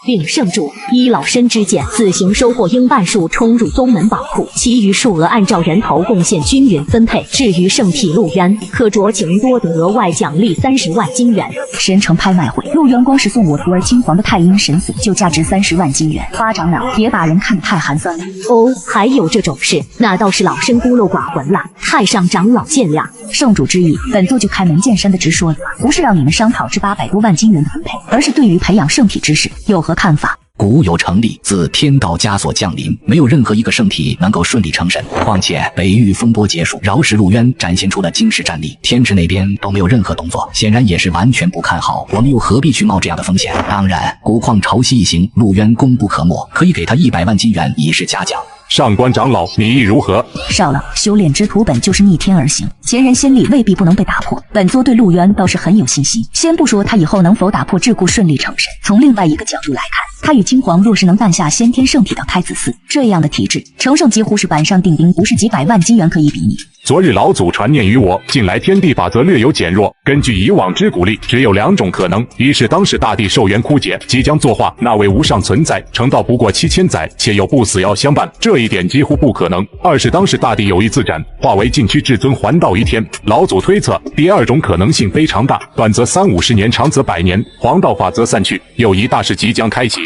禀圣主，依老身之见，此行收获应半数冲入宗门宝库，其余数额按照人头贡献均匀分配。至于圣体陆渊，可酌情多得额外奖励30万金元。神城拍卖会，陆渊光是送我徒儿青黄的太阴神髓就价值30万金元。八长老，别把人看得太寒酸了。哦，还有这种事，那倒是老身孤陋寡闻了，太上长老见谅。圣主之意，本座就开门见山的直说了，不是让你们商讨这800多万金元的分配，而是对于培养圣体之事有何看法？古有成立，自天道枷锁降临，没有任何一个圣体能够顺利成神。况且北域风波结束，饶石陆渊展现出了惊世战力，天池那边都没有任何动作，显然也是完全不看好。我们又何必去冒这样的风险？当然，古矿潮汐一行，陆渊功不可没，可以给他100万金元以示嘉奖。上官长老，你意如何？少了，修炼之途本就是逆天而行，前人先例未必不能被打破。本座对陆渊倒是很有信心。先不说他以后能否打破桎梏顺利成神，从另外一个角度来看，他与青黄若是能诞下先天圣体的太子嗣，这样的体质，成圣几乎是板上钉钉，不是几百万金元可以比拟。昨日老祖传念于我，近来天地法则略有减弱，根据以往之鼓励，只有2种可能：一是当时大地寿元枯竭，即将作化，那位无上存在，成道不过7000载，且有不死药相伴，这一点几乎不可能；二是当时大地有意自斩，化为禁区至尊还道于天。老祖推测，第2种可能性非常大，短则30-50年，长则100年，黄道法则散去，又一大事即将开启。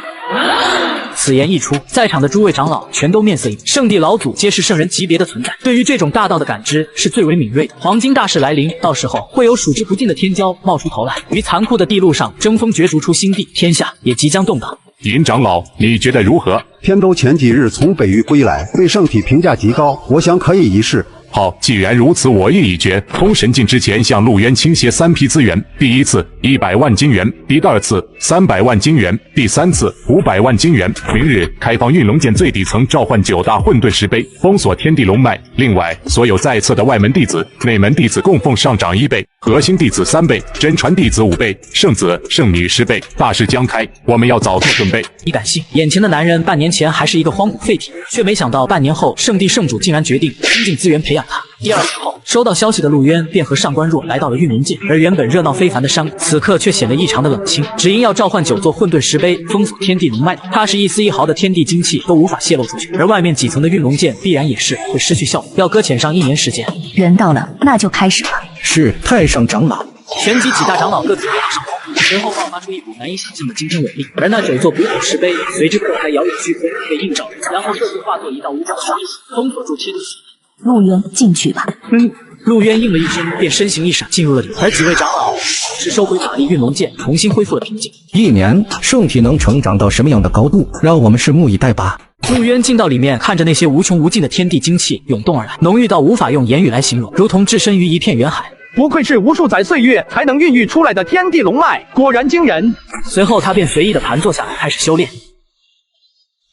此言一出，在场的诸位长老全都面色一变。圣地老祖皆是圣人级别的存在，对于这种大道的感知是最为敏锐的。黄金大事来临，到时候会有数之不尽的天骄冒出头来，于残酷的地路上争锋角逐出新地，天下也即将动荡。尹长老，你觉得如何？天都前几日从北域归来，对圣体评价极高，我想可以一试。好，既然如此，我意已决。从神境之前向陆渊倾斜3批资源：第一次100万金元，第二次300万金元，第三次500万金元。明日开放运龙剑最底层召唤9大混沌石碑，封锁天地龙脉。另外，所有在册的外门弟子、内门弟子供奉上涨1倍，核心弟子3倍，真传弟子5倍，圣子圣女10倍。大事将开，我们要早做准备。你敢信？眼前的男人半年前还是一个荒古废体，却没想到半年后，圣地圣主竟然决定倾尽资源培养他。第2天后，收到消息的陆渊便和上官若来到了运龙界，而原本热闹非凡的山谷，此刻却显得异常的冷清，只因要召唤9座混沌石碑，封锁天地龙脉，怕是一丝一毫的天地精气都无法泄露出去，而外面几层的运龙剑必然也是会失去效果，要搁浅上1年时间。人到了，那就开始吧。是太上长老。旋即几大长老各自飞到上空，随后爆发出一股难以想象的惊天伟力，而那9座古董石碑随之破开遥远虚空，被映照，然后各自化作一道无疆神力，封锁住天地。陆渊，进去吧。陆渊应了一声，便身形一闪进入了里，而几位长老是收回法力，运龙剑重新恢复了平静。1年，圣体能成长到什么样的高度，让我们拭目以待吧。陆渊进到里面，看着那些无穷无尽的天地精气涌动而来，浓郁到无法用言语来形容，如同置身于一片远海。不愧是无数载岁月才能孕育出来的天地龙脉，果然惊人。随后他便随意的盘坐下来，开始修炼。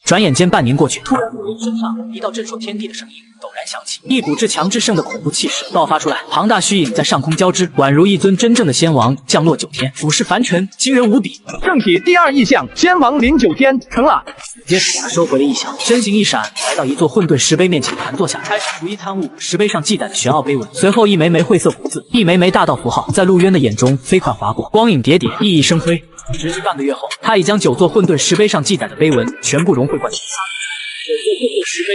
转眼间半年过去，突然陆渊身上一道震烁天地的声音陡然响起，一股至强至盛的恐怖气势爆发出来，庞大虚影在上空交织，宛如一尊真正的仙王降落9天，俯视凡尘，惊人无比。正体第2异象，仙王临9天成了。接着他收回了异象，身形一闪，来到一座混沌石碑面前盘坐下，开始逐一参悟石碑上记载的玄奥碑文。随后一枚枚晦涩古字，一枚枚大道符号在陆渊的眼中飞快划过，光影叠叠，熠熠生辉。直至半个月后，他已将9座混沌石碑上记载的碑文全部融会贯通。9座混沌石碑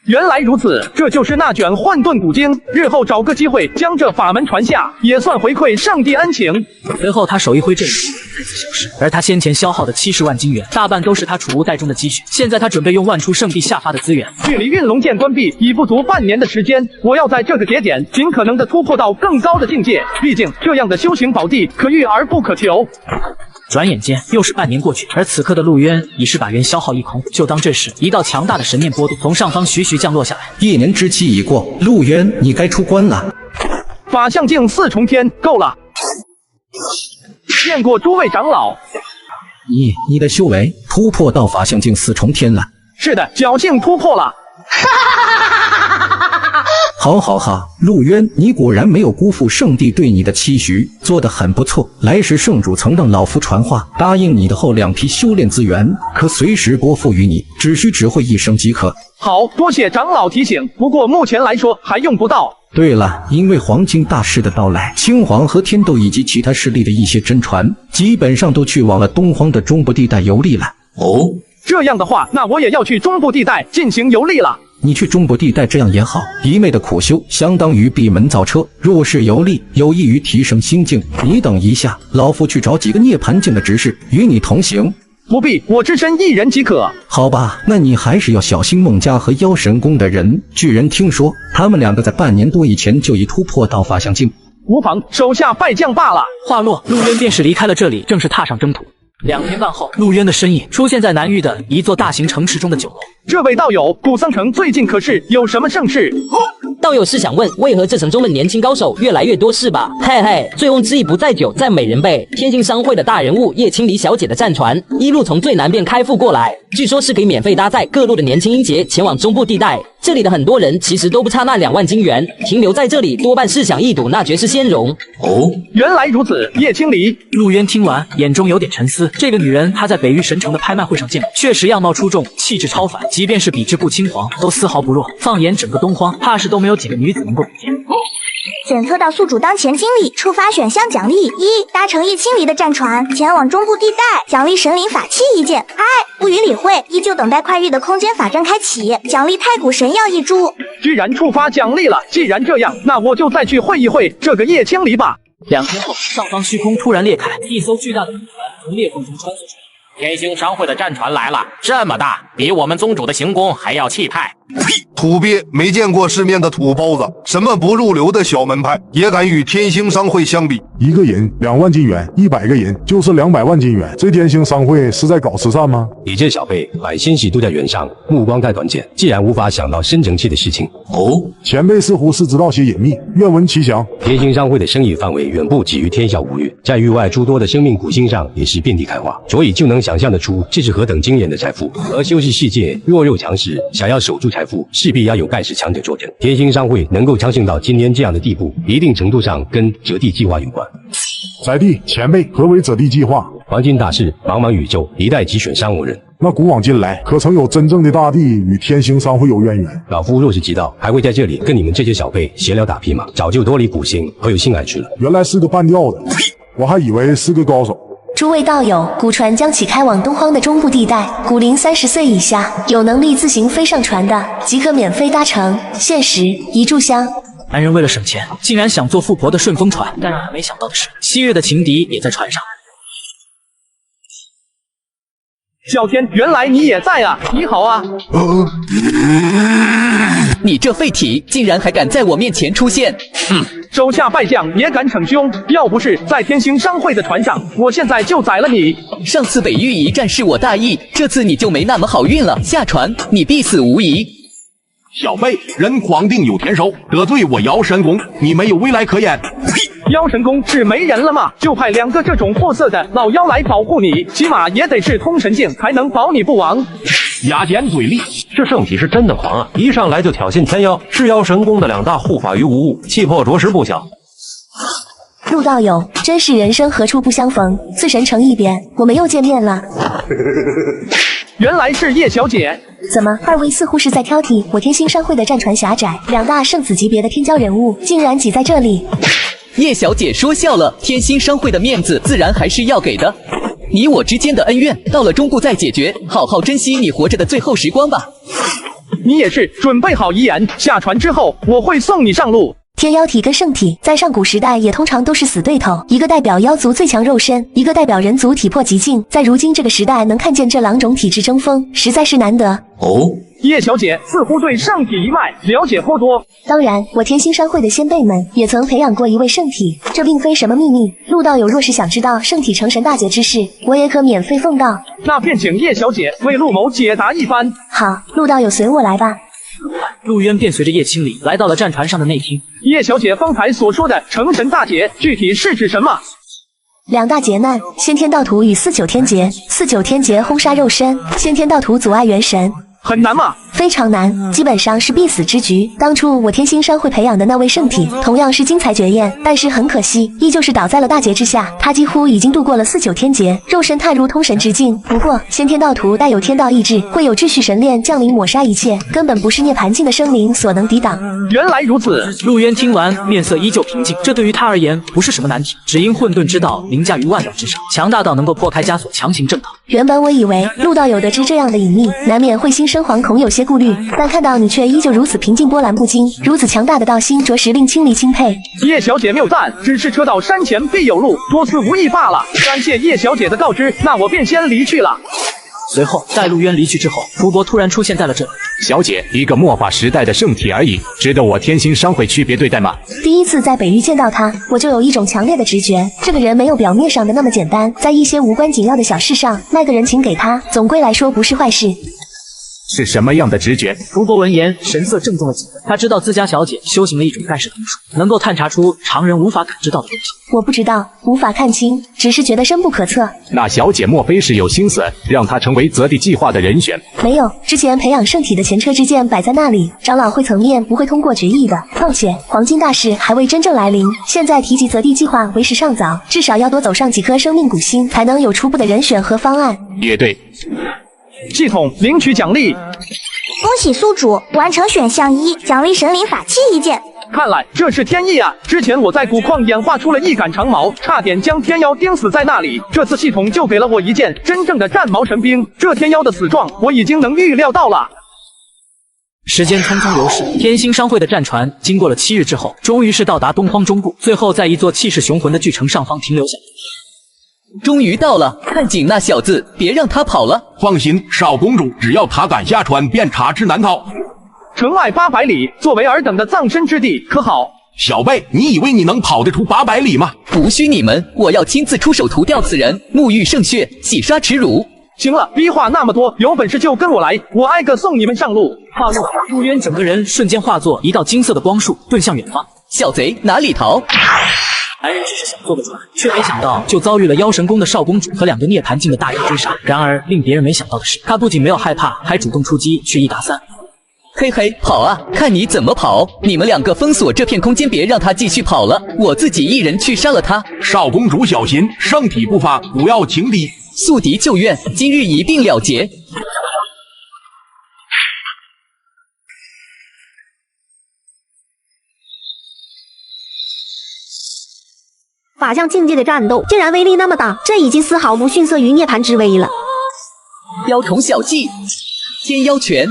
原来如此，这就是那卷混沌古经。日后找个机会将这法门传下，也算回馈上帝恩情。随后他手一挥，阵雨再次消失，而他先前消耗的70万金元，大半都是他储物袋中的积蓄。现在他准备用万出圣地下发的资源。距离运龙剑关闭已不足半年的时间，我要在这个节点尽可能的突破到更高的境界。毕竟这样的修行宝地可遇而不可求。转眼间又是半年过去，而此刻的陆渊已是把元消耗一空。就当这时，一道强大的神念波动从上方徐徐降落下来。1年之期已过，陆渊，你该出关了。法相境4重天，够了。见过诸位长老。你的修为突破到法相境4重天了。是的，侥幸突破了。好，陆渊，你果然没有辜负圣帝对你的期许，做得很不错。来时圣主曾让老夫传话，答应你的后2批修炼资源，可随时拨付于你，只需指挥一声即可。好，多谢长老提醒，不过目前来说还用不到。对了，因为黄金大师的到来，青黄和天斗以及其他势力的一些真传，基本上都去往了东荒的中部地带游历了。哦，这样的话，那我也要去中部地带进行游历了。你去中部地带这样也好，一昧的苦修相当于闭门造车，若是游历有益于提升心境。你等一下，老夫去找几个涅槃境的执事与你同行。不必，我只身一人即可。好吧，那你还是要小心孟家和妖神宫的人。据人听说，他们2个在半年多以前就已突破到法相境。无妨，手下败将罢了。话落，陆渊便是离开了这里，正式踏上征途。2天半后，陆渊的身影出现在南域的一座大型城池中的酒楼。这位道友，古僧城最近可是有什么盛事？道友是想问，为何这城中的年轻高手越来越多是吧？嘿嘿，醉翁之意不在酒，在美人辈。天星商会的大人物叶青离小姐的战船，一路从最南边开赴过来，据说是可以免费搭载各路的年轻英杰前往中部地带。这里的很多人其实都不差那2万金元，停留在这里多半是想一睹那绝世仙容。哦，原来如此，叶青离。陆渊听完，眼中有点沉思。这个女人他在北域神城的拍卖会上见过，确实样貌出众，气质超凡，即便是比之不青黄，都丝毫不弱。放眼整个东荒，怕是都没有几个女子能够比肩。检测到宿主当前经历，触发选项奖励：1，搭乘叶青离的战船前往中部地带，奖励神灵法器1件；2，不予理会，依旧等待快域的空间法阵开启，奖励太古神药1株。居然触发奖励了，既然这样，那我就再去会一会这个叶青离吧。2天后，上方虚空突然裂开，一艘巨大的船从裂缝中穿梭出来。天星商会的战船来了，这么大，比我们宗主的行宫还要气派。呸！土鳖，没见过世面的土包子，什么不入流的小门派，也敢与天星商会相比？一个银2万金元，100个银就是200万金元。这天星商会是在搞慈善吗？你这小辈把欣喜都在圆上，目光太短浅，既然无法想到深层次的事情。哦，前辈似乎是知道些隐秘，愿闻其详。天星商会的生意范围远不止于天下五域，在域外诸多的生命古星上也是遍地开花，所以就能想象得出这是何等惊人的财富。而修士世界弱肉强食，想要守住财富，势必要有盖世强者坐镇。天星商会能够强盛到今天这样的地步，一定程度上跟折地计划有关。在地前辈，何为折地计划？黄金大事，茫茫宇宙，一代集选3-5人。那古往今来，可曾有真正的大帝与天星商会有渊源？老夫若是知道，还会在这里跟你们这些小辈闲聊打屁吗？早就脱离古星，和有性爱去了。原来是个半吊的，我还以为是个高手。诸位道友，古船将启开往东荒的中部地带，古龄30岁以下，有能力自行飞上船的，即可免费搭乘，限时1炷香。男人为了省钱，竟然想坐富婆的顺风船，但让他没想到的是，昔日的情敌也在船上。小天，原来你也在啊！你好啊！你这废体，竟然还敢在我面前出现！手下败将也敢逞凶，要不是在天星商会的船上，我现在就宰了你。上次北域一战是我大意，这次你就没那么好运了，下船你必死无疑。小辈，人狂定有天收，得罪我姚神公，你没有未来可言。妖神宫是没人了吗？就派2个这种货色的老妖来保护你，起码也得是通神境才能保你不亡。牙尖嘴利，这圣体是真的狂啊！一上来就挑衅天妖，是妖神宫的2大护法于无物，气魄着实不小。陆道友，真是人生何处不相逢，自神成一边，我们又见面了。原来是叶小姐。怎么，二位似乎是在挑剔我天星商会的战船狭窄，2大圣子级别的天骄人物竟然挤在这里。叶小姐说笑了，天星商会的面子自然还是要给的。你我之间的恩怨，到了中部再解决，好好珍惜你活着的最后时光吧。你也是，准备好遗言，下船之后我会送你上路。天妖体跟圣体在上古时代也通常都是死对头，一个代表妖族最强肉身，一个代表人族体魄极境。在如今这个时代，能看见这2种体质争锋，实在是难得。哦，叶小姐似乎对圣体一脉了解颇多。当然，我天星商会的先辈们也曾培养过一位圣体，这并非什么秘密。陆道友若是想知道圣体成神大劫之事，我也可免费奉道。那便请叶小姐为陆某解答一番。好，陆道友随我来吧。陆渊便随着叶清礼来到了战船上的内厅。叶小姐方才所说的成神大劫，具体是指什么？2大劫难：先天道土与49天劫。49天劫轰杀肉身，先天道土阻碍元神。很难吗？非常难，基本上是必死之局。当初我天星商会培养的那位圣体，同样是精彩绝艳，但是很可惜，依旧是倒在了大劫之下。他几乎已经度过了49天劫，肉身踏入通神之境。不过先天道土带有天道意志，会有秩序神链降临抹杀一切，根本不是涅槃境的生灵所能抵挡。原来如此。陆渊听完，面色依旧平静。这对于他而言不是什么难题，只因混沌之道凌驾于万道之上，强大到能够破开枷锁，强行正道。原本我以为陆道友得知这样的隐秘，难免会心生惶恐，有些顾虑，但看到你却依旧如此平静波澜不惊，如此强大的道心，着实令清离钦佩。叶小姐谬赞，只是车到山前必有路，多此无益罢了。感谢叶小姐的告知，那我便先离去了。随后，待陆渊离去之后，福伯突然出现在了这里。小姐，一个末法时代的圣体而已，值得我天星商会区别对待吗？第一次在北域见到他，我就有一种强烈的直觉，这个人没有表面上的那么简单，在一些无关紧要的小事上，卖个人情给他，总归来说不是坏事。是什么样的直觉？福伯闻言，神色郑重了几分。他知道自家小姐修行了一种盖世灵术，能够探查出常人无法感知到的东西。我不知道，无法看清，只是觉得深不可测。那小姐莫非是有心思让他成为择地计划的人选？没有，之前培养圣体的前车之鉴摆在那里，长老会层面不会通过决议的。况且黄金大事还未真正来临，现在提及择地计划为时尚早，至少要多走上几颗生命古星，才能有初步的人选和方案。也对。系统领取奖励，恭喜宿主完成选项1，奖励神灵法器1件。看来这是天意啊！之前我在古矿演化出了一杆长矛，差点将天妖钉死在那里。这次系统就给了我一件真正的战矛神兵，这天妖的死状我已经能预料到了。时间匆匆流逝，天星商会的战船经过了7日之后，终于是到达东荒中部，最后在一座气势雄浑的巨城上方停留下。终于到了，看紧那小子，别让他跑了。放心，少公主，只要他敢下船，便插翅难逃。城外800里，作为尔等的葬身之地，可好？小贝，你以为你能跑得出800里吗？不需你们，我要亲自出手屠掉此人，沐浴圣血，洗刷耻辱。行了，逼话那么多，有本事就跟我来，我挨个送你们上路。话落，陆渊整个人瞬间化作一道金色的光束，遁向远方。小贼哪里逃？来人只是想坐个船，却没想到就遭遇了妖神宫的少公主和2个涅槃境的大妖追杀。然而令别人没想到的是，他不仅没有害怕，还主动出击，去1打3。嘿嘿，跑啊！看你怎么跑！你们2个封锁这片空间，别让他继续跑了，我自己一人去杀了他。少公主小心，圣体不发，不要情敌。宿敌救援，今日一并了结。法相境界的战斗竟然威力那么大，这已经丝毫不逊色于涅槃之威了。雕虫小技，天妖拳。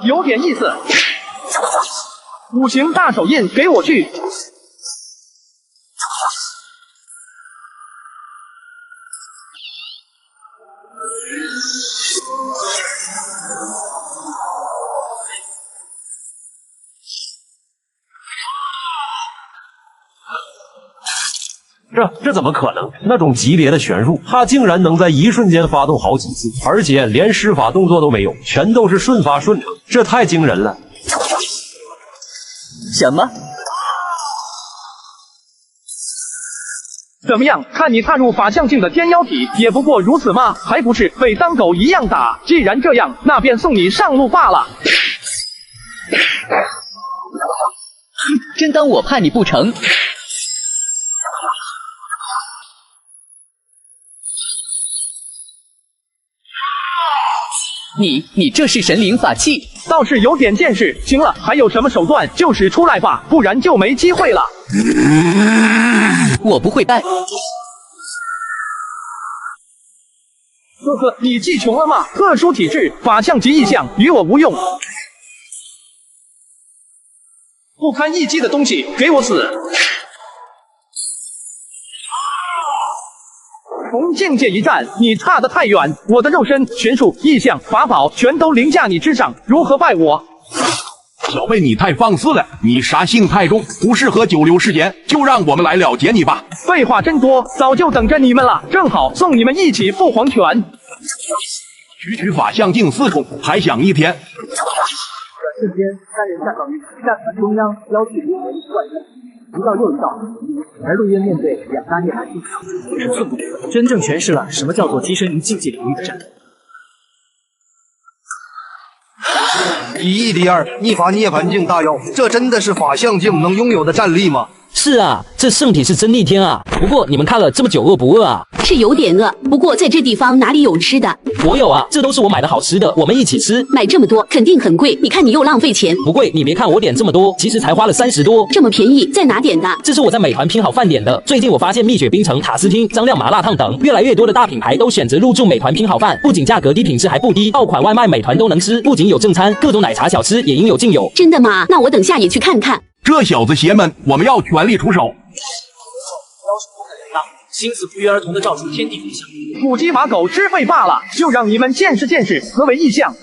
有点意思，5行大手印给我去！这怎么可能？那种级别的玄术，他竟然能在一瞬间发动好几次，而且连施法动作都没有，全都是瞬发顺畅，这太惊人了！什么？怎么样？看你踏入法相境的天妖体，也不过如此吗？还不是被当狗一样打？既然这样，那便送你上路罢了。真当我怕你不成？你这是神灵法器，倒是有点见识。行了，还有什么手段就使出来吧，不然就没机会了。我不会带。呵呵，你记穷了吗？特殊体质，法相及异象，与我无用。不堪一击的东西，给我死！同境界一战，你差得太远。我的肉身、玄术、异象、法宝，全都凌驾你之上，如何败我？小贝，你太放肆了，你杀性太重，不适合久留时间，就让我们来了结你吧。废话真多，早就等着你们了，正好送你们一起父皇拳。区法相境4重，还想1天？瞬间，3人站到于战团中央，标记如雷贯山。一道又一道，而陆渊面对2大涅槃境场，是寸步不让，真正诠释了什么叫做跻身于竞技领域的战斗。以1敌2，逆伐涅槃境大妖，这真的是法相境能拥有的战力吗？是啊，这圣体是真逆天啊！不过你们看了这么久，饿不饿啊？是有点饿，不过在这地方哪里有吃的？我有啊，这都是我买的好吃的，我们一起吃。买这么多肯定很贵，你看你又浪费钱。不贵，你别看我点这么多，其实才花了30多。这么便宜，在哪点的？这是我在美团拼好饭点的。最近我发现蜜雪冰城、塔斯汀、张亮麻辣烫等越来越多的大品牌都选择入驻美团拼好饭，不仅价格低，品质还不低，爆款外卖美团都能吃，不仅有正餐，各种奶茶小吃也应有尽有。真的吗？那我等下也去看看。这小子邪门，我们要全力出手。心思不约而同地照出天地异象，母鸡把狗吃废罢了，就让你们见识见识何为异象。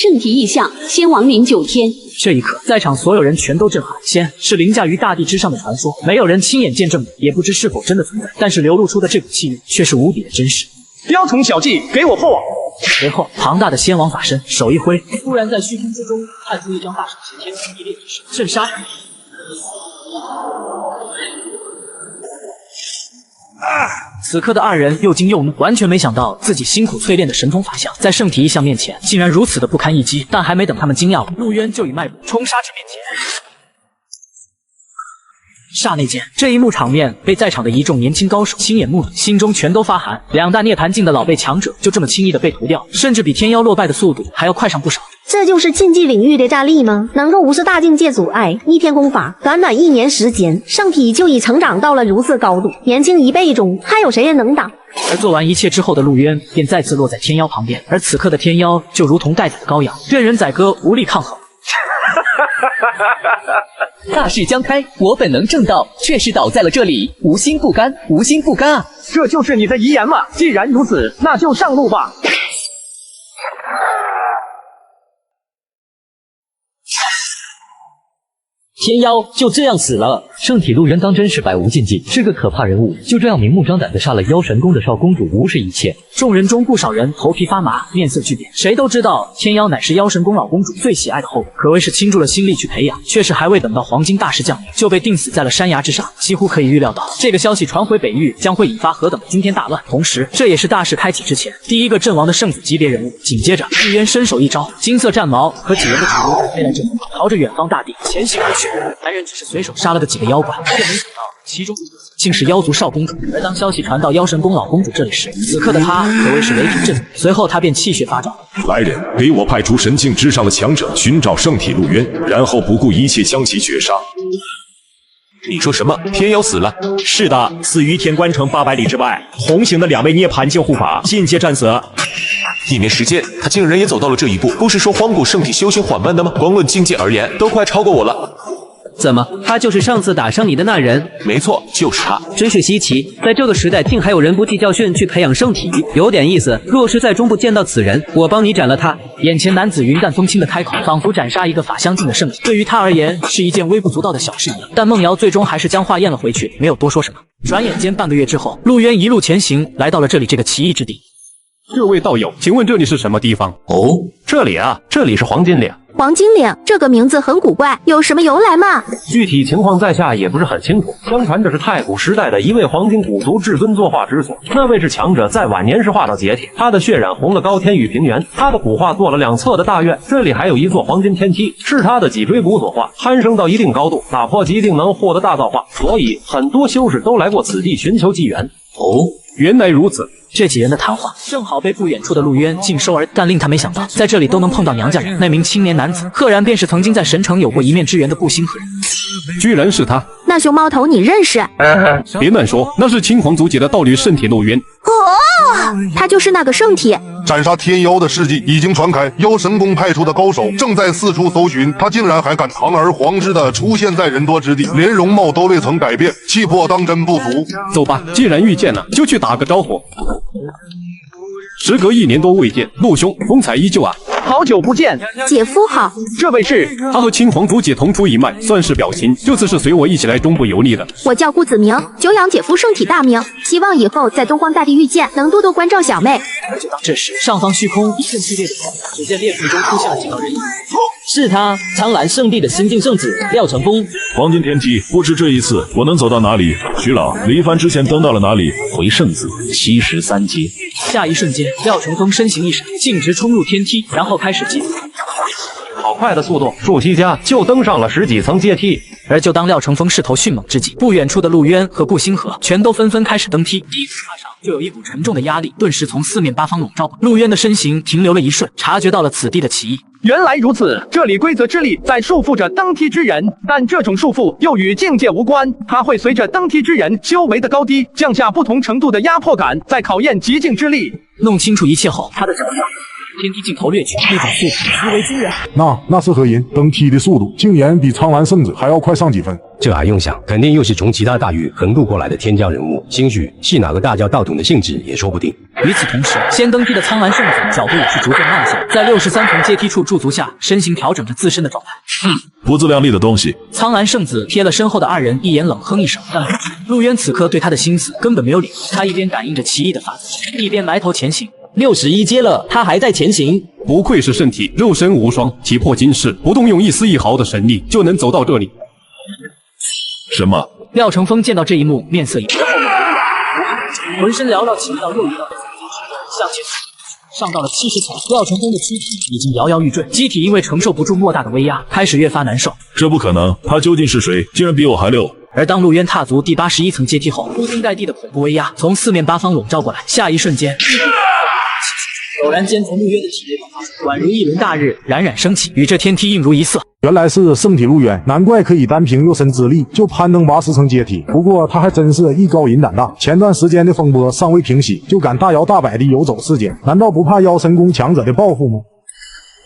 圣体异象，先亡灵9天。这一刻，在场所有人全都震撼。仙是凌驾于大地之上的传说，没有人亲眼见证的，也不知是否真的存在。但是流露出的这股气运却是无比的真实。雕虫小技，给我破！随后，庞大的仙王法身手一挥，突然在虚空之中探出一张大手，写天崩地裂之势，震杀。此刻的2人又惊又怒，完全没想到自己辛苦淬炼的神通法相，在圣体异象面前竟然如此的不堪一击。但还没等他们惊讶，陆渊就以迈步冲杀至面前。刹那间，这一幕场面被在场的一众年轻高手亲眼目睹，心中全都发寒。2大涅槃境的老辈强者就这么轻易的被屠掉，甚至比天妖落败的速度还要快上不少。这就是竞技领域的战力吗？能够无视大境界阻碍，逆天功法，短短1年时间，圣体就已成长到了如此高度。年轻1辈中，还有谁人能挡？而做完一切之后的陆渊便再次落在天妖旁边，而此刻的天妖就如同待宰的羔羊，任人宰割，无力抗衡。大事将开，我本能正道，却是倒在了这里，无心不甘，无心不甘啊！这就是你的遗言吗？既然如此，那就上路吧。天妖就这样死了。圣体陆渊当真是百无禁忌，是个可怕人物，就这样明目张胆地杀了妖神宫的少公主，无视一切。众人中不少人头皮发麻，面色巨变。谁都知道天妖乃是妖神宫老公主最喜爱的后人，可谓是倾注了心力去培养，却是还未等到黄金大师降临，就被钉死在了山崖之上。几乎可以预料到，这个消息传回北域将会引发何等的惊天大乱。同时，这也是大事开启之前第一个阵亡的圣子级别人物。紧接着，陆渊伸手一招，金色战矛和几人的宠物飞来阵风，朝着远方大地前行而去。来人只是随手杀了个几个妖怪，却没想到其中竟是妖族少公主。而当消息传到妖神宫老公主这里时，此刻的她可谓是雷霆震怒。随后她便气血发照，来人，给我派出神境之上的强者寻找圣体陆渊，然后不顾一切将其绝杀。你说什么？天妖死了？是的，死于天关城800里之外。同行的2位涅槃境护法尽皆战死。1年时间，他竟然也走到了这一步。不是说荒古圣体修行缓慢的吗？光论境界而言，都快超过我了。怎么，他就是上次打伤你的那人？没错，就是他。真是稀奇，在这个时代，竟还有人不计教训去培养圣体，有点意思。若是在中部见到此人，我帮你斩了他。眼前男子云淡风轻的开口，仿佛斩杀一个法相近的圣体，对于他而言是一件微不足道的小事一样。但孟瑶最终还是将话咽了回去，没有多说什么。转眼间半个月之后，陆渊一路前行，来到了这里这个奇异之地。各位道友，请问这里是什么地方？哦，这里啊，这里是黄金岭。黄金岭这个名字很古怪，有什么由来吗？具体情况在下也不是很清楚。相传这是太古时代的一位黄金古族至尊作画之所，那位是强者在晚年时画到解体，他的血染红了高天与平原，他的古画做了2侧的大院，这里还有一座黄金天梯，是他的脊椎骨所画，攀升到一定高度，打破即定能获得大造化，所以很多修士都来过此地寻求机缘。哦，原来如此。这几人的谈话正好被不远处的陆渊尽收而，但令他没想到，在这里都能碰到娘家人。那名青年男子，赫然便是曾经在神城有过一面之缘的顾星河人。居然是他！那熊猫头你认识？别乱说，那是青黄族界的道侣圣体陆渊。哦，他就是那个圣体。斩杀天妖的事迹已经传开，妖神宫派出的高手正在四处搜寻，他竟然还敢堂而皇之的出现在人多之地，连容貌都未曾改变，气魄当真不俗。走吧，既然遇见了，就去打个招呼。时隔1年多未见，陆兄风采依旧啊！好久不见，姐夫好。这位是？他和青黄族姐同出一脉，算是表亲。这次是随我一起来中部游历的。我叫顾子明，久仰姐夫圣体大名，希望以后在东荒大地遇见，能多多关照小妹。而就当这时，上方虚空一阵剧烈的摇摆，只见裂缝中出现了几道人影。是他，苍蓝圣地的新晋圣子廖成风。黄金天梯，不知这一次我能走到哪里？徐老，离帆之前登到了哪里？回圣子73阶。下一瞬间，廖成风身形一闪，径直冲入天梯，然后开始疾走。好快的速度，数息间就登上了10几层阶梯。而就当廖成风势头迅猛之际，不远处的陆渊和顾星河全都纷纷开始登梯。第一次踏上，就有一股沉重的压力顿时从4面8方笼罩过来。陆渊的身形停留了一瞬，察觉到了此地的奇异。原来如此，这里规则之力在束缚着登梯之人，但这种束缚又与境界无关，它会随着登梯之人修为的高低，降下不同程度的压迫感，在考验极境之力。弄清楚一切后，他的整个天梯镜头掠去，那种速度极为惊人。那是何因？登梯的速度竟然比苍蓝圣子还要快上几分。这还用想，肯定又是从其他大域横渡过来的天降人物，兴许系哪个大教道统的性质也说不定。与此同时，先登梯的苍蓝圣子脚步也是逐渐慢下，在63层阶梯处驻足下，身形调整着自身的状态。不自量力的东西。苍蓝圣子瞥了身后的2人一眼，冷哼一声。但陆渊此刻对他的心思根本没有理会，他一边感应着奇异的法则，一边埋头前行。61阶了，他还在前行。不愧是圣体，肉身无双，体魄惊世，不动用一丝一毫的神力就能走到这里。什么？廖成风见到这一幕，面色一变，浑身缭绕起一道又一道的向前上到了70层。廖成风的躯体已经摇摇欲坠，机体因为承受不住莫大的威压，开始越发难受。这不可能，他究竟是谁？竟然比我还溜！而当陆渊踏足第81层阶梯后，铺天盖地的恐怖威压从4面8方笼罩过来，下一瞬间，陡然间从陆渊的体内爆发，宛如一轮大日冉冉升起，与这天梯映如一色。原来是圣体陆渊，难怪可以单凭肉身之力就攀登80层阶梯。不过他还真是艺高引胆大，前段时间的风波尚未平息，就敢大摇大摆地游走世间，难道不怕妖神宫强者的报复吗？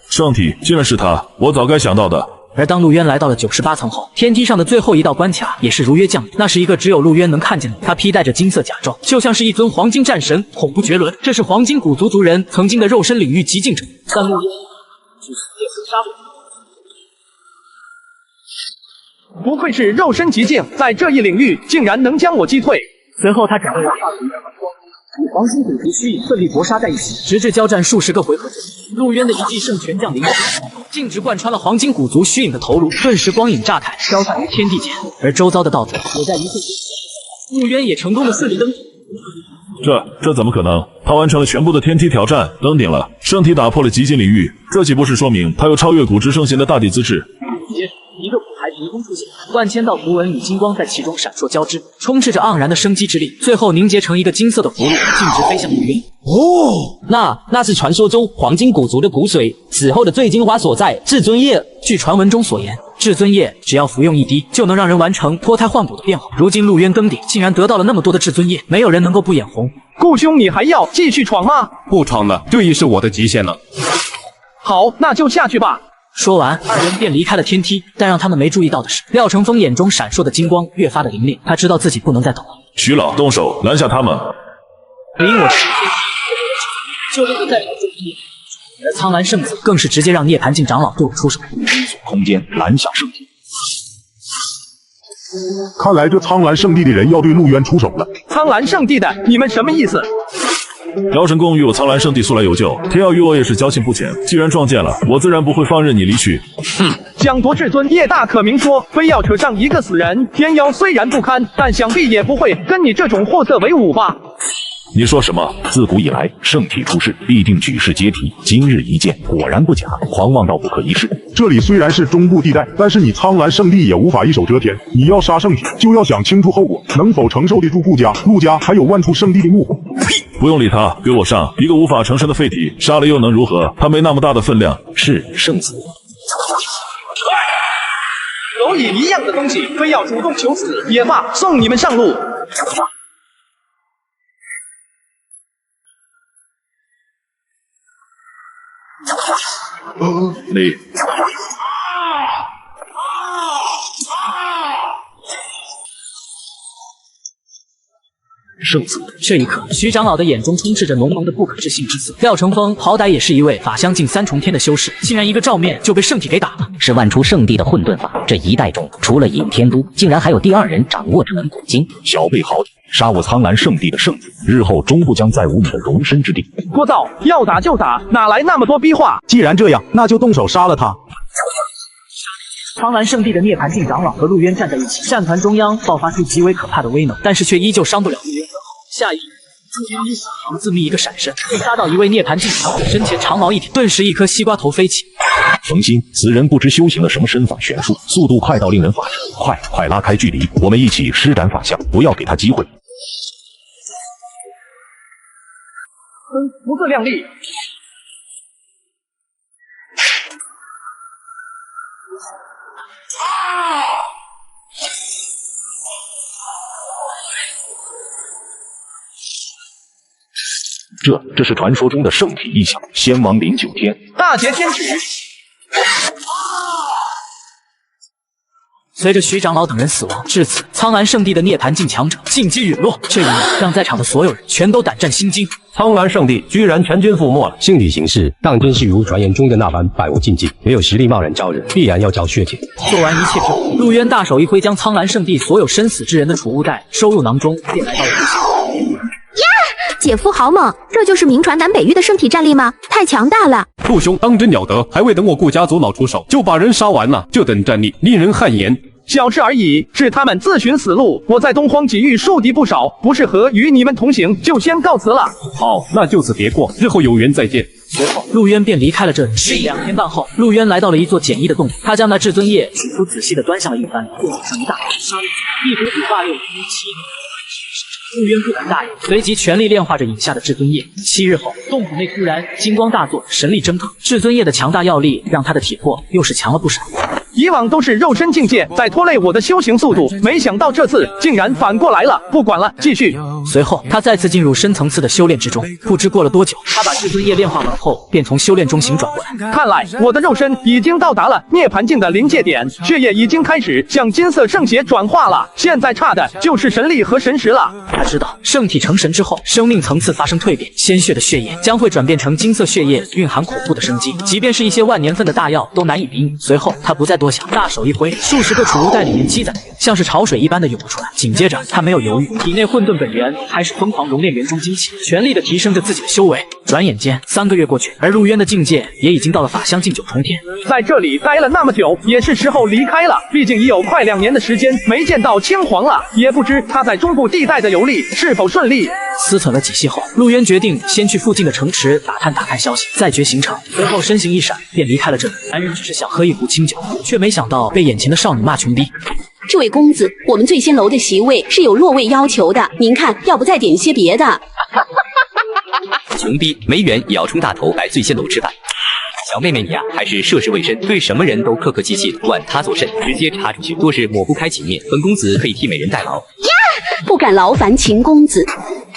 圣体竟然是他，我早该想到的。而当陆渊来到了98层后，天梯上的最后一道关卡也是如约降临。那是一个只有陆渊能看见的，他披戴着金色甲胄，就像是一尊黄金战神，恐怖绝伦。这是黄金古族族人曾经的肉身领域极境者，但陆渊只是夜风杀戮。不愧是肉身极境，在这一领域竟然能将我击退。随后他展露了化成一团光，与黄金古族虚影奋力搏杀在一起，直至交战数十个回合中，陆渊的一记圣拳降临，径直贯穿了黄金古族虚影的头颅，顿时光影炸开，消散于天地间。而周遭的道子也在一瞬间，陆渊也成功的顺利登顶。这怎么可能？他完成了全部的天梯挑战，登顶了，圣体打破了极境领域，这岂不是说明他有超越古之圣贤的大地资质？接着，一个骨牌凭空出现，万千道符文与金光在其中闪烁交织，充斥着盎然的生机之力，最后凝结成一个金色的符箓，径直飞向陆渊。那是传说中黄金古族的骨髓，死后的最精华所在——至尊液。据传闻中所言，至尊液只要服用1滴，就能让人完成脱胎换骨的变化。如今陆渊登顶，竟然得到了那么多的至尊液，没有人能够不眼红。顾兄，你还要继续闯吗？不闯了，这已是我的极限了。好，那就下去吧。说完，二人便离开了天梯。但让他们没注意到的是，廖成风眼中闪烁的金光越发的凌冽，他知道自己不能再等了。徐老，动手拦下他们！领我至天梯，就能在中地。而苍蓝圣子更是直接让涅槃境长老对我出手，封锁空间，拦下圣体。看来这苍蓝圣地的人要对陆渊出手了。苍蓝圣地的，你们什么意思？姚神公与我苍蓝圣地素来有旧，天耀与我也是交情不浅。既然撞见了，我自然不会放任你离去。想夺至尊，业大可明说，非要扯上一个死人。天妖虽然不堪，但想必也不会跟你这种货色为伍吧？你说什么？自古以来，圣体出世必定举世皆提。今日一见，果然不假，狂妄到不可一世。这里虽然是中部地带，但是你苍蓝圣地也无法一手遮天。你要杀圣体，就要想清楚后果，能否承受得住顾家、陆家还有万处圣地的怒火？不用理他，给我上！一个无法成圣的废体，杀了又能如何？他没那么大的分量。是圣子。蝼蚁一样的东西，非要主动求死也罢，送你们上路。你圣子。这一刻，徐长老的眼中充斥着浓浓的不可置信之色。廖成风好歹也是一位法相境3重天的修士，竟然一个照面就被圣体给打了。是万出圣地的混沌法，这一代中除了尹天都，竟然还有第二人掌握这门古经。小辈好歹杀我苍蓝圣地的圣子，日后终不将再无你的容身之地。聒噪，要打就打，哪来那么多逼话？既然这样，那就动手杀了他。苍蓝圣地的涅槃境长老和陆渊站在一起，战团中央爆发出极为可怕的威能，但是却依旧伤不了陆渊分毫。下一秒，陆渊一行自觅一个闪身，被杀到一位涅槃境长老身前，长矛一挺，顿时一颗西瓜头飞起。冯鑫，此人不知修行了什么身法玄术，速度快到令人发指。快拉开距离，我们一起施展法相，不要给他机会。不自量力！这是传说中的圣体异象，仙王临9天，大劫天曲。随着徐长老等人死亡，至此苍蓝圣地的涅槃境强者尽皆陨落。这一幕让在场的所有人全都胆战心惊。苍蓝圣地居然全军覆没了，性体行事当真是如传言中的那般百无禁忌，没有实力贸然招惹，必然要遭削减。做完一切之后，陆渊大手一挥，将苍蓝圣地所有生死之人的储物袋收入囊中，便来到了地下。姐夫好猛，这就是名传南北域的圣体战力吗？太强大了！陆兄当真了得，还未等我顾家族老出手，就把人杀完了，这等战力令人汗颜。小事而已，是他们自寻死路。我在东荒几域树敌不少，不适合与你们同行，就先告辞了。好，那就此别过，日后有缘再见。随后，陆渊便离开了这里。2天半后，陆渊来到了一座简易的洞里，他将那至尊液取出，仔细的端详了一番，便往上一大口，杀了一股古霸六七。陆渊不敢大意，随即全力炼化着饮下的至尊液。7日后，洞府内突然金光大作，神力蒸腾。至尊液的强大药力让他的体魄又是强了不少。以往都是肉身境界在拖累我的修行速度，没想到这次竟然反过来了。不管了，继续。随后他再次进入深层次的修炼之中。不知过了多久，他把至尊叶炼化完后，便从修炼中醒转过来。看来我的肉身已经到达了涅槃境的临界点，血液已经开始向金色圣血转化了，现在差的就是神力和神识了。他知道圣体成神之后，生命层次发生蜕变，鲜血的血液将会转变成金色血液，蕴含恐怖的生机，即便是一些万年份的大药都难以比拟。随后他不再多想，大手一挥，数十个储物袋里面积攒，像是潮水一般的涌了出来。紧接着他没有犹豫，体内混沌本源开始疯狂熔炼元中精气，全力的提升着自己的修为。转眼间3个月过去，而陆渊的境界也已经到了法相境9重天。在这里待了那么久，也是时候离开了，毕竟已有快2年的时间没见到青黄了，也不知他在中部地带的游历是否顺利。思忖了几息后，陆渊决定先去附近的城池打探看消息，再决行程。随后身形一闪，便离开了这里。男人只是想喝一壶清酒，却没想到被眼前的少女骂穷逼。这位公子，我们醉仙楼的席位是有落位要求的，您看要不再点些别的？穷逼，没缘也要冲大头来醉仙楼吃饭。小妹妹你呀，还是涉世未深，对什么人都客客气气，管他作甚，直接插出去，多是抹不开情面。本公子可以替美人代劳。不敢劳烦秦公子。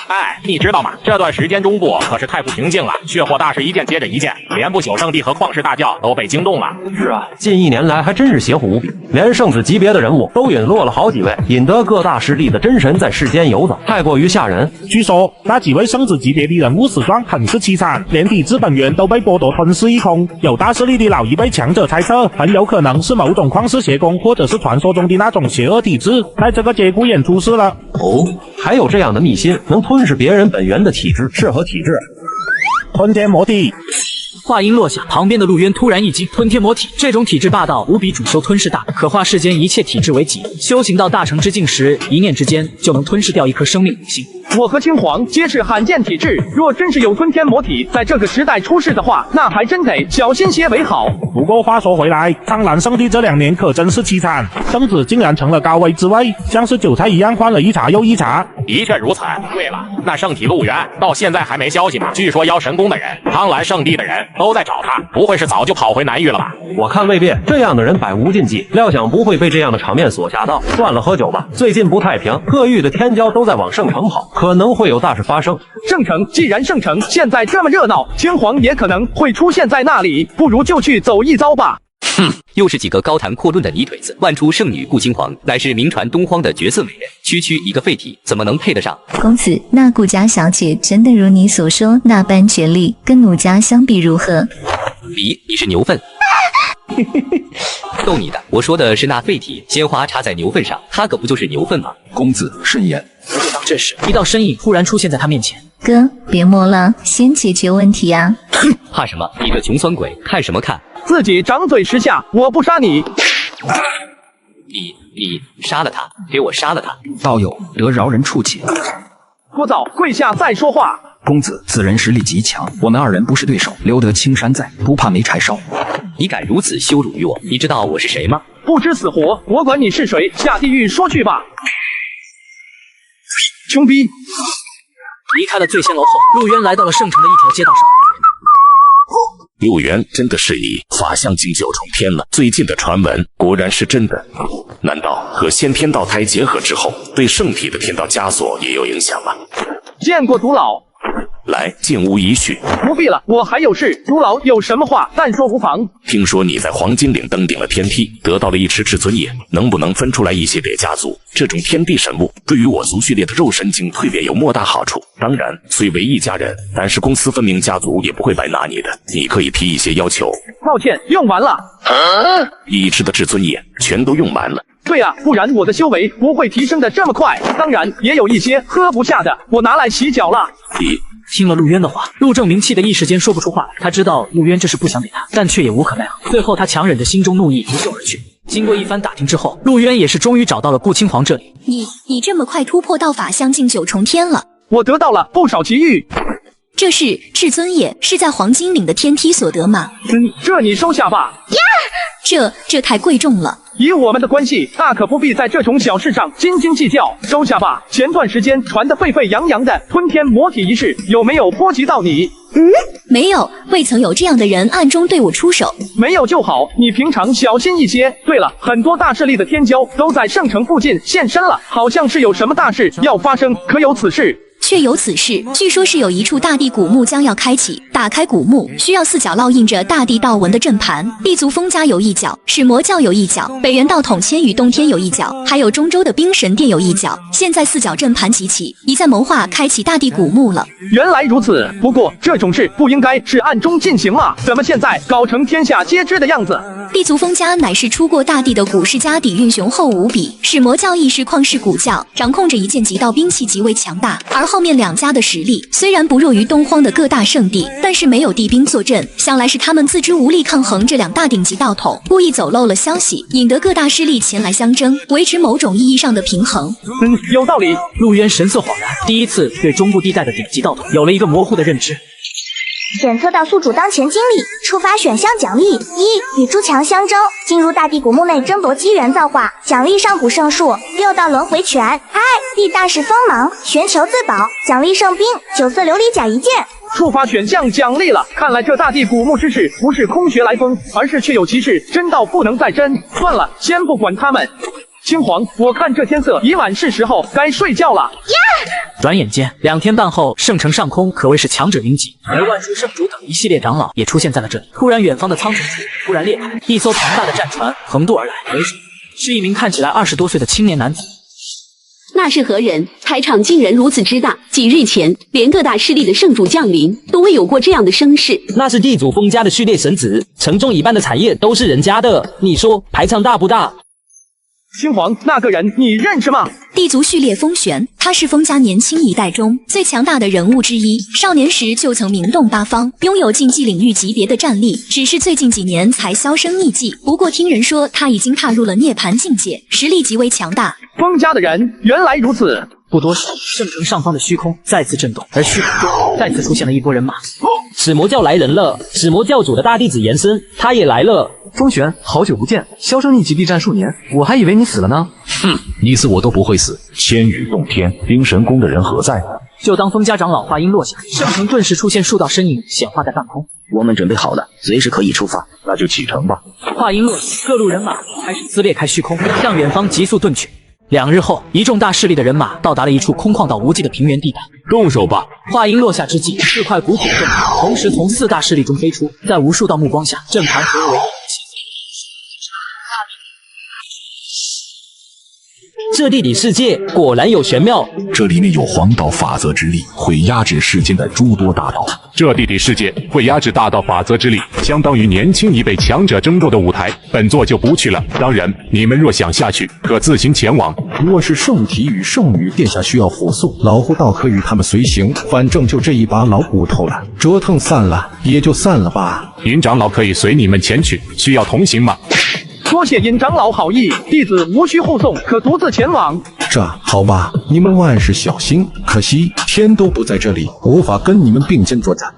哎，你知道吗？这段时间中部可是太不平静了，血祸大事一件接着一件，连不朽圣地和旷世大教都被惊动了。是啊，近1年来还真是邪乎无比，连圣子级别的人物都陨落了好几位，引得各大势力的真神在世间游走，太过于吓人。据说那几位圣子级别的人物死状很是凄惨，连体质本源都被剥夺吞噬一空。有大势力的老一辈强者猜测，很有可能是某种旷世邪功，或者是传说中的那种邪恶体质，在这个节骨眼出世了。哦，还有这样的秘辛，能吞噬别人本源的体质是何体质？吞天魔体。话音落下，旁边的陆渊突然一惊，吞天魔体这种体质霸道无比，主修吞噬大，可化世间一切体质为己。修行到大成之境时，一念之间就能吞噬掉一颗生命灵性。我和青黄皆是罕见体质，若真是有吞天魔体在这个时代出世的话，那还真得小心些为好。不过话说回来，苍蓝圣地这2年可真是凄惨，圣子竟然成了高危之位，像是韭菜一样换了一茬又一茬。的确如此。对了，那圣体陆渊到现在还没消息吗？据说妖神宫的人、苍蓝圣地的人都在找他，不会是早就跑回南域了吧？我看未必，这样的人百无禁忌，料想不会被这样的场面所吓到。算了，喝酒吧。最近不太平，各域的天骄都在往圣城跑，可能会有大事发生。圣城既然圣城现在这么热闹，青黄也可能会出现在那里，不如就去走一遭吧。哼，又是几个高谈阔论的泥腿子。万出圣女顾青黄，乃是名传东荒的绝色美人，区区一个废体，怎么能配得上？公子，那顾家小姐真的如你所说那般绝丽，跟奴家相比如何？比，你是牛粪。逗你的，我说的是那废体，鲜花插在牛粪上，他可不就是牛粪吗？公子慎言。而就当这时，一道身影突然出现在他面前。哥，别摸了，先解决问题啊！怕什么？你这穷酸鬼，看什么看？自己长嘴识下，我不杀你。你杀了他，给我杀了他！道友得饶人处且。聒噪，跪下再说话。公子，此人实力极强，我们2人不是对手，留得青山在，不怕没柴烧。你敢如此羞辱于我？你知道我是谁吗？不知死活，我管你是谁，下地狱说去吧。穷逼！离开了醉仙楼后，陆渊来到了圣城的一条街道上。陆渊真的是以法相境9重天了，最近的传闻果然是真的。难道和先天道胎结合之后，对圣体的天道枷锁也有影响吗？见过族老。来，静无一叙。不必了，我还有事。族老有什么话，但说无妨。听说你在黄金岭登顶了天梯，得到了一池至尊液，能不能分出来一些给家族？这种天地神物，对于我族序列的肉神经蜕变有莫大好处。当然，虽为一家人，但是公私分明，家族也不会白拿你的。你可以提一些要求。抱歉，用完了。1池的至尊液全都用完了。对啊，不然我的修为不会提升的这么快。当然，也有一些喝不下的，我拿来洗脚了。听了陆渊的话，陆正明气得一时间说不出话来。他知道陆渊这是不想给他，但却也无可奈何。最后他强忍着心中怒意，拂袖而去。经过一番打听之后，陆渊也是终于找到了顾青黄这里。你这么快突破到法相境9重天了？我得到了不少奇遇。这是至尊液，是在黄金岭的天梯所得吗？这你收下吧。呀，这太贵重了。以我们的关系，大可不必在这种小事上斤斤计较，收下吧。前段时间传得沸沸扬扬的吞天魔体一事，有没有波及到你？没有，未曾有这样的人暗中对我出手。没有就好，你平常小心一些。对了，很多大势力的天骄都在圣城附近现身了，好像是有什么大事要发生，可有此事？确有此事，据说是有一处大地古墓将要开启，打开古墓需要4角烙印着大地道纹的阵盘，地族封家有1角，使魔教有1角，北元道统千与洞天有1角，还有中州的冰神殿有1角。现在4角阵盘集齐，已在谋划开启大地古墓了。原来如此，不过这种事不应该是暗中进行吗？怎么现在搞成天下皆知的样子？地族封家乃是出过大地的古世家，底蕴雄厚无比，使魔教亦是旷世古教，掌控着一件极道兵器，极为强大。而后面2家的实力虽然不弱于东荒的各大圣地，但是没有地兵坐镇，想来是他们自知无力抗衡这2大顶级道统，故意走漏了消息，引得各大势力前来相争，维持某种意义上的平衡。有道理。陆渊神色恍然，第一次对中部地带的顶级道统有了一个模糊的认知。检测到宿主当前经历，触发选项奖励：1. 与诸强相争，进入大地古墓内争夺机缘造化，奖励上古圣术6道轮回拳。2. 地大势锋芒，悬球自保，奖励圣兵9色琉璃甲1件。触发选项奖励了，看来这大地古墓之事不是空穴来风，而是确有其事，真到不能再真。算了，先不管他们。青黄，我看这天色已晚，是时候该睡觉了。转眼间，2天半后，圣城上空可谓是强者云集，而万殊圣主等一系列长老也出现在了这里。突然，远方的苍穹处突然裂开，一艘庞大的战船横渡而来，为首是一名看起来20多岁的青年男子。那是何人？台场竟然如此之大！几日前，连各大势力的圣主降临都未有过这样的声势。那是地主封家的序列神子，城中一半的产业都是人家的，你说排场大不大？青黄，那个人你认识吗？地族序列封玄，他是封家年轻一代中最强大的人物之一，少年时就曾名动八方，拥有竞技领域级别的战力，只是最近几年才销声匿迹。不过听人说他已经踏入了涅槃境界，实力极为强大。封家的人原来如此。不多时，圣城上方的虚空再次震动，而虚空中再次出现了一拨人马。始魔教来人了，始魔教主的大弟子延伸，他也来了。风玄，好久不见，销声匿迹，避战数年，我还以为你死了呢。你死我都不会死。千羽洞天冰神宫的人何在？就当封家长老话音落下，圣城顿时出现数道身影显化在半空。我们准备好了，随时可以出发。那就启程吧。话音落下，各路人马开始撕裂开虚空，向远方急速遁去。2日后，一众大势力的人马到达了一处空旷到无际的平原地带。动手吧！话音落下之际，4块古铁阵盘同时从4大势力中飞出，在无数道目光下，阵盘合为一。这地理世界果然有玄妙，这里面有黄道法则之力，会压制世间的诸多大道。这地理世界会压制大道法则之力，相当于年轻一辈强者争斗的舞台。本座就不去了。当然，你们若想下去，可自行前往。若是圣体与圣女殿下需要护送，老夫倒可与他们随行。反正就这一把老骨头了，折腾散了也就散了吧。尹长老可以随你们前去，需要同行吗？多谢尹长老好意，弟子无需护送，可独自前往。这好吧，你们万事小心。可惜天都不在这里，无法跟你们并肩作战。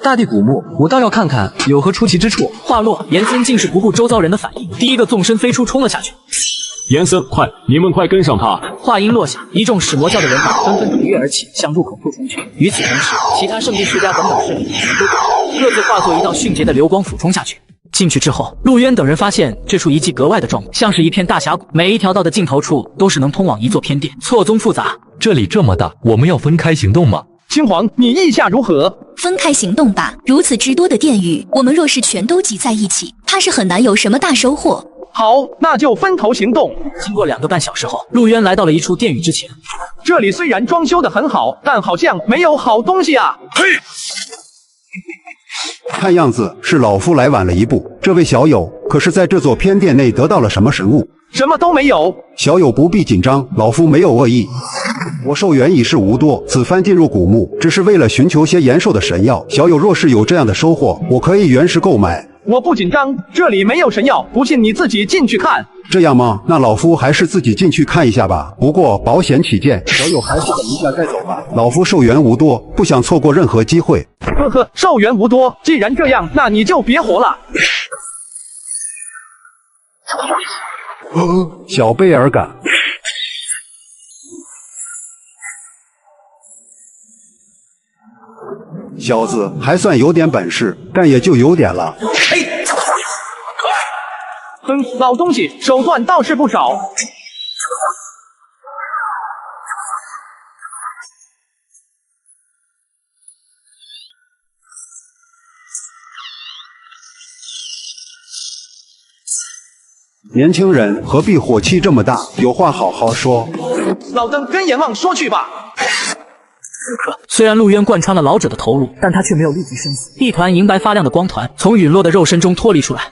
大地古墓，我倒要看看有何出奇之处。话落，严森竟是不顾周遭人的反应，第一个纵身飞出，冲了下去。严森，快，你们快跟上他！话音落下，一众始魔教的人马纷纷逐跃而起，向入口处冲去。与此同时，其他圣地世家等等势力都各自化作一道迅捷的流光俯冲下去。进去之后，陆渊等人发现这处遗迹格外的壮观，像是一片大峡谷，每一条道的尽头处都是能通往一座偏殿，错综复杂。这里这么大，我们要分开行动吗？青黄，你意下如何？分开行动吧，如此之多的殿宇，我们若是全都集在一起，怕是很难有什么大收获。好，那就分头行动。经过2个半小时后，陆渊来到了一处殿宇之前。这里虽然装修得很好，但好像没有好东西啊。嘿，看样子是老夫来晚了一步。这位小友可是在这座偏殿内得到了什么神物？什么都没有。小友不必紧张，老夫没有恶意。我寿元已是无多，此番进入古墓，只是为了寻求些延寿的神药。小友若是有这样的收获，我可以原石购买。我不紧张，这里没有神药，不信你自己进去看。这样吗？那老夫还是自己进去看一下吧。不过保险起见，小友还是等一下再走吧。老夫寿元无多，不想错过任何机会。呵呵，寿元无多，既然这样，那你就别活了。小贝尔感。小子还算有点本事，但也就有点了。哼，老东西手段倒是不少。年轻人何必火气这么大？有话好好说。老邓跟阎王说去吧。虽然陆渊贯穿了老者的头颅，但他却没有立即身死。一团银白发亮的光团从陨落的肉身中脱离出来。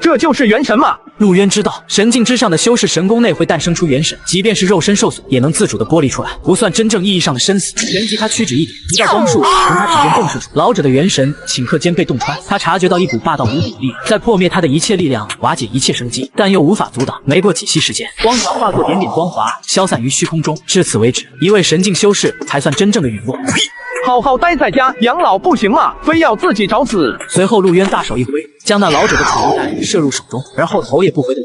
这就是元神吗？陆渊知道，神境之上的修士神宫内会诞生出元神，即便是肉身受损，也能自主的剥离出来，不算真正意义上的生死。旋即他屈指一点，一道光束从他指尖迸射出，老者的元神顷刻间被洞穿。他察觉到一股霸道无比的力量在破灭他的一切力量，瓦解一切生机，但又无法阻挡。没过几息时间，光团化作点点光华，消散于虚空中。至此为止，一位神境修士才算真正的陨落。好好待在家养老不行吗？非要自己找死？随后陆渊大手一挥，将那老者的储物袋射入手中，而后头也不回的